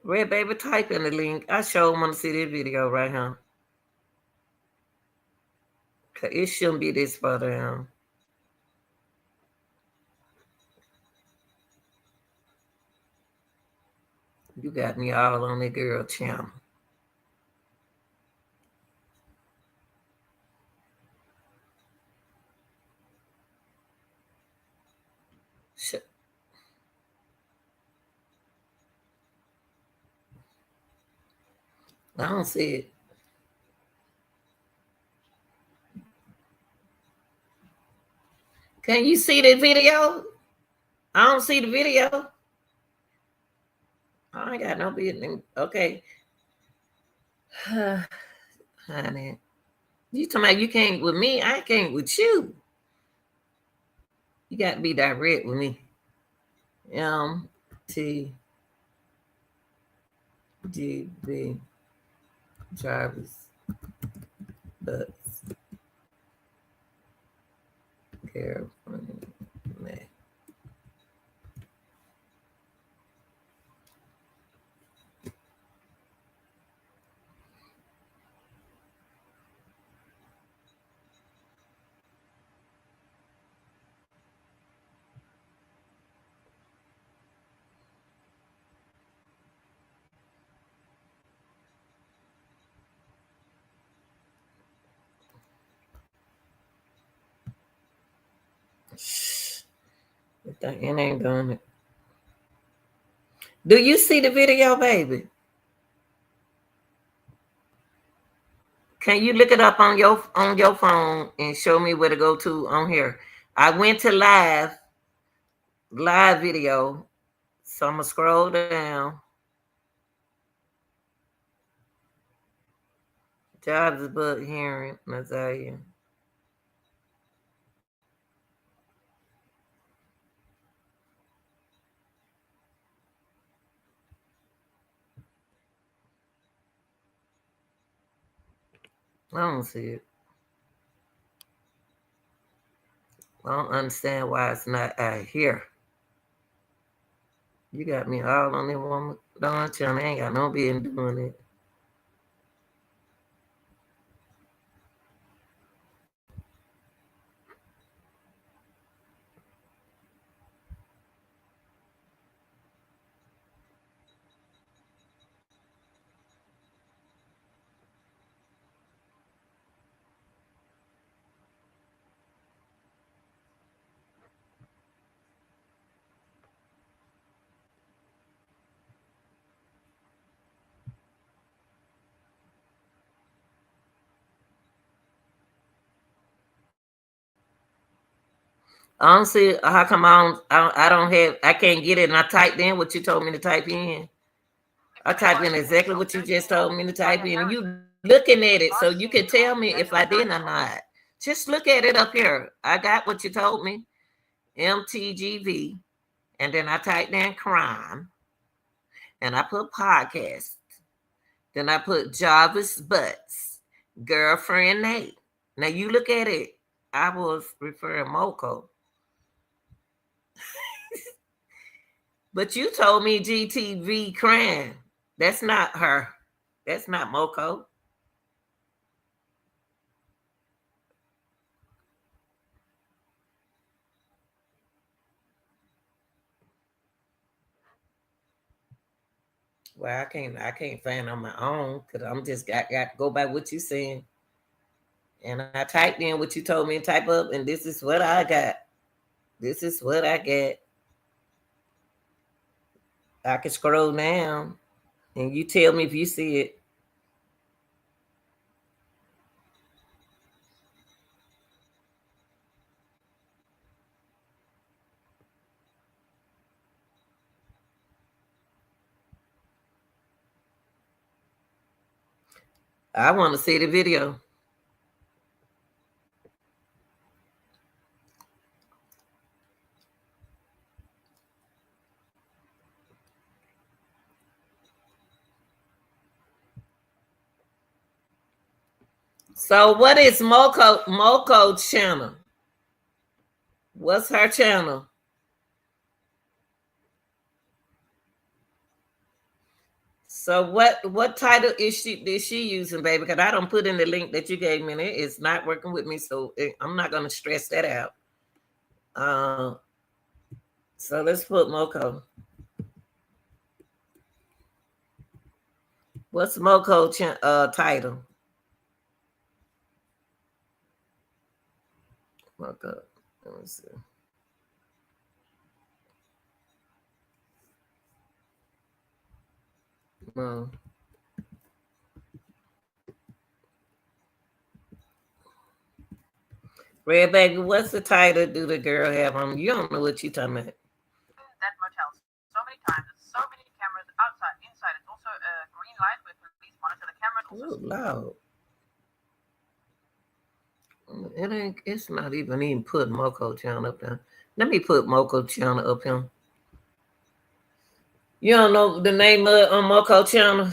Red baby, type in the link. I sure want to see this video right here. Cause it shouldn't be this far down. You got me all on that girl channel. I don't see it. Can you see the video? I don't see the video. I ain't got no business. Okay. Honey. You talking about you can't with me? I can't with you. You got to be direct with me. MTGB Jarvis Butts California. It ain't doing it. Do you see the video, baby? Can you look it up on your phone and show me where to go to on here? I went to live video, so I'm gonna scroll down. Jobs but hearing Nazaya. I don't see it. I don't understand why it's not out here. You got me all on that woman. Don't tell me I ain't got no business doing it. I don't see how come I can't get it, and I typed in what you told me to type in. I typed in exactly what you just told me to type in. And you looking at it, so you can tell me if I did or not. Just look at it up here. I got what you told me. MTGV. And then I typed in crime. And I put podcast. Then I put Jarvis Butts. Girlfriend Nate. Now you look at it. I was referring Moco. But you told me GTV crime. That's not her. That's not Moco. Well, I can't find on my own because I'm just got to go by what you saying. And I typed in what you told me to type up, and this is what I got. This is what I get. I can scroll down, and you tell me if you see it. I want to see the video. So what is Moco's channel? What's her channel? So what title is she using, baby? Because I don't put in the link that you gave me, and it's not working with me, so I'm not gonna stress that out. Uh, so let's put Moco. What's Moco title? Moco. Let me see. Mo. Red baby, what's the title do the girl have on? You don't know what you talking about. That motel so many times. There's so many cameras outside, inside. It's also a green light with police monitor the cameras. Also, Oh, loud. It ain't. It's not even put Moco channel up there. Let me put Moco channel up here. You don't know the name of Moco channel?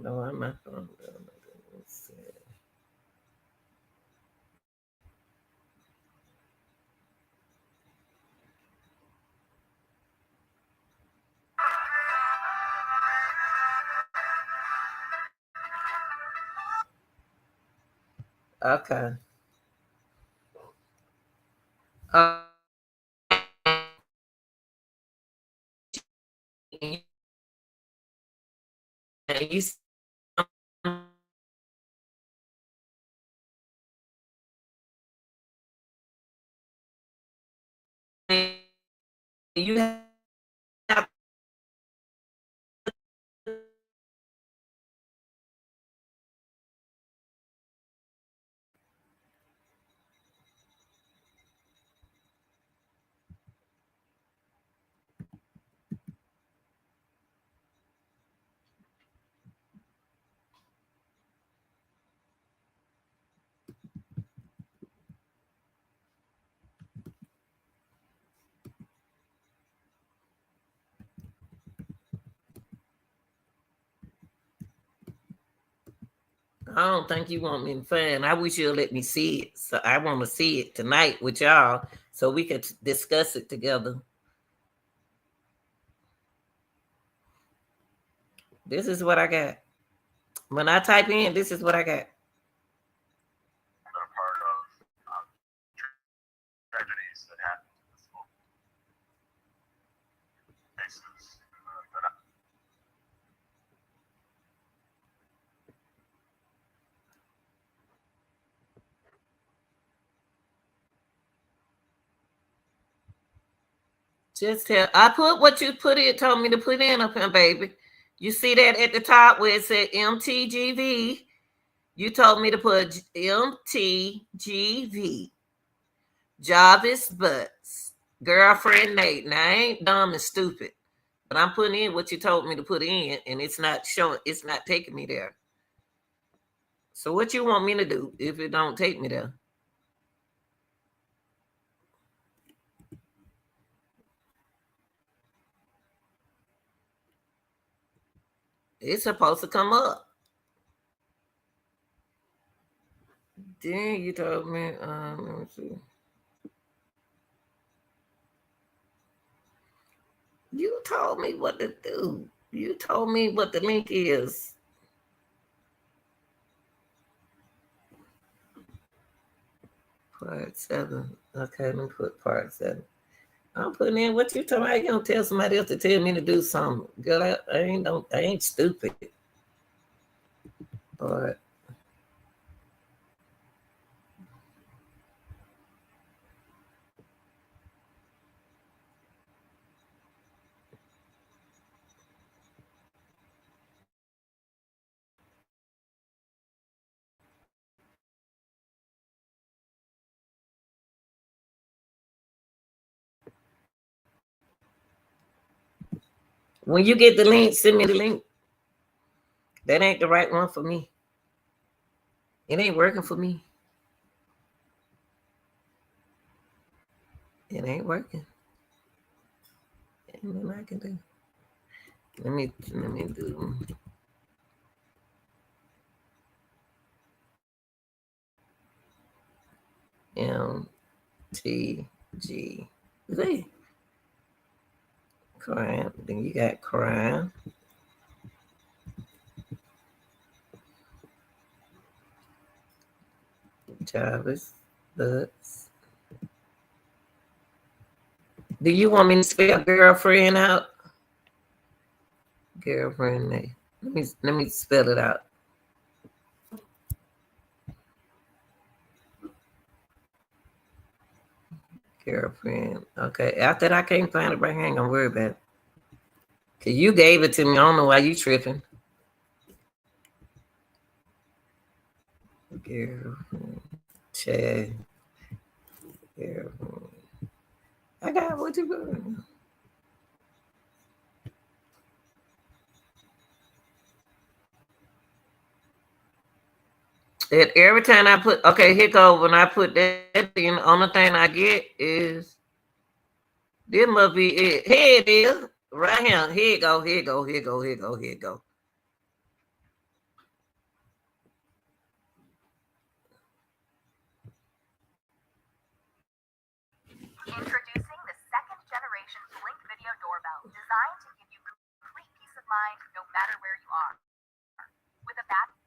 No, I'm not going to. Let's see. Okay. You you have I don't think you want me to fan. I wish you'll let me see it. So I want to see it tonight with y'all so we could discuss it together. This is what I got. When I type in, this is what I got. They're part of tragedies that happen in the school cases. Just tell. I put what you put it. Told me to put in up here, baby. You see that at the top where it said MTGV? You told me to put MTGV. Jarvis Butts. Girlfriend Nate. Now I ain't dumb and stupid. But I'm putting in what you told me to put in, and it's not showing, it's not taking me there. So what you want me to do if it don't take me there? It's supposed to come up. Then you told me, let me see. You told me what to do. You told me what the link is. Part 7. Okay, let me put part 7. I'm putting in what you told me. You don't tell somebody else to tell me to do something. Girl, I ain't stupid. But when you get the link, send me the link. That ain't the right one for me. It ain't working for me. It ain't working. And then I can do. Let me do. MTG Z. Crime. Then you got crime. Jarvis. Books. Do you want me to spell girlfriend out? Girlfriend name. Let me spell it out. Girlfriend. Okay. After that, I can't find it right. Hang on, worry about it. Cause you gave it to me. I don't know why you tripping. Girlfriend. Chad. Girlfriend. I got what you doing. Every time I put here go when I put that in, the only thing I get is this must be it. Here it is. Right here. Here it go. Here it go. Here it go. Here it go. Here it go. Introducing the second generation Blink Video Doorbell, designed to give you complete peace of mind no matter where you are. With a back.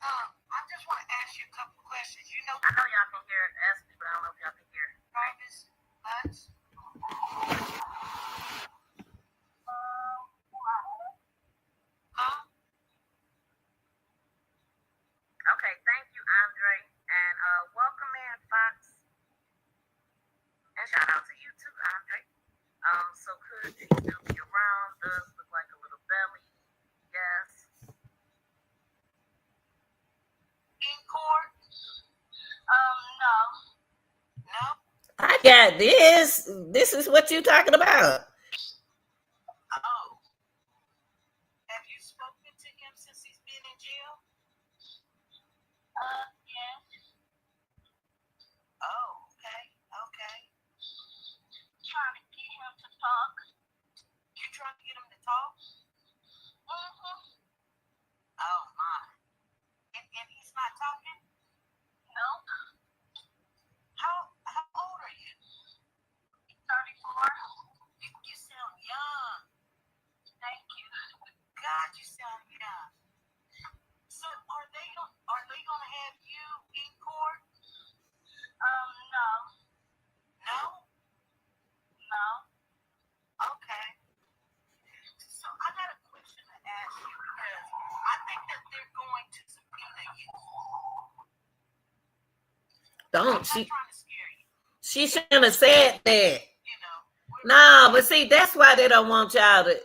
I just want to ask you a couple questions. You know, I know y'all can hear it ask me, but I don't know if y'all can hear it. Travis, Lutz. Huh? Okay, thank you, Andre, and welcome in, Fox. And shout out to you too, Andre. So could you still be around? Does look like a little belly. Yes. In court? No. No? I got this. This is what you talking about. Oh. Have you spoken to him since he's been in jail? Yes. Oh, okay. Okay. Trying to get him to talk. You trying to get him to talk? Mm-hmm. Oh, my. And he's not talking? No. How old are you? 34. You sound young. Thank you. God, you sound young. So are they gonna have you in court? No. No? No. Okay. So I got a question to ask you because I think that they're going to subpoena you. Don't I'm she? not trying to scare you. She shouldn't have said that. You know. No, but see, that's why they don't want y'all to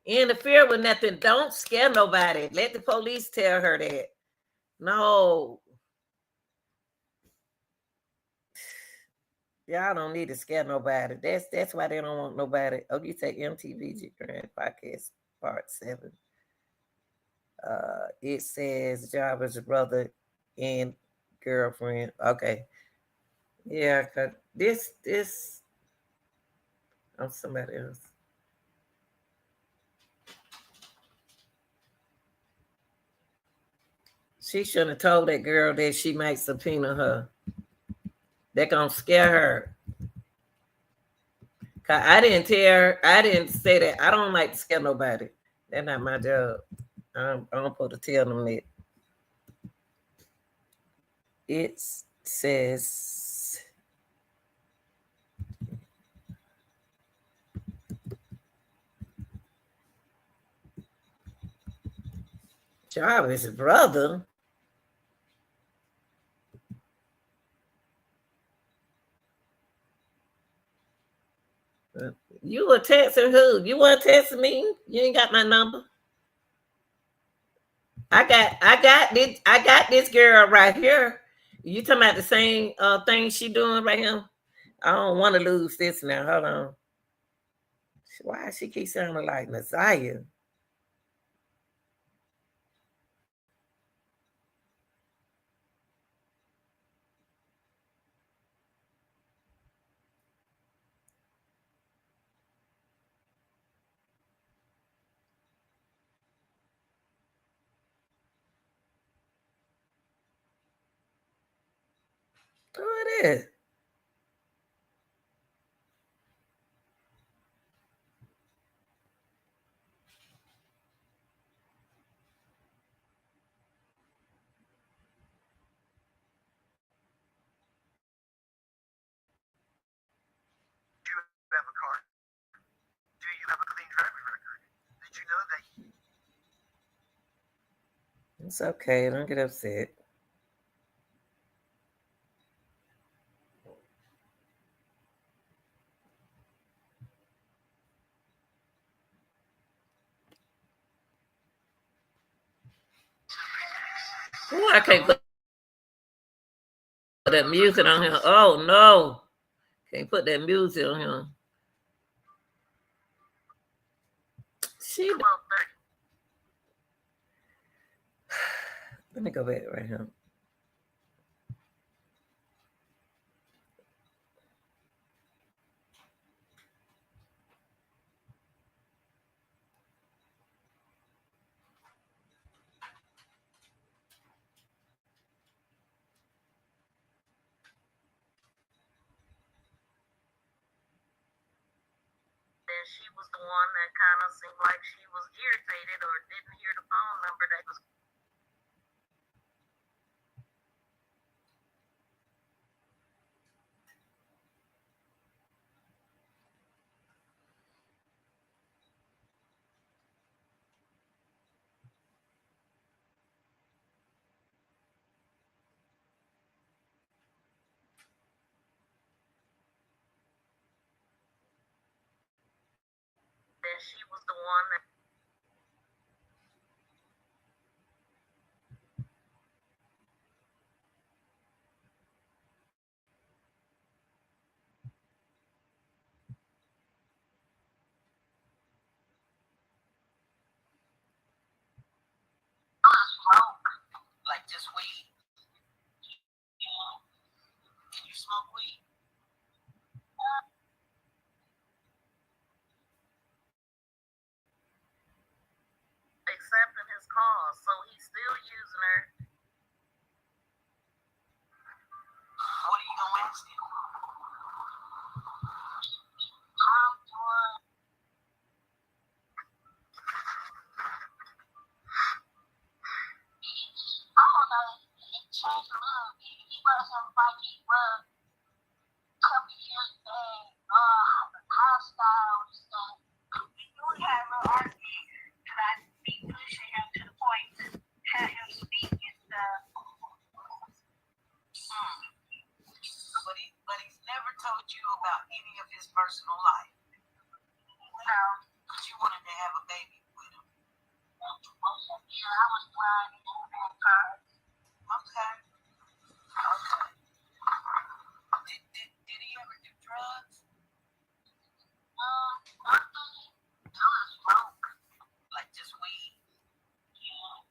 interfere with nothing. Don't scare nobody. Let the police tell her that. No. Y'all don't need to scare nobody. That's why they don't want nobody. Oh, you say MTVG Grand Podcast Part 7. It says Jarvis' brother and girlfriend. Okay. Yeah, cause this I'm somebody else. She shouldn't have told that girl that she might subpoena her. They're gonna scare her. Cause I didn't tell her, I didn't say that. I don't like to scare nobody. That's not my job. I'm supposed to tell them that. It says Jarvis' brother. You were texting who? You weren't texting me? You ain't got my number? I got this girl right here. You talking about the same thing she doing right here? I don't want to lose this now. Hold on. Why she keep sounding like Messiah? Who it is? Do you have a car? Do you have a clean driving record? Did you know that? It's okay. Don't get upset. Ooh, I can't put that music on here. Oh no. Can't put that music on here. She. Let me go back right here. Then she was the one that kind of seemed like she was irritated or didn't hear the phone number that was. Then she was the one that. Smoke, like just weed. Can you smoke weed? Accepting his call, so he's still using her. What are you gonna ask him? I'm doing. I don't know. He changed a little bit. He wasn't like he was a couple years back. Hostile and stuff. We do have a little argument because I be pushing him to the point to have him speak and stuff. But he's never told you about any of his personal life. No. Because you wanted to have a baby with him. Yeah, I was blind and that time. Okay. Okay. Did he ever do drugs? One thing he do is smoke. Like just weed? Yeah.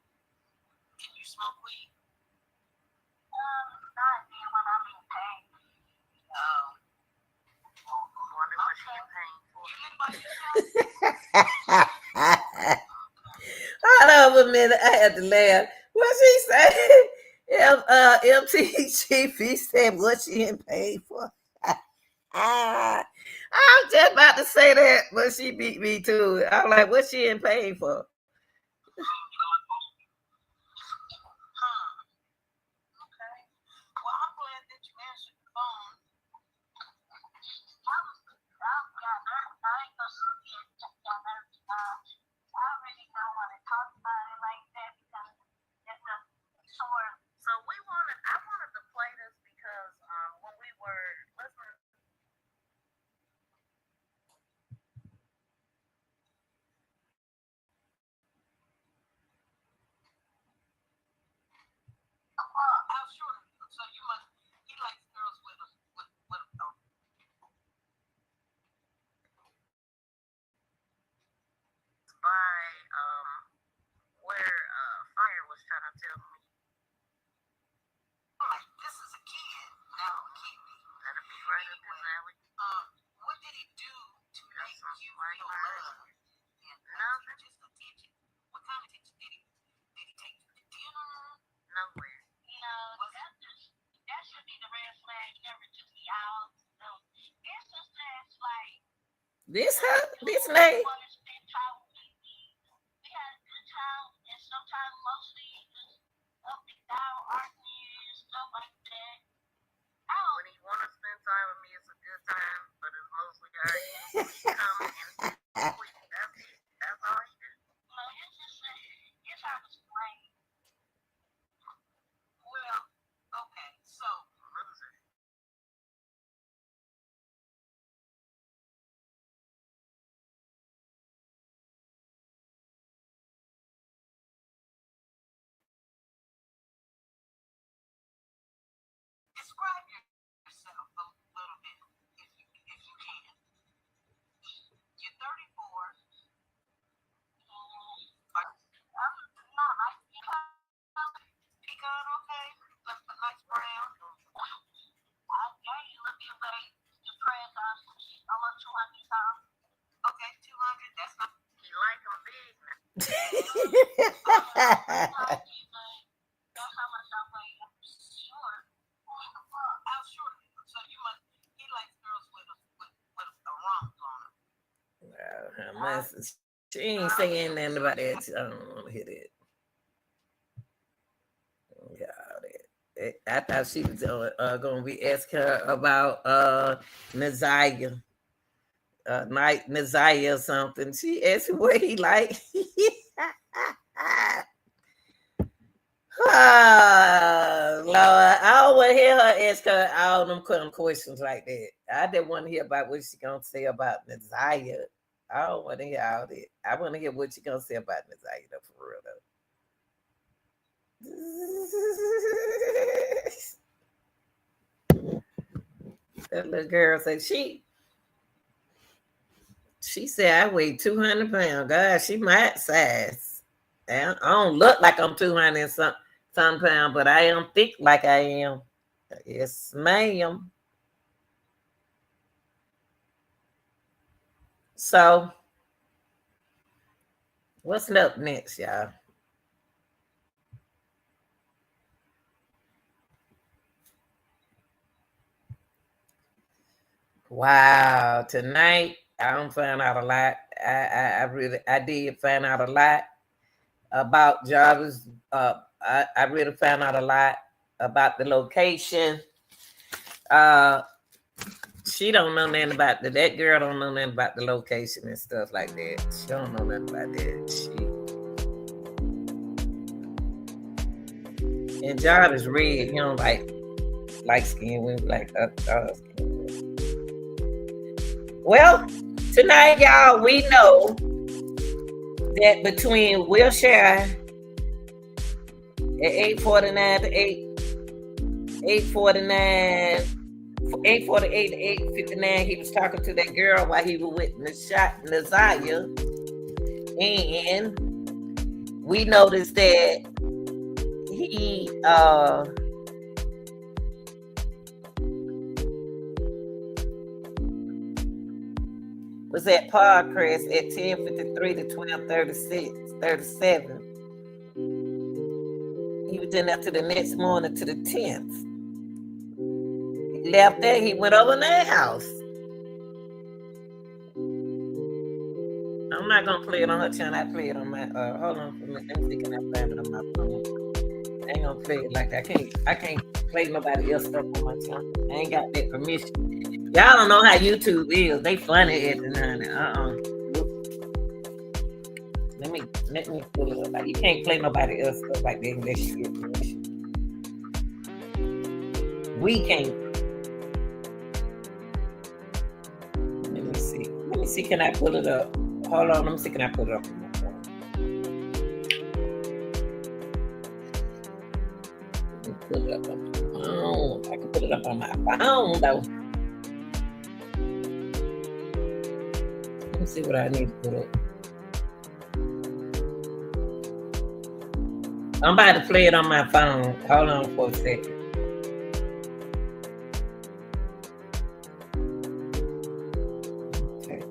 Can you smoke weed? Not when I'm in pain. Oh. Wonder what she in pain for. Hold on a minute. I had to laugh. What she say? MTGP said what she in pain for. I was just about to say that, but she beat me to it. I'm like, what she in pain for? Okay. Well, I'm glad that you answered the phone. I ain't gonna sit here and I really don't want to talk about it like that because it's a sore. So I wanted to play this because when we were listening. This her, this You name. want to spend time with me. We had a good time, and sometimes mostly just up and down arguing and stuff like that. When he want to spend time with me, it's a good time, but it's mostly arguing. He come and sleep. That's it. That's all he do. No, it's just his house is great. Well, okay, so loser. Describe yourself a little bit, if you can. You're 34. I'm not like pecan, okay? A nice brown. I gained a little bit of weight. Depressed. I'm on 200 pounds. Okay, 200. That's not. He like them big. That's how much I weigh. Sure. How short? So you must. He likes girls with a rump on them. She ain't saying nothing about that. I don't want to hear that. Yeah, I thought she was gonna be asking her about Naziah, night Naziah or something. She asked him what he like. Oh, Lord, I don't want to hear her ask her all them questions like that. I didn't want to hear about what she gonna say about Naziah. I don't want to hear all that. I want to hear what she gonna say about Naziah though, for real though. That little girl said she said I weigh 200 pounds. God, she my size. I don't look like I'm 200 and some pounds, but I don't think like I am. Yes, ma'am. So what's up next, y'all? Wow, tonight I don't find out a lot. I did find out a lot about Jarvis. I really found out a lot about the location. Uh, she don't know nothing about that girl. Don't know nothing about the location and stuff like that. She don't know nothing about that. And Jarvis red. He don't like skin women like skin. Well, tonight, y'all, we know that between Wilshire at 8:49 to 8:48 to 8:59, he was talking to that girl while he was with Naziah. And we noticed that he was at Parkcrest at 10:53 to 12:37. He was in there to the next morning to the 10th. He left there, he went over to their house. I'm not gonna play it on her channel. I play it on my hold on for a minute. Let me see, can I find it on my phone? I ain't gonna play it like that. I can't play nobody else stuff on my channel. I ain't got that permission. Y'all don't know how YouTube is. They funny at the 90. Let me pull it up. Like, you can't play nobody else stuff like that unless you get permission. We can't. Let me see. Let me see. Can I pull it up? Hold on. Let me see. Can I pull it up on my phone? Let me pull it up on my phone. I can put it up on my phone though. Let me see what I need to put up. I'm about to play it on my phone. Hold on for a second. Okay.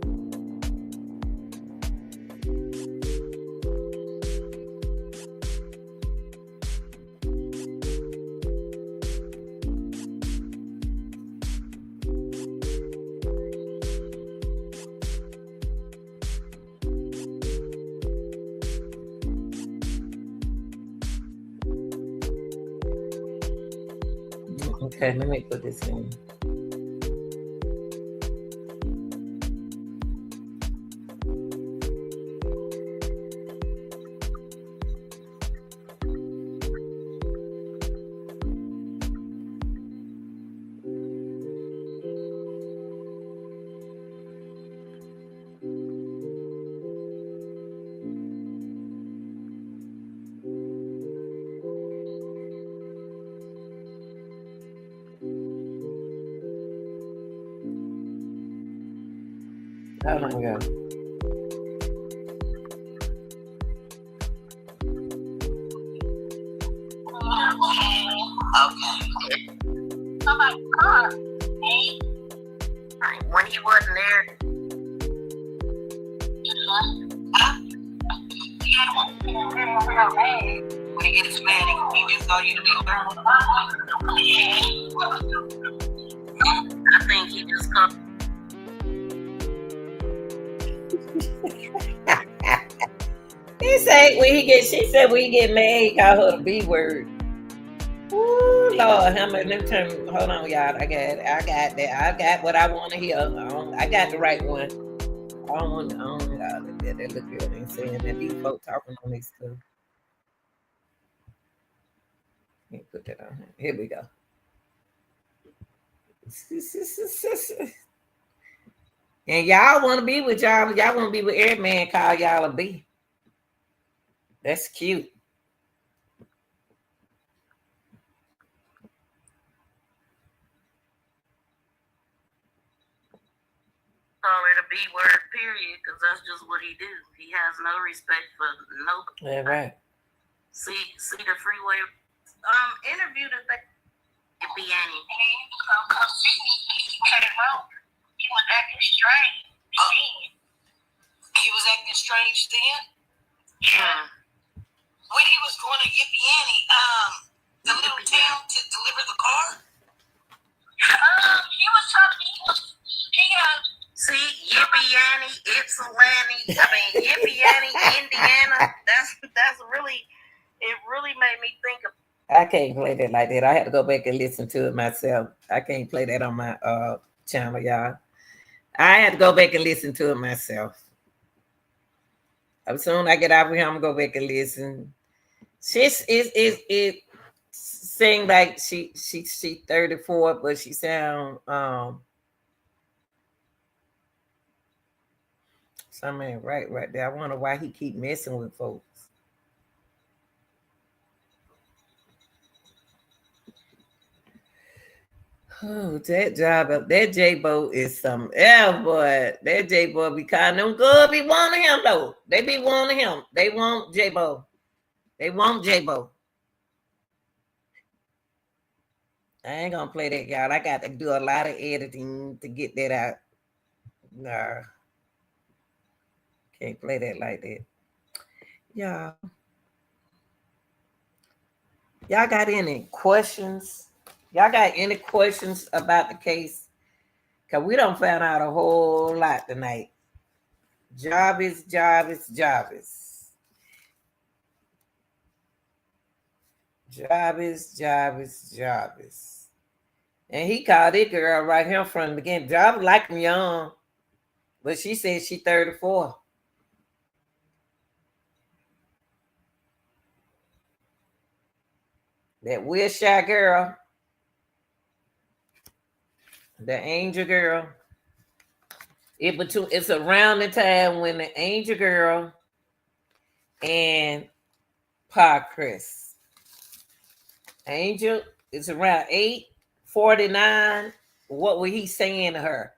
Okay, let me put this in. Hold on, go. Okay. Oh my God. When he wasn't there. When he gets mad, he just told you to be around. I think he just comes. She said when he get mad, he call her the B word. Ooh, Lord, how much? Let me turn. Hold on, y'all. I got that. I got what I want to hear. I got the right one. I don't want y'all look at that. Look good. Ain't saying that these folks talking on this stuff. Let me put that on here. Here we go. And y'all want to be with y'all. Y'all want to be with every man. Call y'all a B. That's cute. Call it a B word, period, because that's just what he do. He has no respect for nobody. Yeah, right. See the freeway interview that they be any. He was acting strange. He was acting strange then? Yeah. When he was going to Yippee the little town to deliver the car? He was talking, see, Yippee, Ypsilanti, Yippee, Indiana. That's really, it really made me think of. I can't play that like that. I had to go back and listen to it myself. I can't play that on my channel, y'all. I had to go back and listen to it myself. As soon as I get out of here, I'm gonna go back and listen. It sing like she 34, but she sound something right there. I wonder why he keep messing with folks. Oh, that job up, that J-Bo is something else, boy. That J-Bo be calling them good, be wanting him though. They be wanting him. They want J-Bo. They want J-Bo. I ain't gonna play that, y'all. I got to do a lot of editing to get that out. Nah. Can't play that like that. Y'all got any questions? Y'all got any questions about the case? Because we don't find out a whole lot tonight. Jarvis. And he called it girl right here from the beginning. Jarvis like him young, but she said she 34. That Wilshire girl, the Angel girl. It's around the time when the Angel girl and Parkcrest. Angel is around 8:49. What was he saying to her?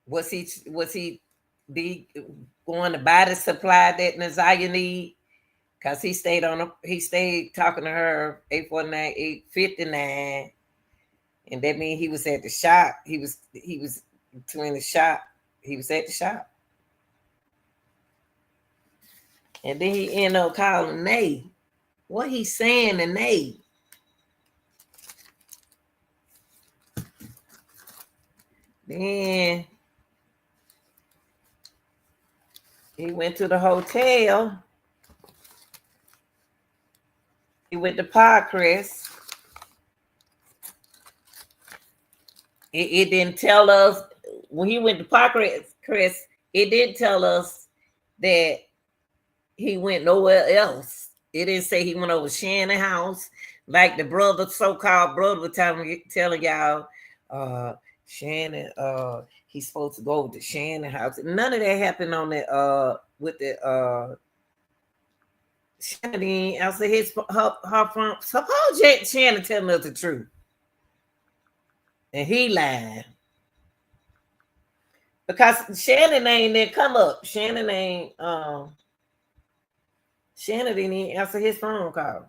Was he be going to buy the supply that Nazaya need? Cause he stayed talking to her 8:49, 8:59, and that means he was at the shop. He was between the shop. He was at the shop, and then he ended up calling Nay. What he saying to Nay? Then he went to the hotel. He went to Parkcrest. It didn't tell us when he went to Parkcrest. It didn't tell us that he went nowhere else. It didn't say he went over Shannon's house, like the brother, so-called brother, was telling y'all. Shannon, he's supposed to go over to Shannon's house. None of that happened on the with the Shannon. I said her from. Suppose Shannon telling us the truth, and he lied. Because Shannon ain't there. Come up. Shannon ain't Shannon didn't even answer his phone call.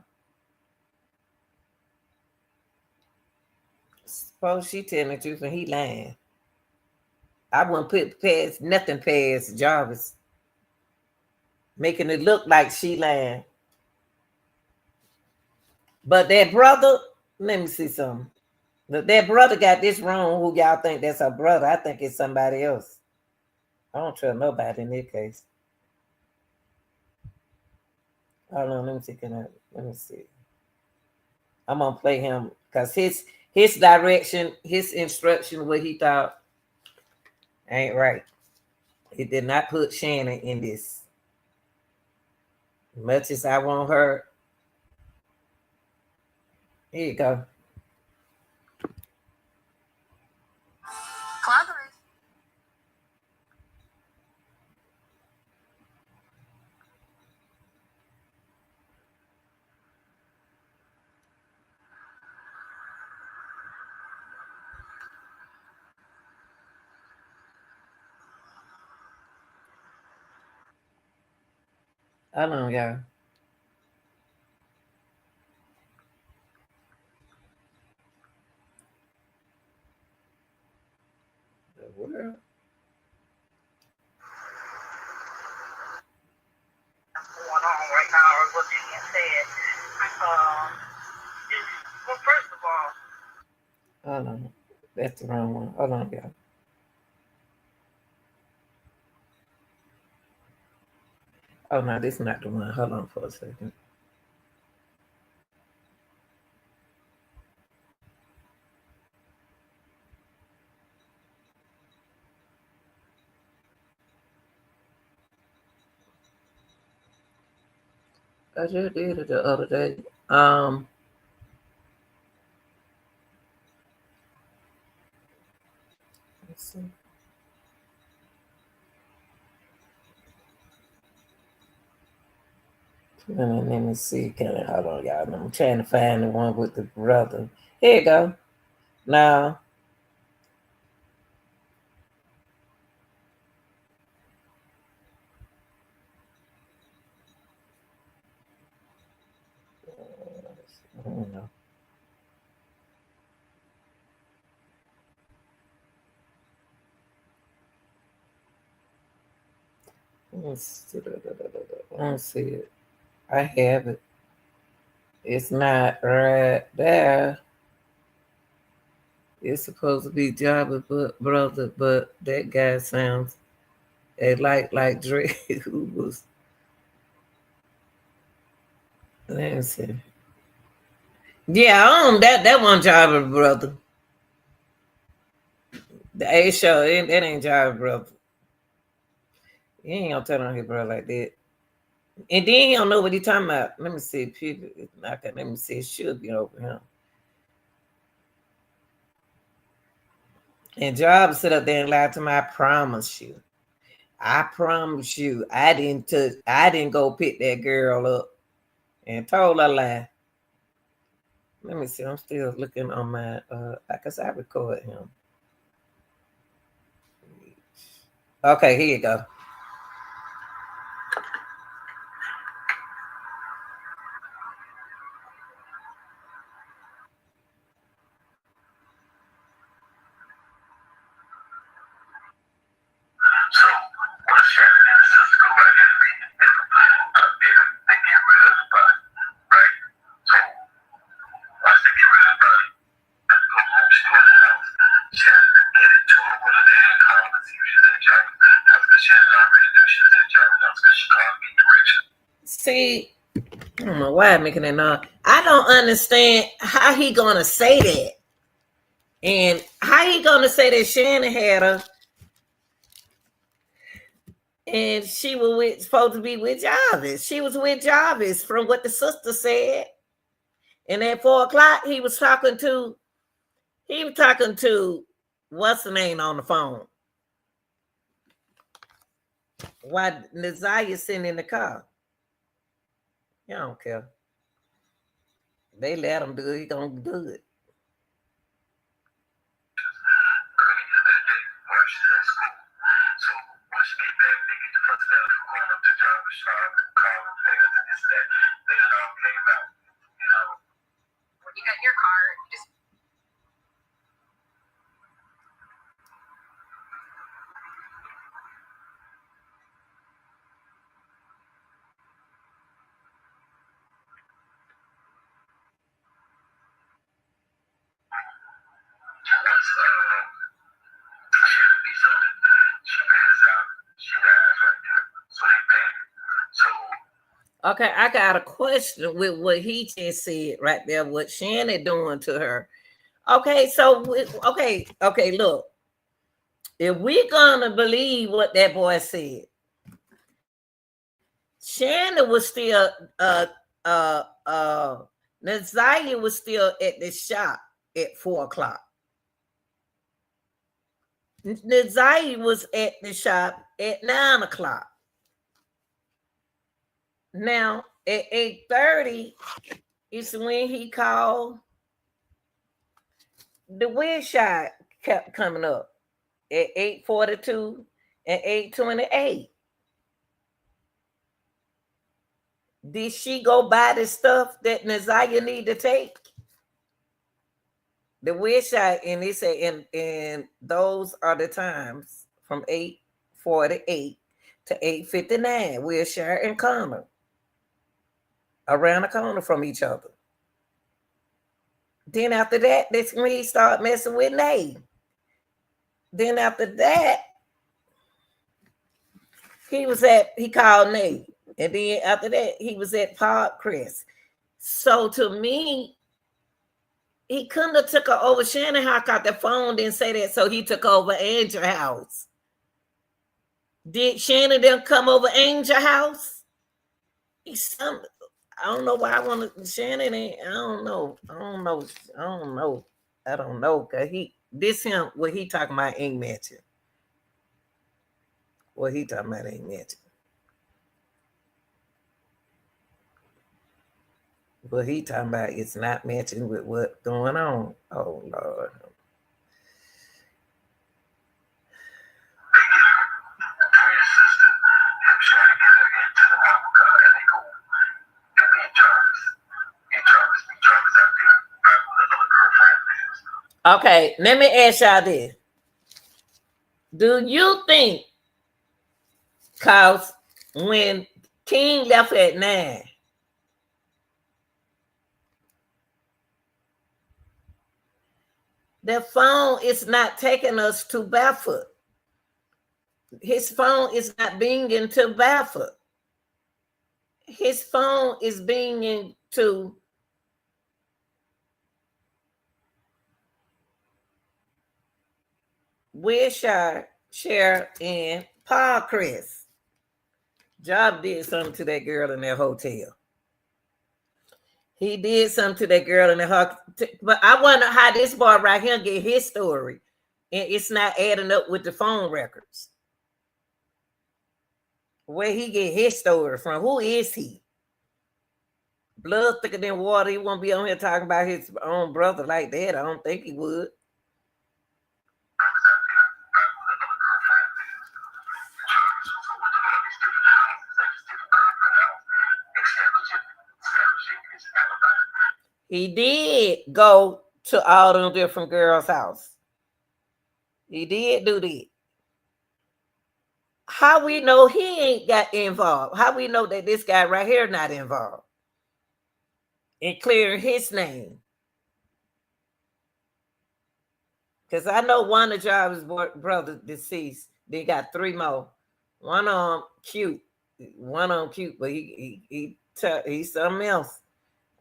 Suppose she telling the truth and he lying. I wouldn't put past nothing past Jarvis. Making it look like she lying. But that brother, let me see something. That brother got this wrong. Who y'all think that's her brother? I think it's somebody else. I don't trust nobody in this case. Hold on, let me see. I'm gonna play him because his direction, his instruction, what he thought ain't right. He did not put Shannon in this. Much as I want her. Here you go. Collaborate. Hold on, y'all. The world. Going on right now, or what's being said. Well, first of all, Hold on. That's the wrong one. Hold on, y'all. Oh no, this is not the one. Hold on for a second. I just did it the other day. Let's see. Let me see. Hold on, y'all. I'm trying to find the one with the brother. Here you go. Now. I don't know. Let's see it. I have it. It's not right there. It's supposed to be Jabba brother, but that guy sounds like Dre who was. Let me see. Yeah, that one Jabba brother. The A show, that ain't Jabba brother. He ain't gonna turn on his brother like that. And then he don't know what he talking about. Let me see. People, okay, let me see. It should be over him. And Job sit up there and lied to me. I promise you. I didn't go pick that girl up and told her lie. Let me see. I'm still looking on my because I record him. Okay, here you go. So, once Shannon and his sister go back and meet him, they get rid of the body, right? So, once they get rid of the body, go home, she go in the house. Shannon get into it with her dad, called and see if she's at Jarvis. That's because Shannon already knew she was at Jarvis. That's because she called me direction. See, I don't know why I'm making that noise. I don't understand how he gonna say that. And how you gonna say that Shannon had her and she was supposed to be with Jarvis? She was with Jarvis from what the sister said. And at 4:00, he was talking to what's the name on the phone? Why Naziah sitting in the car? You don't care. They let him do it. He gonna do it. You got in your car, you just Okay, I got a question with what he just said right there. What Shannon doing to her? Okay, so okay. Look, if we're gonna believe what that boy said, Shannon was still uh Naziah was still at the shop at 4:00. Naziah was at the shop at 9:00. Now at 8:30 is when he called. The wind shot kept coming up at 8:42 and 8:28. Did she go buy the stuff that Naziah need to take? The wind shot, and it said, and those are the times from 8:48 to 8:59. Wilshire and Connor around the corner from each other. Then after that, that's when he started messing with Nate. Then after that, he called Nate. And then after that, he was at Park Crest. So to me, he couldn't have took her over. Shannon Hawk out the phone didn't say that, so he took over Angel house. Did Shannon then come over Angel house? I don't know why I want to. Shannon ain't. I don't know. Cause what he talking about ain't matching. What he talking about ain't matching. What he talking about is not matching with what's going on. Oh Lord. Okay, let me ask y'all this. Do you think, cause when King left at 9, the phone is not taking us to Barefoot. His phone is not being into Barefoot. His phone is being into Wilshire, Share, and Parkcrest. Job did something to that girl in that hotel. He did something to that girl in the hotel. But I wonder how this boy right here get his story. And it's not adding up with the phone records. Where he get his story from? Who is he? Blood thicker than water. He won't be on here talking about his own brother like that. I don't think he would. He did go to all them different girls' house. He did do that. How we know he ain't got involved? How we know that this guy right here not involved in clearing his name? Because I know one of Jarvis' brothers deceased. They got 3 more. One of them cute. But he's something else.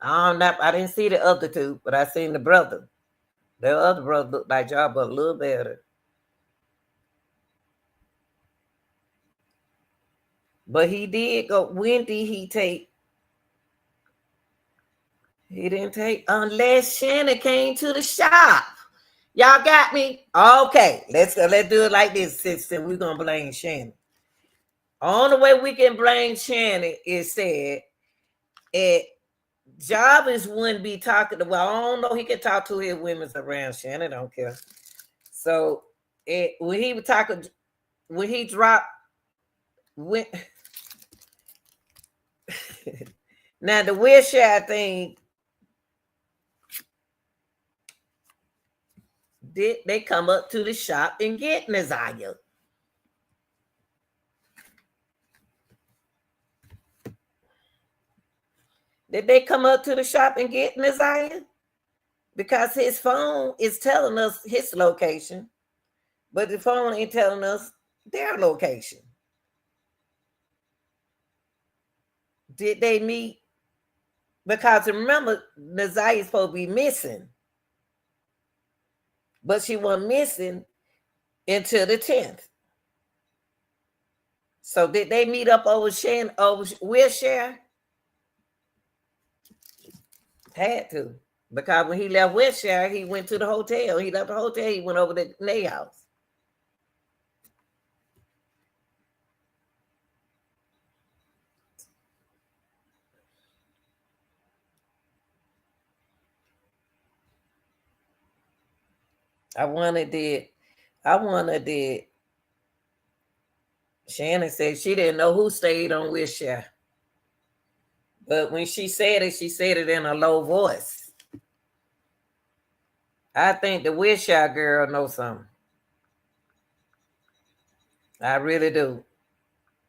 I didn't see the other 2, but I seen the brother. The other brother looked like y'all, but a little better. But he did go. When did he take? He didn't take unless Shannon came to the shop. Y'all got me? Okay, let's do it like this. Since we're gonna blame Shannon. Only way we can blame Shannon is said it Jarvis wouldn't be talking to, well, I don't know, he can talk to his women's around. Shannon don't care. So when he was talking, when he dropped, when now the wheelchair thing, did they come up to the shop and get Naziah? Did they come up to the shop and get Naziah? Because his phone is telling us his location, but the phone ain't telling us their location. Did they meet? Because remember, Naziah is supposed to be missing, but she wasn't missing until the 10th. So did they meet up over Wilshire? Had to. Because when he left Wilshire, he went to the hotel. He left the hotel, he went over to Nate house. I wanted it. Shannon said she didn't know who stayed on Wilshire. But when she said it in a low voice. I think the Wilshire girl knows something. I really do.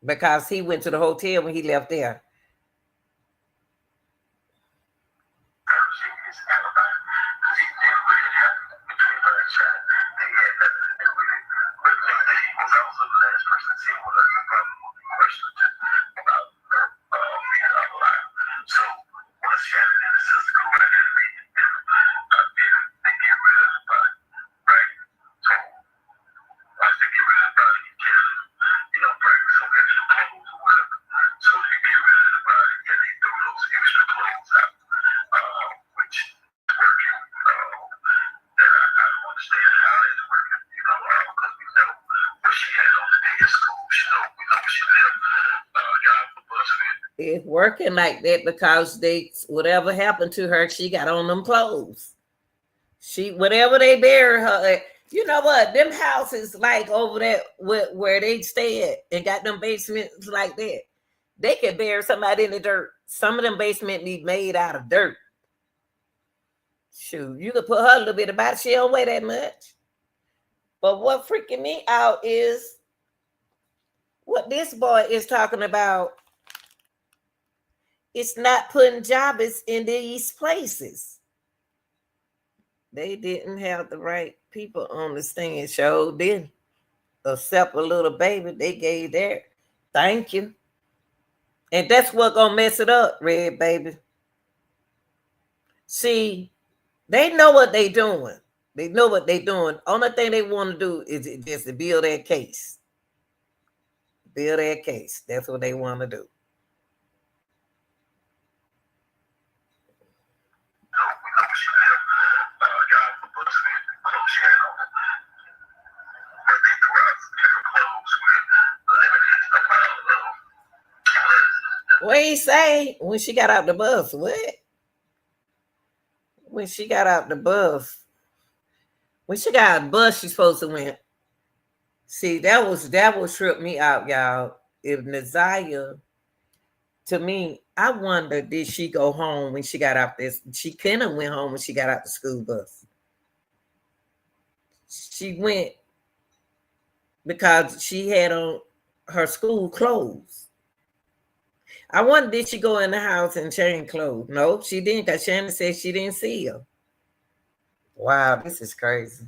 Because he went to the hotel when he left there. It's working like that because whatever happened to her, she got on them clothes. Whatever they bury her, you know what? Them houses like over there where they stay at and got them basements like that. They can bury somebody in the dirt. Some of them basements need made out of dirt. Shoot, you could put her a little bit about it. She don't weigh that much. But what freaking me out is what this boy is talking about. It's not putting jobbers in these places. They didn't have the right people on the stand. Show didn't. Except a little baby, they gave their thank you. And that's what gonna mess it up, Red Baby. See, they know what they doing. They know what they doing. Only thing they want to do is just to build their case. Build their case. That's what they want to do. What he say when she got out the bus? What? When she got out the bus. When she got out the bus, she's supposed to win. See, that was trip me out, y'all. If Naziah, to me, I wonder, did she go home when she got out this? She couldn't have went home when she got out the school bus. She went because she had on her school clothes. I wonder, did she go in the house and change clothes? No, she didn't, because Shannon said she didn't see her. Wow, this is crazy.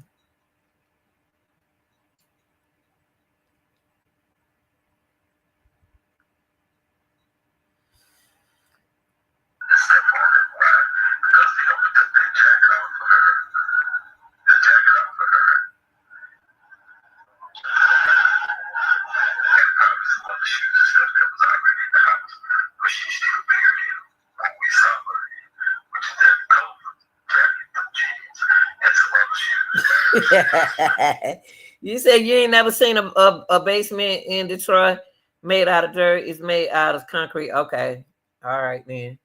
You said you ain't never seen a basement in Detroit made out of dirt. It's made out of concrete. Okay. All right, then.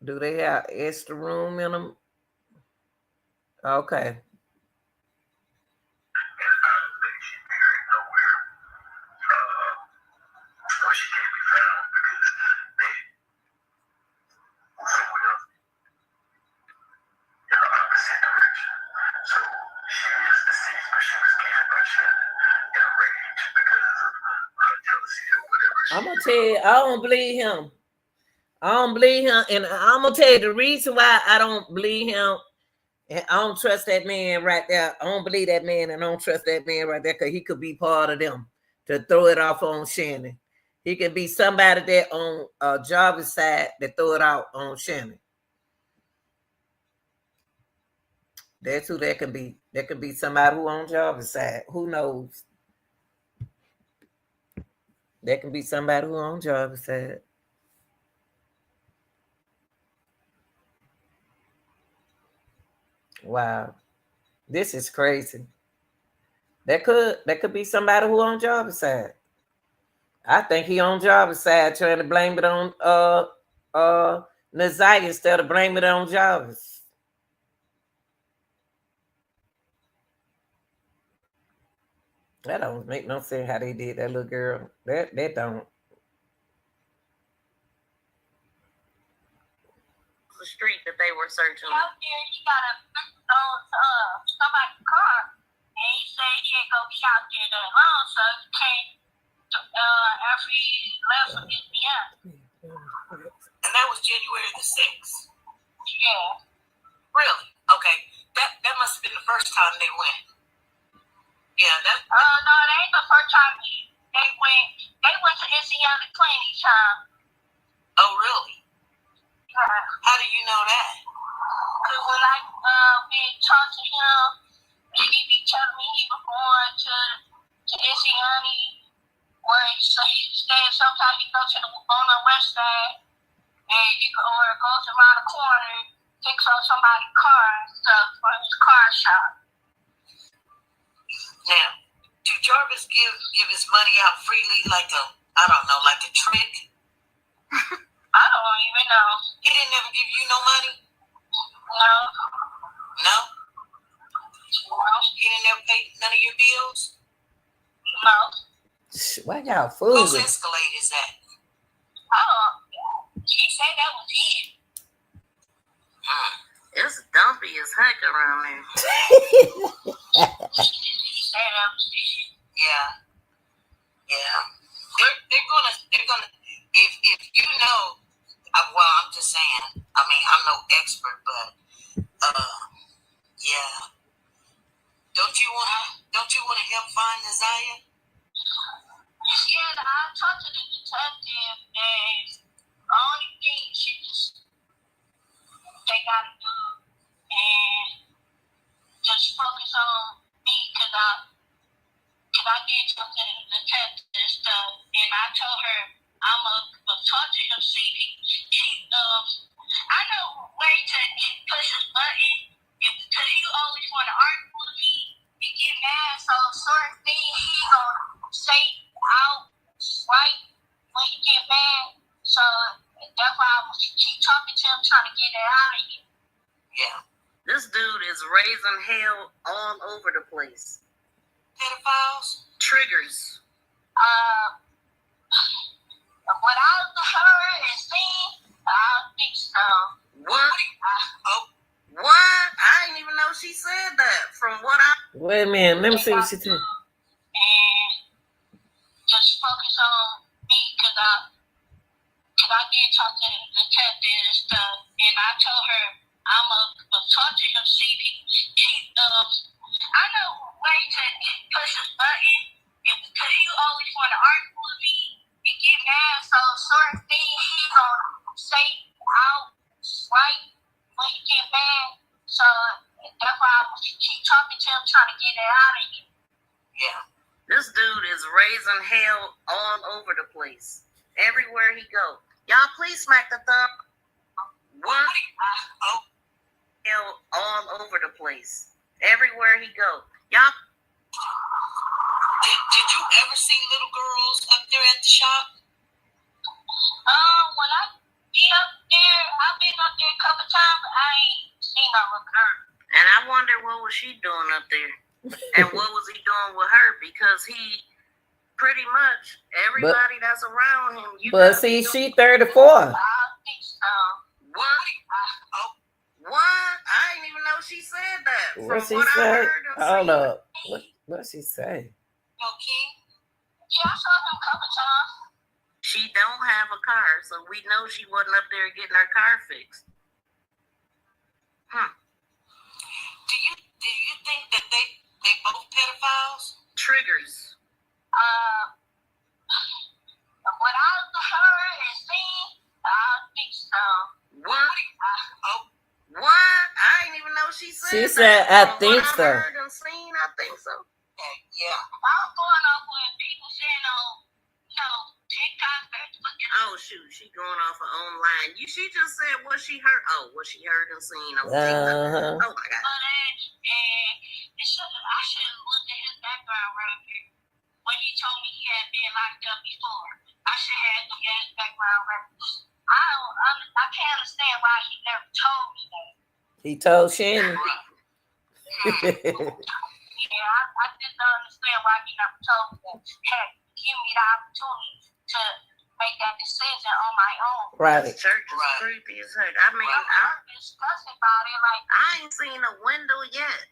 Do they have extra room in them? Okay. I'm gonna tell you, I don't believe him. I don't believe him, and I'm gonna tell you the reason why I don't believe him, and I don't trust that man right there. I don't believe that man, and I don't trust that man right there because he could be part of them to throw it off on Shannon. He could be somebody that on Jarvis' side that throw it out on Shannon. That's who that could be. That could be somebody who on Jarvis' side. Who knows? That can be somebody who on Jarvis' side. Wow, this is crazy. That could be somebody who on Jarvis' side. I think he on Jarvis' side trying to blame it on Nazai instead of blaming it on Jarvis. That don't make no sense how they did that little girl. That don't. The street that they were searching. Out there, he got a somebody's car, and he said he ain't gonna be out there that long, so he came after he left from Indiana. And that was January the 6th. Yeah. Really? Okay. That must have been the first time they went. Yeah, that. No, that ain't the first time they went. They went to Indiana plenty time. Oh, really? Yeah. How do you know that? Because when I been talking to him, he be telling me he was going to Indiana, where he said sometimes he go to on the west side, and he go or goes around the corner, picks up somebody's car and stuff from his car shop. Now, do Jarvis give his money out freely like like a trick? I don't even know. He didn't ever give you no money? No. No? He didn't ever pay none of your bills? No. Why y'all fooling? Whose Escalade is that? He said that was it. It's dumpy as heck around there. He said that was it. Yeah. Yeah. They're gonna if you know, well, I'm just saying, I mean, I'm no expert, but yeah. Don't you wanna help find Nazaya? Yeah, I talked to the detective, and the only thing they gotta do and just focus on me, cause I did talk to the detective and stuff, and I told her I'm gonna talk to him, see I know where to push his button, because he always want to argue with me and get mad, so certain things he gonna say out right when he get mad, so that's why I keep talking to him, trying to get it out of here. Yeah. This dude is raising hell all over the place. Pedophiles? Triggers. What I heard and seen, I don't think so. What? What? I didn't even know she said that. From what I... Wait a minute. Let me see what she said. And just focus on me, because I did talk to the detective and stuff, and I told her I'm gonna talk to him, see I know where to push his button, because he always want to argue with me and get mad, so certain things he gonna say out right when he get mad, so that's why I keep talking to him, trying to get it out of here. Yeah. This dude is raising hell all over the place. Everywhere he go. Y'all please smack the thumb. What? all over the place. Everywhere he go. Y'all, did you ever see little girls up there at the shop? When I be up there, I've been up there a couple times, but I ain't seen no little girl. And I wonder what was she doing up there? And what was he doing with her? Because he pretty much everybody that's around him. But see, she 34. I think so. What? What? I didn't even know she said that. What she I say? heard her Hold say. up. What she say? Okay. Yeah, I saw him a couple times. She don't have a car, so we know she wasn't up there getting her car fixed. Do you think that they both pedophiles? Triggers. What I heard and seen, I think so. What? What? I didn't even know she said. She said, that. I think so. I heard and seen, I think so. Yeah. I was going off with people saying on, TikTok, Facebook. Oh shoot, she going off her own line. She just said what she heard. Oh, what she heard and seen on TikTok. Oh my God. But I should have looked at his background right here when he told me he had been locked up before. I should have looked at his background records. I can't understand why he never told me that. He told Shannon. Yeah, I just don't understand why he never told me that. Heck, give me the opportunity to make that decision on my own. Right. Church is creepy as heck. I mean, I'm disgusted about it. Like, I ain't seen a window yet.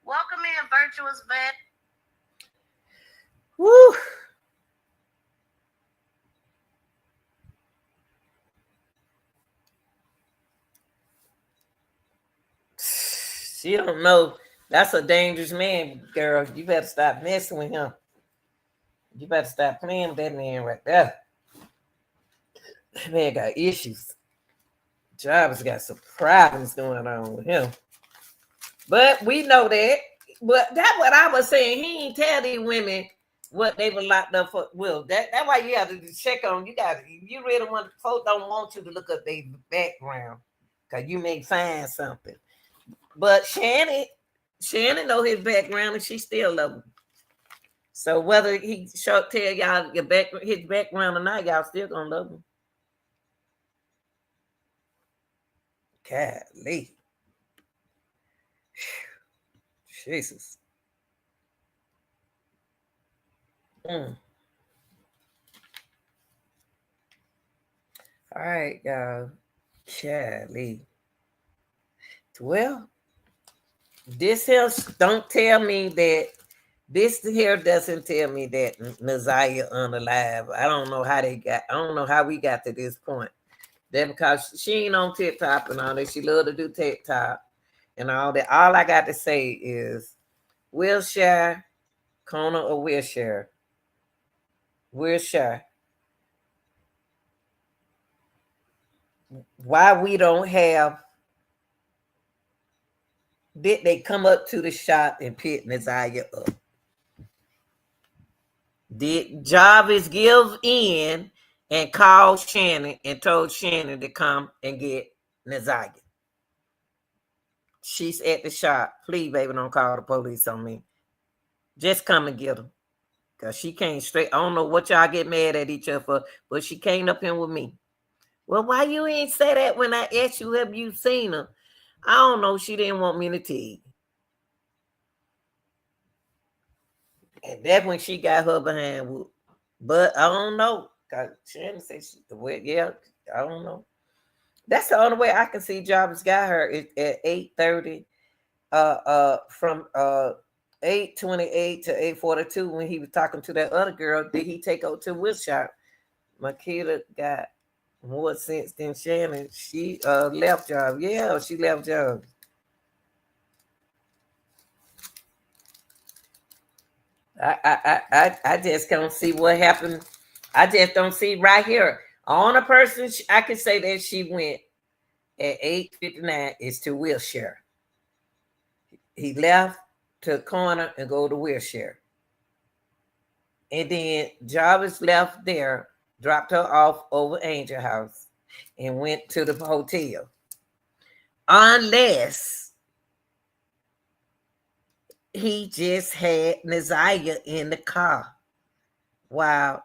Welcome in, Virtuous Vet. Woo. She don't know. That's a dangerous man, girl. You better stop messing with him. You better stop playing with that man right there. That man got issues. Jarvis got some problems going on with him. But we know that. But that's what I was saying. He ain't tell these women what they were locked up for. Well, that's why you have to check on. You really want folks don't want you to look up their background because you may find something. But Shannon know his background and she still love him. So whether he tell y'all his background or not, y'all still gonna love him. Golly. Jesus. All right, y'all. Golly. Well, this here don't tell me that this here doesn't tell me that Messiah unalive. I don't know how we got to this point. Then because she ain't on TikTok and all that, she love to do TikTok and all that. All I got to say is Wilshire, Kona or Wilshire. Wilshire. Why we don't have did they come up to the shop and pick Messiah up? Did Jarvis give in and called Shannon and told Shannon to come and get Messiah? She's at the shop. Please, baby, don't call the police on me. Just come and get her. Because she came straight. I don't know what y'all get mad at each other for, but she came up here with me. Well, why you ain't say that when I asked you, have you seen her? I don't know. She didn't want me to tell you. And that's when she got her behind whoop. But I don't know. Cause Shannon said I don't know. That's the only way I can see Jarvis got her at 8:30. From 8:28 to 8:42 when he was talking to that other girl. Did he take her to Wilshire? Makita got more sense than Shannon. She left Jarvis. Yeah, she left Jarvis. I just don't see what happened. I just don't see right here. On a person, I can say that she went at 8:59 is to Wilshire. He left to the corner and go to Wilshire. And then Jarvis left there, dropped her off over Angel House, and went to the hotel. unless he just had Naziah in the car while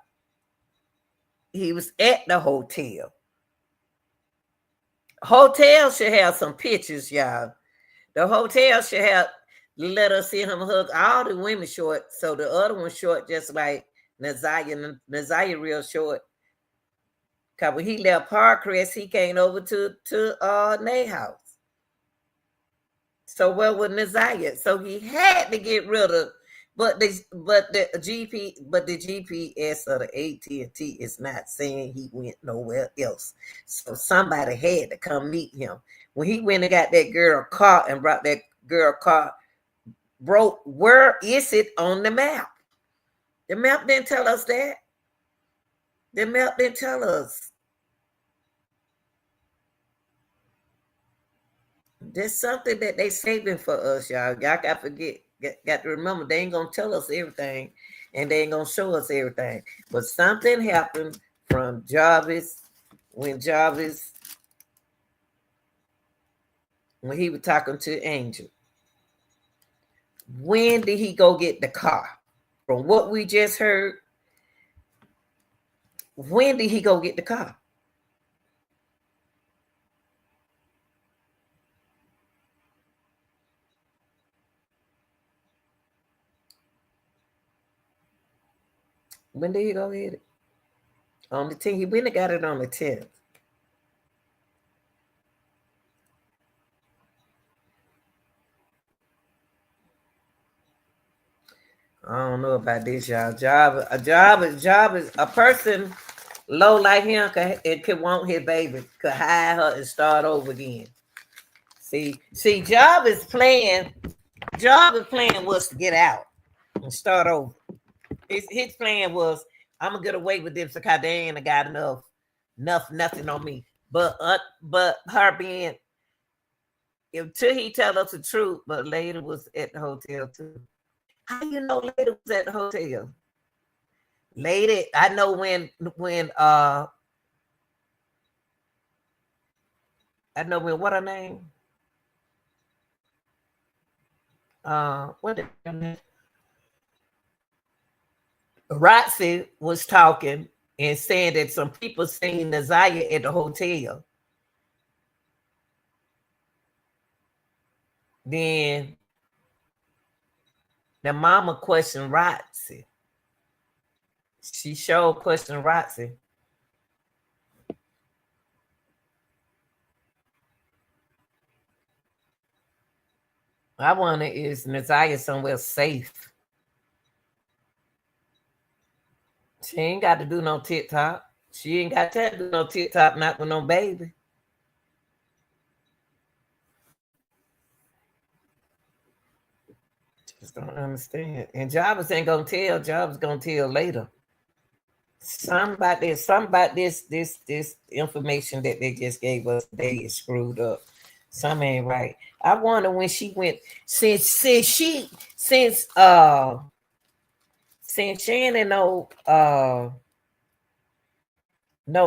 he was at the hotel. Hotel should have some pictures, y'all. The hotel should have let us see him hug all the women short, so the other one short, just like Naziah real short. Cause when he left Parkcrest, he came over to Nate house. So where was Naziah? So he had to get rid of, but the GPS or the AT&T is not saying he went nowhere else. So somebody had to come meet him. When he went and got that girl car and brought that girl car, broke, where is it on the map? The map didn't tell us that. The map didn't tell us. There's something that they saving for us, y'all. Y'all got to forget. Got to remember, they ain't going to tell us everything, and they ain't going to show us everything. But something happened from Jarvis, when he was talking to Angel. When did he go get the car? From what we just heard, when did he go get the car? When did he go get it? On the 10th. He went and got it on the 10th. I don't know about this, y'all. A job is a person low like him could want his baby, could hire her and start over again. See, Jarvis' plan was to get out and start over. His plan was, I'm gonna get away with this because they ain't got nothing on me. But her being, until he tell us the truth, but later was at the hotel too. How you know later was at the hotel? Lady, I know when what her name? What the name? Roxy was talking and saying that some people seen Naziah at the hotel. Then the mama questioned Roxy. She showed questioned Roxy. I wonder, is Naziah somewhere safe? She ain't got to do no TikTok. She ain't got to do no TikTok, not with no baby. Just don't understand. And Jarvis ain't gonna tell. Jarvis gonna tell later. Something about this information that they just gave us today is screwed up. Something ain't right. I wonder when she went, since Shannon no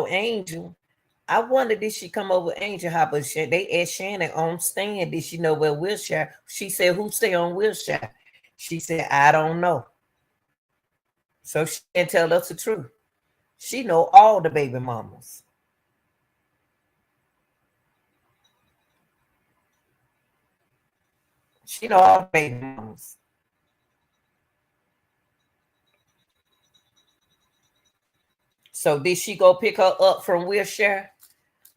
Angel. I wonder, did she come over Angel Hop? But they asked Shannon on stand, did she know where Wilshire? She said, who stay on Wilshire? She said, I don't know. So she can't tell us the truth. She know all the baby mamas. She know all the baby mamas. So did she go pick her up from Wilshire?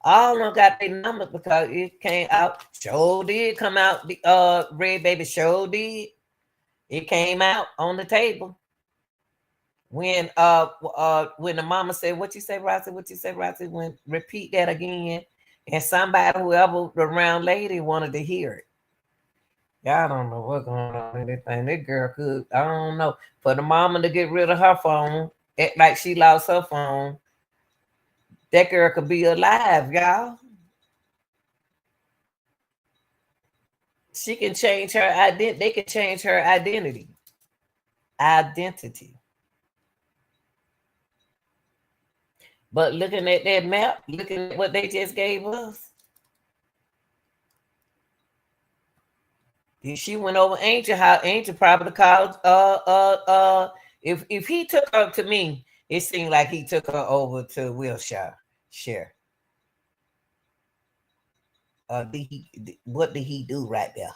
All of them got their numbers because it came out. Sure did come out. The Red Baby sure did. It came out on the table. When the mama said, what you say, Roxy? What you say, Roxy? When repeat that again. And somebody, whoever the round lady, wanted to hear it. Y'all don't know what's going on in this thing. That girl could, I don't know. For the mama to get rid of her phone, act like she lost her phone. That girl could be alive, y'all. She can change her identity. They can change her identity. But looking at that map, looking at what they just gave us, She went over Angel how Angel probably called if he took her to me, it seemed like he took her over to Wilshire. Share. What did he do right there?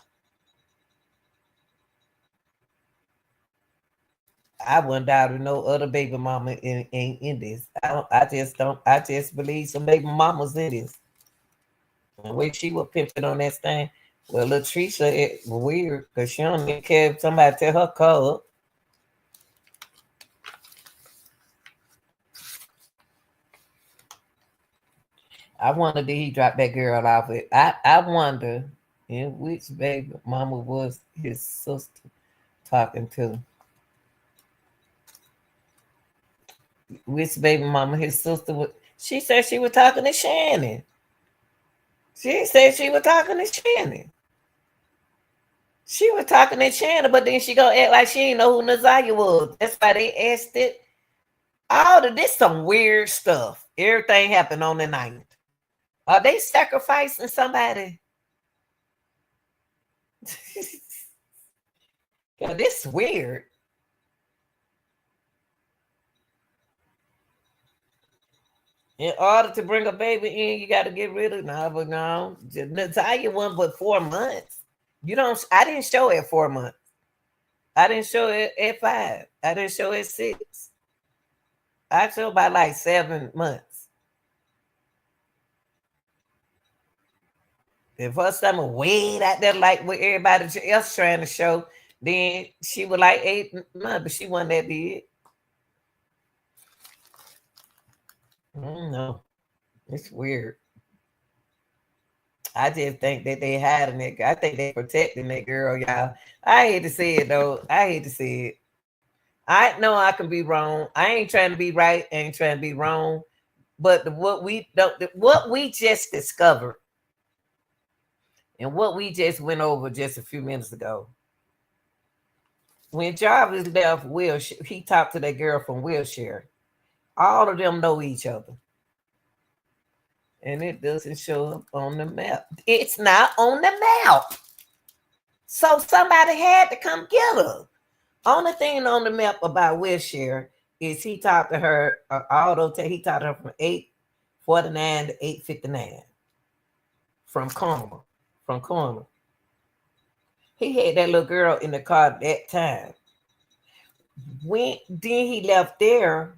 I wouldn't doubt no other baby mama in this. I just believe some baby mamas in this. The way she was pimping on that thing. Well, Latricia, it weird because she don't even care if somebody tell her color. I wonder did he drop that girl off it? I wonder in which baby mama was his sister talking to. Which baby mama his sister was? She said she was talking to Shannon. She said she was talking to Shannon. She was talking to Shannon, but then she gonna act like she didn't know who Nazaya was. That's why they asked it. All of this some weird stuff. Everything happened on the 9th. Are they sacrificing somebody? Yeah, this is weird. In order to bring a baby in, you got to get rid of but no. Natalia won but 4 months. You don't. I didn't show it 4 months. I didn't show it at 5. I didn't show it 6. I showed about like 7 months. If her stomach way out there like what everybody else trying to show, then she was like 8 months, but she wasn't that big. No, it's weird. I just think that they hiding it. I think they protecting that girl, y'all. I hate to see it though. I hate to see it. I know I can be wrong. I ain't trying to be right. I ain't trying to be wrong. But what we just discovered, and what we just went over just a few minutes ago. When Jarvis left Wilshire, he talked to that girl from Wilshire. All of them know each other. And it doesn't show up on the map. It's not on the map. So somebody had to come get her. Only thing on the map about Wilshire is he talked to her, he talked to her from 8:49 to 8:59 from Carmel. From Carmel. He had that little girl in the car at that time. When then he left there,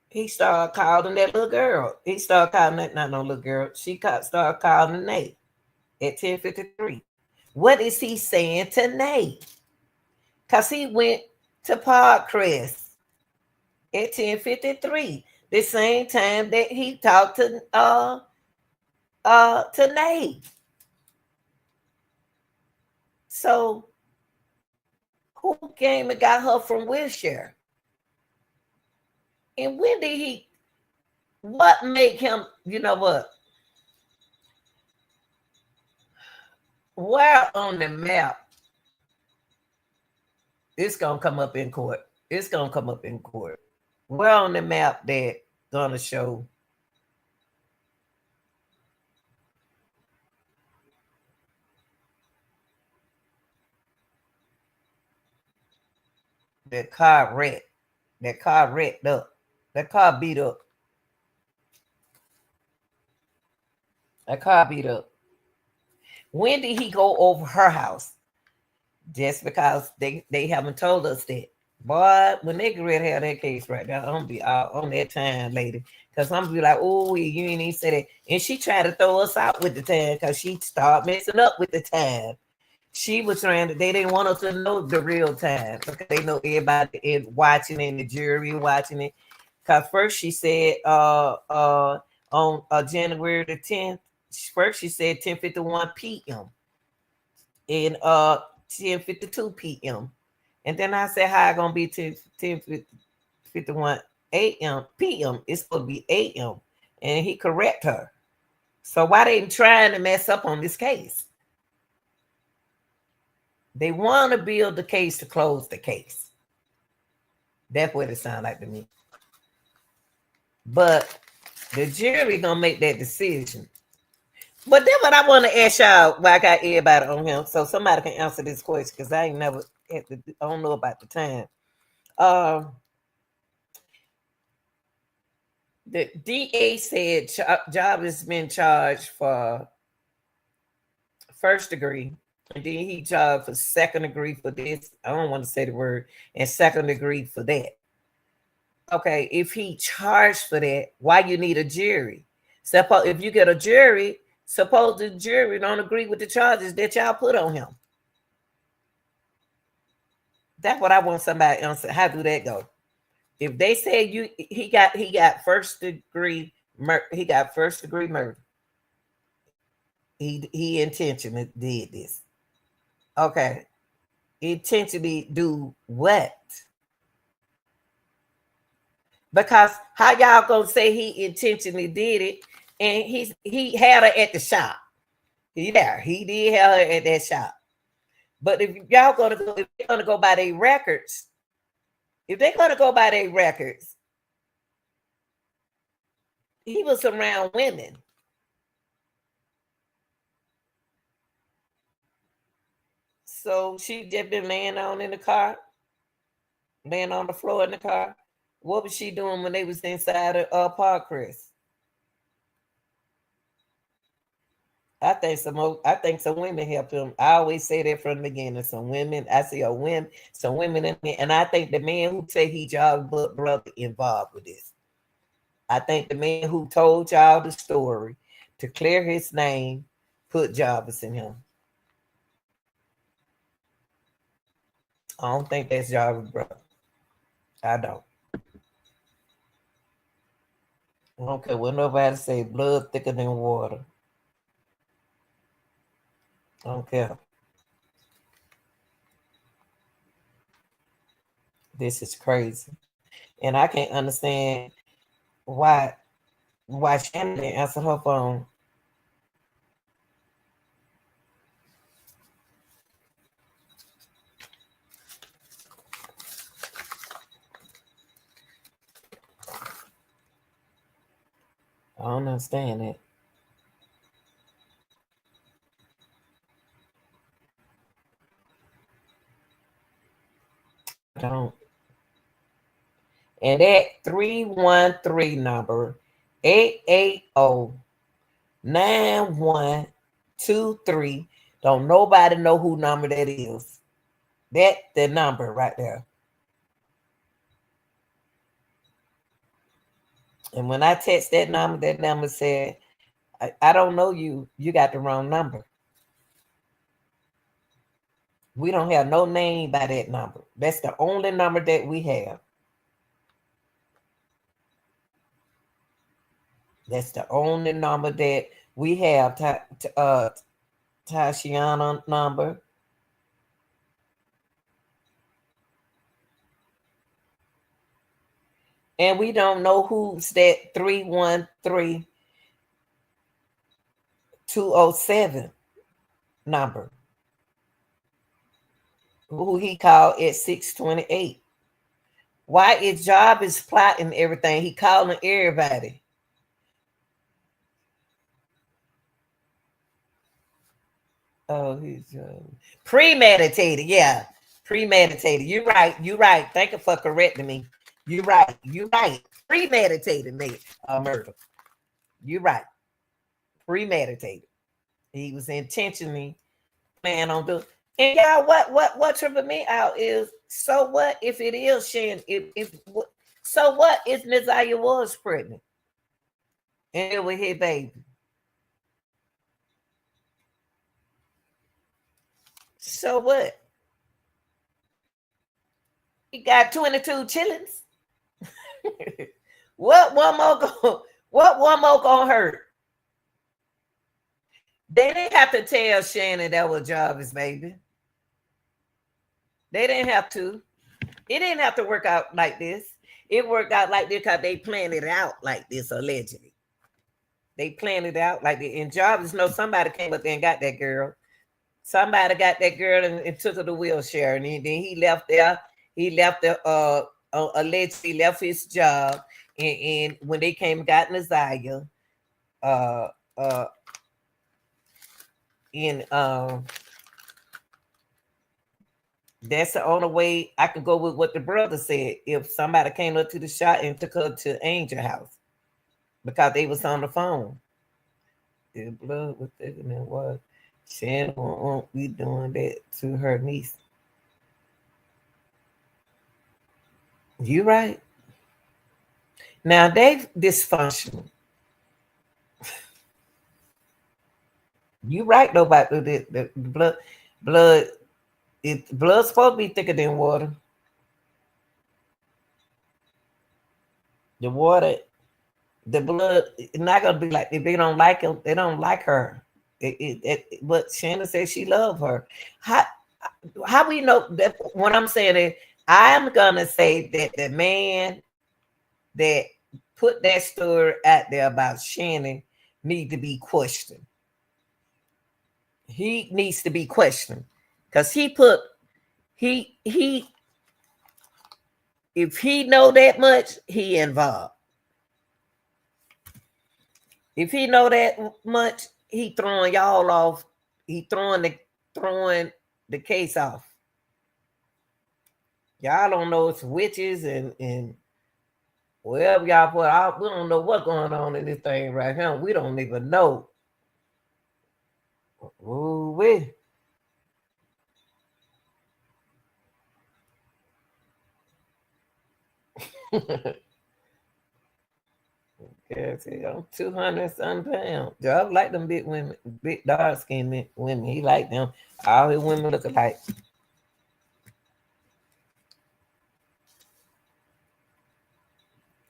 he started calling that little girl. He started calling that, not no little girl. Started calling Nate at 10:53. What is he saying to Nate? Because he went to Parkcrest at 10:53, the same time that he talked to Nate. So who came and got her from Wilshire? And when did what made him, you know what? Where on the map? It's gonna come up in court. It's gonna come up in court. Where on the map that gonna show that car wrecked? That car wrecked up. That car beat up. That car beat up. When did he go over her house? Just because they haven't told us that. Boy, when they get ready to have that case right now, I'm gonna be out on that time later. Because I'm gonna be like, oh, you ain't even say that. And she tried to throw us out with the time because she started messing up with the time. She was trying to, they didn't want us to know the real time because they know everybody is watching and the jury watching it. Because first she said on January the 10th, first she said 10:51 p.m. and 10:52 p.m. And then I said, how it gonna be 10:51 a.m. p.m. It's supposed to be a.m. And he correct her. So why they trying to mess up on this case? They want to build the case to close the case. That's what it sounds like to me. But the jury gonna make that decision. But then what I want to ask y'all, why I got everybody on him, so somebody can answer this question because I ain't never had to, I don't know about the time. The DA said Job has been charged for first degree, and then he charged for second degree for this. I don't want to say the word, and second degree for that. Okay, if he charged for that, why you need a jury? Suppose if you get a jury, suppose the jury don't agree with the charges that y'all put on him. That's what I want somebody to answer. How do that go? If they say he got first degree he got first degree murder. He intentionally did this. Okay. Intentionally do what? Because how y'all gonna say he intentionally did it and he had her at the shop? Yeah, he did have her at that shop. But if y'all gonna go, if they're gonna go by their records, if they're gonna go by their records, he was around women. So she just been laying on in the car, laying on the floor in the car. What was she doing when they was inside of Parkcrest? I think some women helped him. I always say that from the beginning. Some women, I see some women in there, and I think the man who say he y'all brother involved with this. I think the man who told y'all the story to clear his name put Jarvis in him. I don't think that's Jarvis' brother. I don't. I don't care what nobody say. Blood thicker than water. I don't care. This is crazy, and I can't understand why Shannon didn't answer her phone. I don't understand it. I don't. And that 313 number 880-9123. Don't nobody know who number that is. That the number right there. And when I text that number said, I don't know you. You got the wrong number. We don't have no name by that number. That's the only number that we have. That's the only number that we have. Tashiana number. And we don't know who's that 313-207 number. Who he called at 628. Why his job is plotting everything. He calling everybody. Oh, he's premeditated. Yeah, premeditated. You're right. You're right. Thank you for correcting me. You're right. You're right. Premeditated murder. You're right. Premeditated. He was intentionally planning on doing. And y'all, what tripping me out is, so what if it is Shan? So what if Messiah was pregnant and it was his baby? So what? He got 22 chillings. What one more gonna hurt? They didn't have to tell Shannon that was Jarvis' baby. They didn't have to. It didn't have to work out like this. It worked out like this because they planned it out like this, allegedly. They planned it out like this. And Jarvis know somebody came up there and got that girl. Somebody got that girl and took her to the wheelchair. And then he left there. He left the allegedly left his job. And when they came and got Naziah, And that's the only way I can go with what the brother said. If somebody came up to the shop and took her to Angel house because they was on the phone. The blood was thicker than what Shannon won't be doing that to her niece. You right. Now they dysfunctional. You right though about the blood. Blood's supposed to be thicker than water. The water, the blood is not gonna be like if they don't like him, they don't like her. But Shannon says she love her. How how we know that? What I'm saying is, I'm gonna say that the man that put that story out there about Shannon need to be questioned. He needs to be questioned because he if he know that much, he involved. If he know that much, he throwing y'all off. He throwing the case off. Y'all don't know it's witches and wherever y'all put out. We don't know what's going on in this thing right now. We don't even know. Ooh wee. Yeah, see, I'm 200 something pounds. Job like them big women, big dark skinned women. He like them. All his women look alike.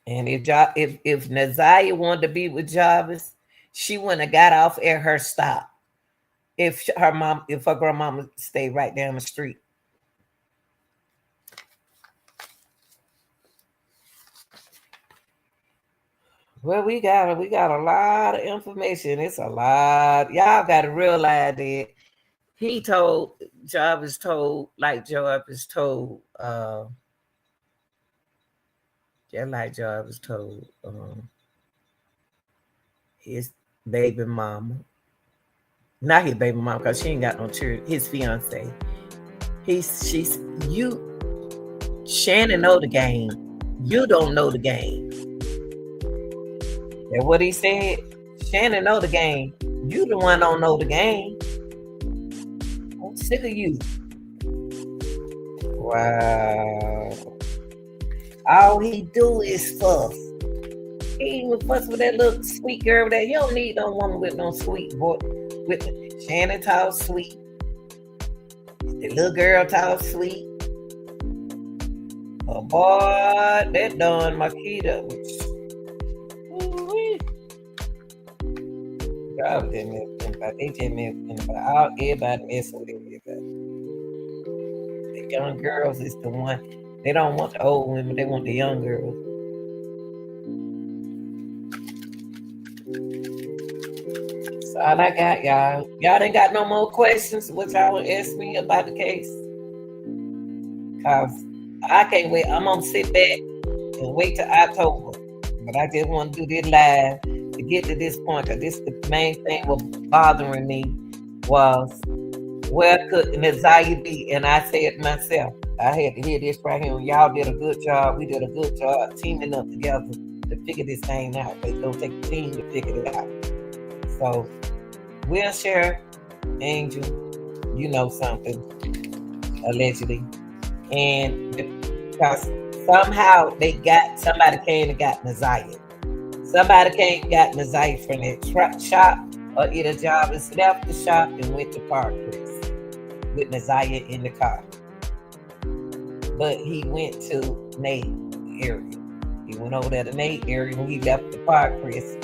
And if Naziah wanted to be with Jarvis, she wouldn't have got off at her stop. If her grandmama stayed right down the street. Well, we got a lot of information. It's a lot. Y'all got to realize that he told Jarvis told like Jarvis told just like Jarvis told his baby mama. Not his baby mama, because she ain't got no children. His fiance. She's you. Shannon know the game. You don't know the game. And what he said, Shannon know the game. You the one don't know the game. I'm sick of you. Wow. All he do is fuss. He even fuss with that little sweet girl that you don't need no woman with no sweet voice. With Shannon talk sweet. The little girl talk sweet. Oh boy, that done Makita. God didn't miss anybody. They just miss anybody. Everybody mess with everybody. The young girls is the one. They don't want the old women. They want the young girls. That's all I got, y'all. Y'all ain't got no more questions. What y'all would ask me about the case? Cause I can't wait. I'm gonna sit back and wait till October. But I just want to do this live to get to this point. Cause this the main thing was bothering me was where could Naziah be? And I said myself, I had to hear this right here. Y'all did a good job. We did a good job teaming up together to figure this thing out. It's gonna take a team to figure it out. So we'll share, Angel, you know something, allegedly. And because somehow somebody came and got Naziah. Somebody came and got Naziah from that truck shop, or either Jarvis left the shop and went to Park Place with Naziah in the car. But he went to Nate area. He went over there to Nate area when he left the Park Place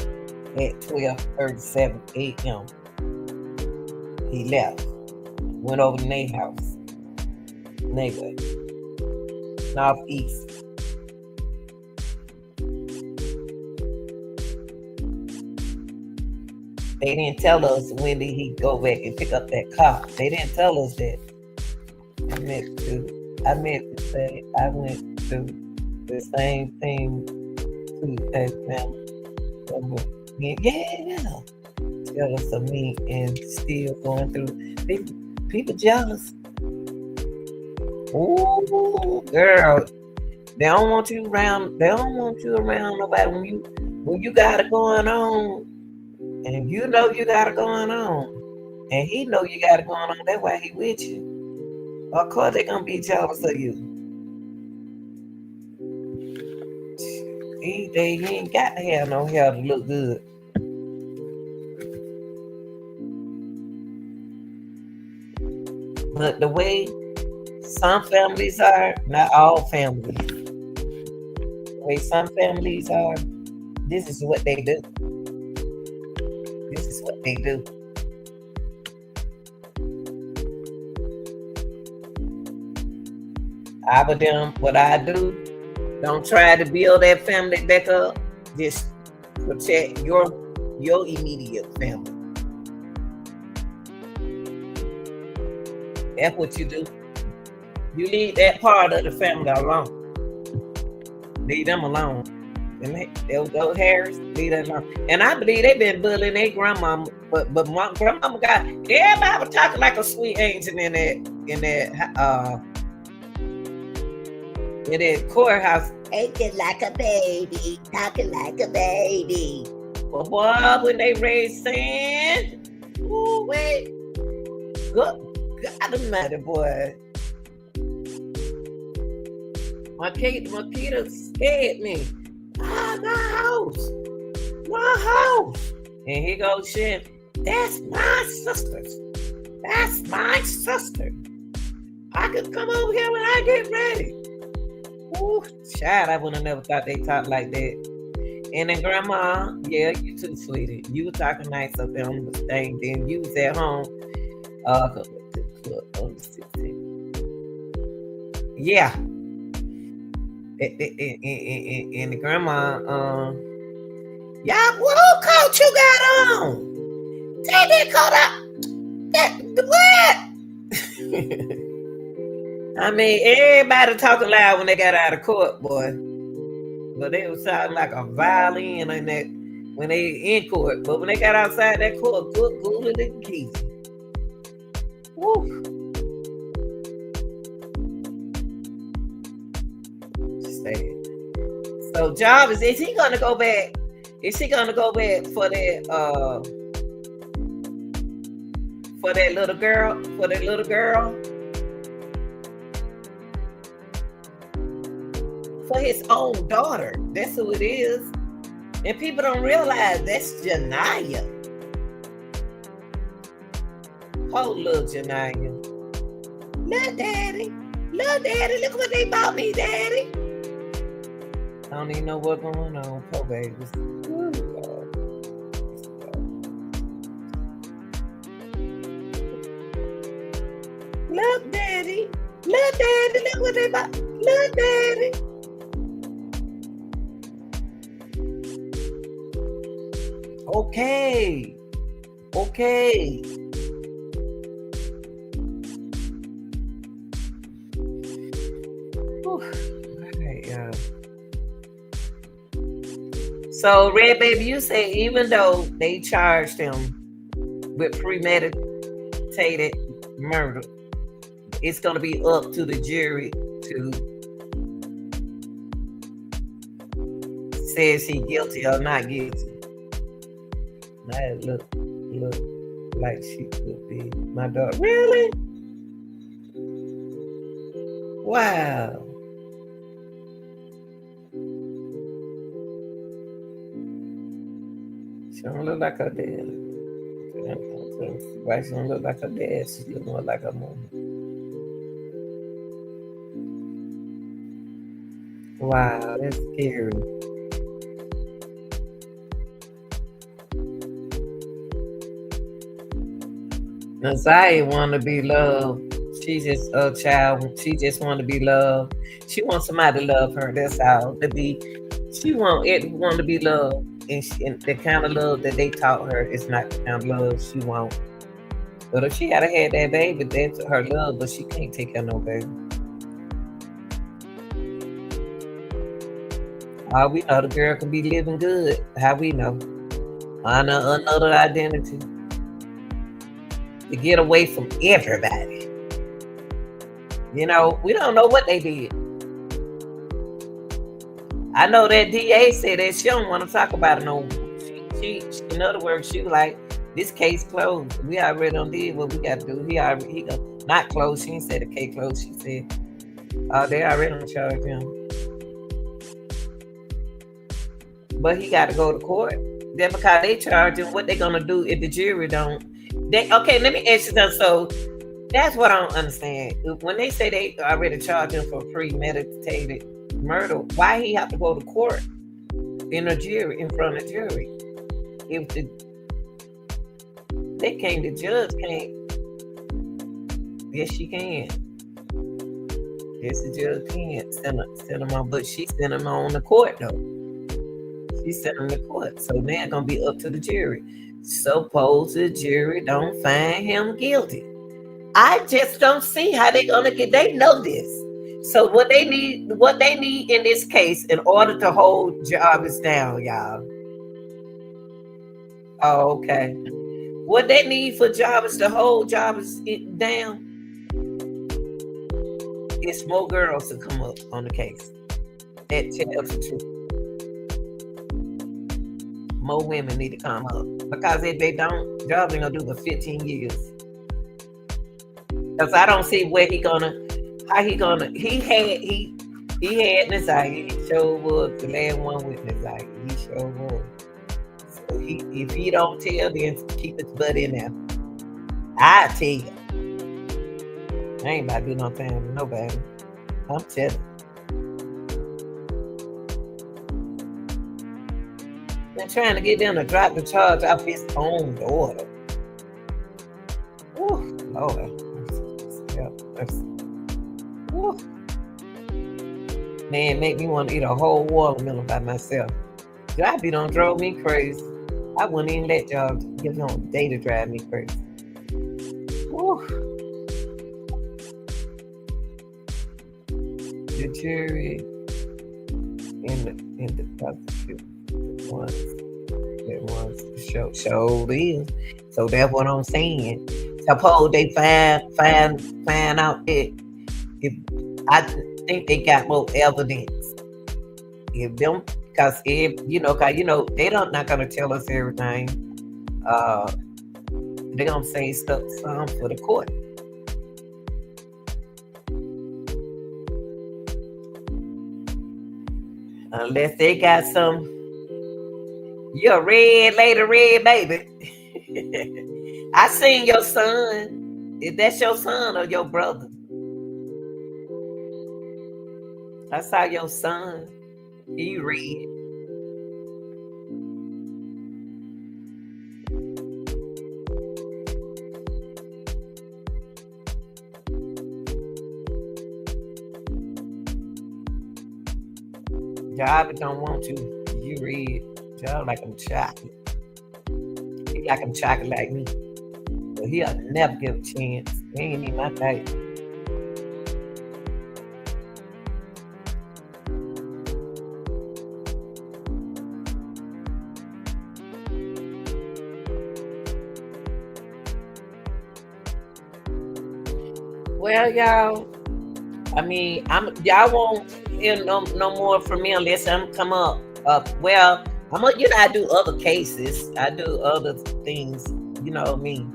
at 12:37 a.m. He left. Went over to Nate's house. Neighbor. Northeast. They didn't tell us when did he go back and pick up that car. They didn't tell us that. I meant to say I went to the same thing to that family. Yeah, jealous of me and still going through. People jealous. Ooh, girl, they don't want you around. They don't want you around nobody when you got it going on, and you know you got it going on, and he know you got it going on. That's why he with you. Of course, they gonna be jealous of you. He ain't got to have no hair to look good. But the way some families are, not all families, the way some families are, this is what they do. This is what they do. But them, what I do, don't try to build that family back up. Just protect your immediate family. That's what you do. You leave that part of the family alone. Leave them alone. And those hairs, leave them alone. And I believe they've been bullying their grandmama, but my grandmama got everybody was talking like a sweet angel in that courthouse. Acting like a baby, talking like a baby. But boy, when they raised sand, ooh wait, God Almighty, boy. Marquita scared me. My house. And he goes, shit, that's my sister's. That's my sister. I could come over here when I get ready. Ooh, child, I would have never thought they talked like that. And then grandma, yeah, you too, sweetie. You were talking nice up there on the thing. Then you was at home. Yeah. And the grandma, y'all, what coat you got on? Take that coat out. What? I mean, everybody talking loud when they got out of court, boy. But they was sounding like a violin in that when they in court. But when they got outside that court, good and keys. Woo. Just say it. So Jarvis, is he gonna go back? Is he gonna go back for that little girl? For that little girl? For his own daughter. That's who it is. And people don't realize that's Janaya. Oh, little Janaya. Look, Daddy. Look, Daddy. Look what they bought me, Daddy. I don't even know what's going on. Poor babies. Ooh, God. Look, Daddy. Look, Daddy. Look what they bought. Look, Daddy. Okay. Right, yeah. So, Red Baby, you say even though they charged him with premeditated murder, it's going to be up to the jury to say is he guilty or not guilty. That look like she could be my daughter. Really? Wow. She don't look like her dad. Why she don't look like her dad? She look more like her mom. Wow, that's scary. Zaya want to be loved. She's just a child. She just want to be loved. She wants somebody to love her. That's how to be. She want to be loved, and the kind of love that they taught her is not the kind of love she wants. But if she gotta have that baby, that's her love. But she can't take care of no baby. All we know, the girl can be living good. How we know? under another identity to get away from everybody. You know, we don't know what they did. I know that DA said that she don't want to talk about it no more. In other words, she was like, this case closed. We already done did what we got to do. He gonna not close. She didn't say the case closed. She said, they already done charged him. But he got to go to court. Then because they charge him, what they gonna do if the jury don't? Okay, let me ask you something. So that's what I don't understand. When they say they already charged him for premeditated murder, why he have to go to court in front of jury? If the judge can't. Yes, she can. Yes, the judge can send him on, but she sent him on the court though. She sent him to court, so now it's gonna be up to the jury. Suppose the jury don't find him guilty. I just don't see how they're gonna get. They know this. So what they need in this case, in order to hold Jarvis down, y'all. Oh, okay. What they need for Jarvis to hold Jarvis down is more girls to come up on the case that tells the truth. More women need to come up, because if they don't, Jarvis ain't gonna do but 15 years. Because I don't see where he had anxiety. He sure was the last one with anxiety. He sure was. So if he don't tell, then keep his butt in there. I tell you. I ain't about to do no time with nobody. I'm telling. Been trying to get them to drop the charge off his own daughter. Woo, Lord. Woo. Man, make me want to eat a whole watermelon by myself. Y'all be done drove me crazy. I wouldn't even let y'all get on a day to drive me crazy. Woo. The jury and the prosecutor showed is. So that's what I'm saying. Suppose they find out that if I think they got more evidence. If them, cause they don't not gonna tell us everything. They're gonna say some for the court. Unless they got some, you're a red lady, red baby. I seen your son. Is that your son or your brother? I saw your son. He red. Job don't want you. You red. Job like I'm chocolate. He like I'm chocolate like me. But he'll never give a chance. He ain't even my type. Well, y'all, I mean, y'all won't hear no more from me unless I'm come up. Well, I do other cases. I do other things. You know me.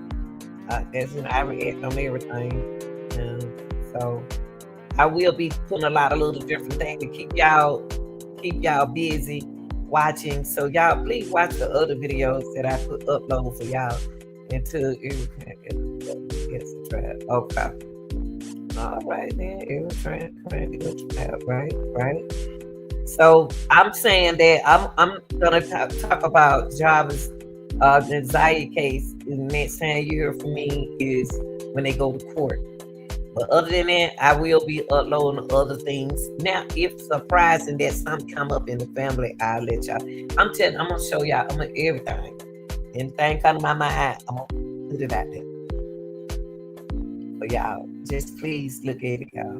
I react on everything. So I will be putting a lot of little different things to keep y'all busy watching. So y'all please watch the other videos that I upload for y'all until it's a trap. Okay. All right then, it was trap, right? So I'm saying that I'm gonna talk about Jarvis' anxiety case. The next time you hear from me is when they go to court. But other than that, I will be uploading other things. Now, if surprising that something come up in the family, I'll let y'all. I'm gonna show y'all. I'm gonna everything. Anything come to my mind, I'm gonna put it out there. But y'all, just please look at it, y'all.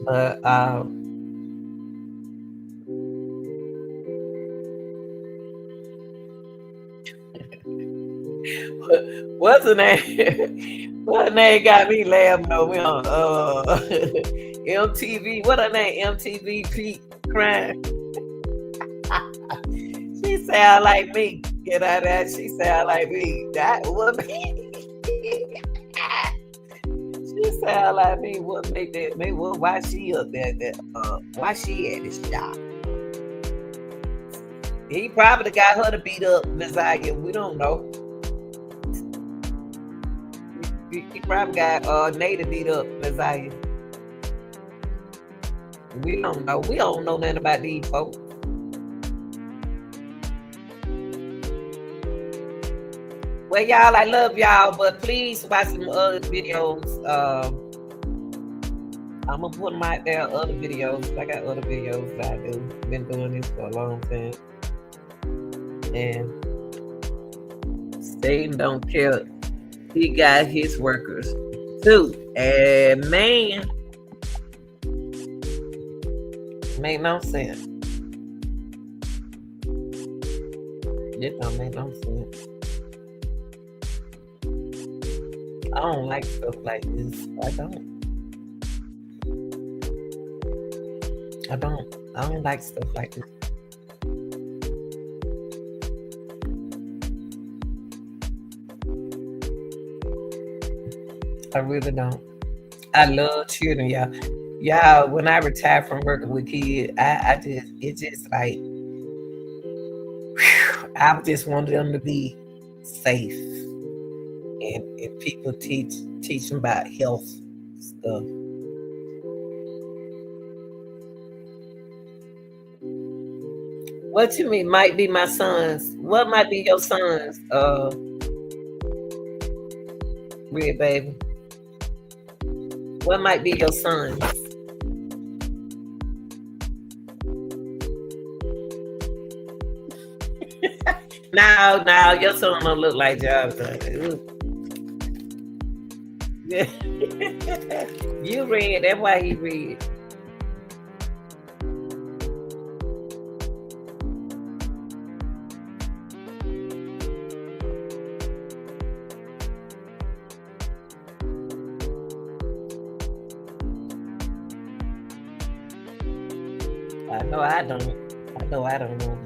But What's her name? What her name got me laughing over on MTV. What her name? MTV Pete crying. She sound like me. Get out of that. She sound like me. That would be. She sound like me. What make that? Me? What? Why she up there? Why she at this job? He probably got her to beat up Messiah. We don't know. He probably got Nate to beat up Messiah. We don't know. We don't know nothing about these folks. Well, y'all, I love y'all, but please watch some other videos. I'm gonna put them out there. Other videos. I got other videos that I do. Been doing this for a long time, and Satan don't care. He got his workers too, and man, make no sense. It don't make no sense. I don't like stuff like this. I don't like stuff like this. I really don't. I love children, y'all. Y'all, when I retire from working with kids, it's just like, I just want them to be safe. And people teach them about health stuff. What you mean might be my sons? What might be your sons? Red baby. What might be your sons? Now, your son don't look like Jonathan. You read, that's why he read. I know I don't know.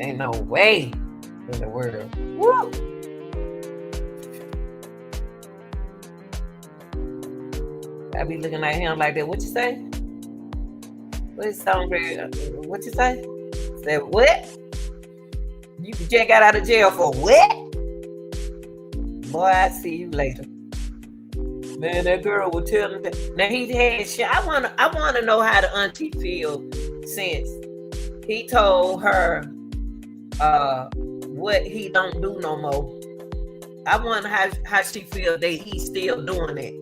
Ain't no way in the world. Woo! I be looking at him like that. What you say? What is song? What you say? Said what? You just got out of jail for what? Boy, I see you later. Man, that girl was telling me that. Now he had shit. I wanna know how the auntie feel since he told her what he don't do no more. I wonder how she feel that he's still doing it.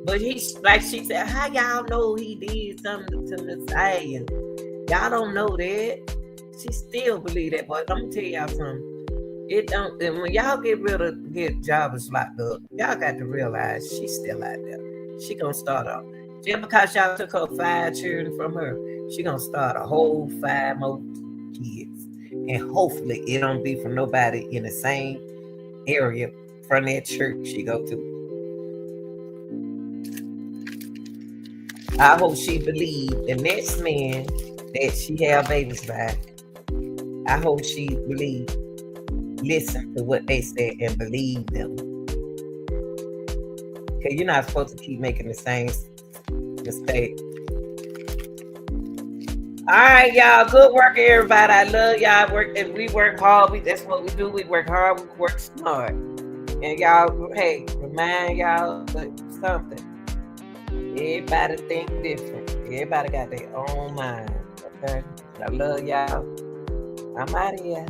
But he's like she said, how y'all know he did something to Messiah? Y'all don't know that. She still believe that, but I'm gonna tell y'all something. It don't. And when y'all get jobbers locked up, y'all got to realize she's still out there. She gonna start off. Just because y'all took her 5 children from her, she gonna start a whole 5 more kids, and hopefully it don't be from nobody in the same area from that church she go to. I hope she believe the next man that she have babies by. I hope she believe. Listen to what they say and believe them. Okay, you're not supposed to keep making the same mistake. All right, y'all. Good work, everybody. I love y'all. We work hard. That's what we do. We work hard. We work smart. And y'all, hey, remind y'all something. Everybody think different. Everybody got their own mind. Okay? I love y'all. I'm out of here.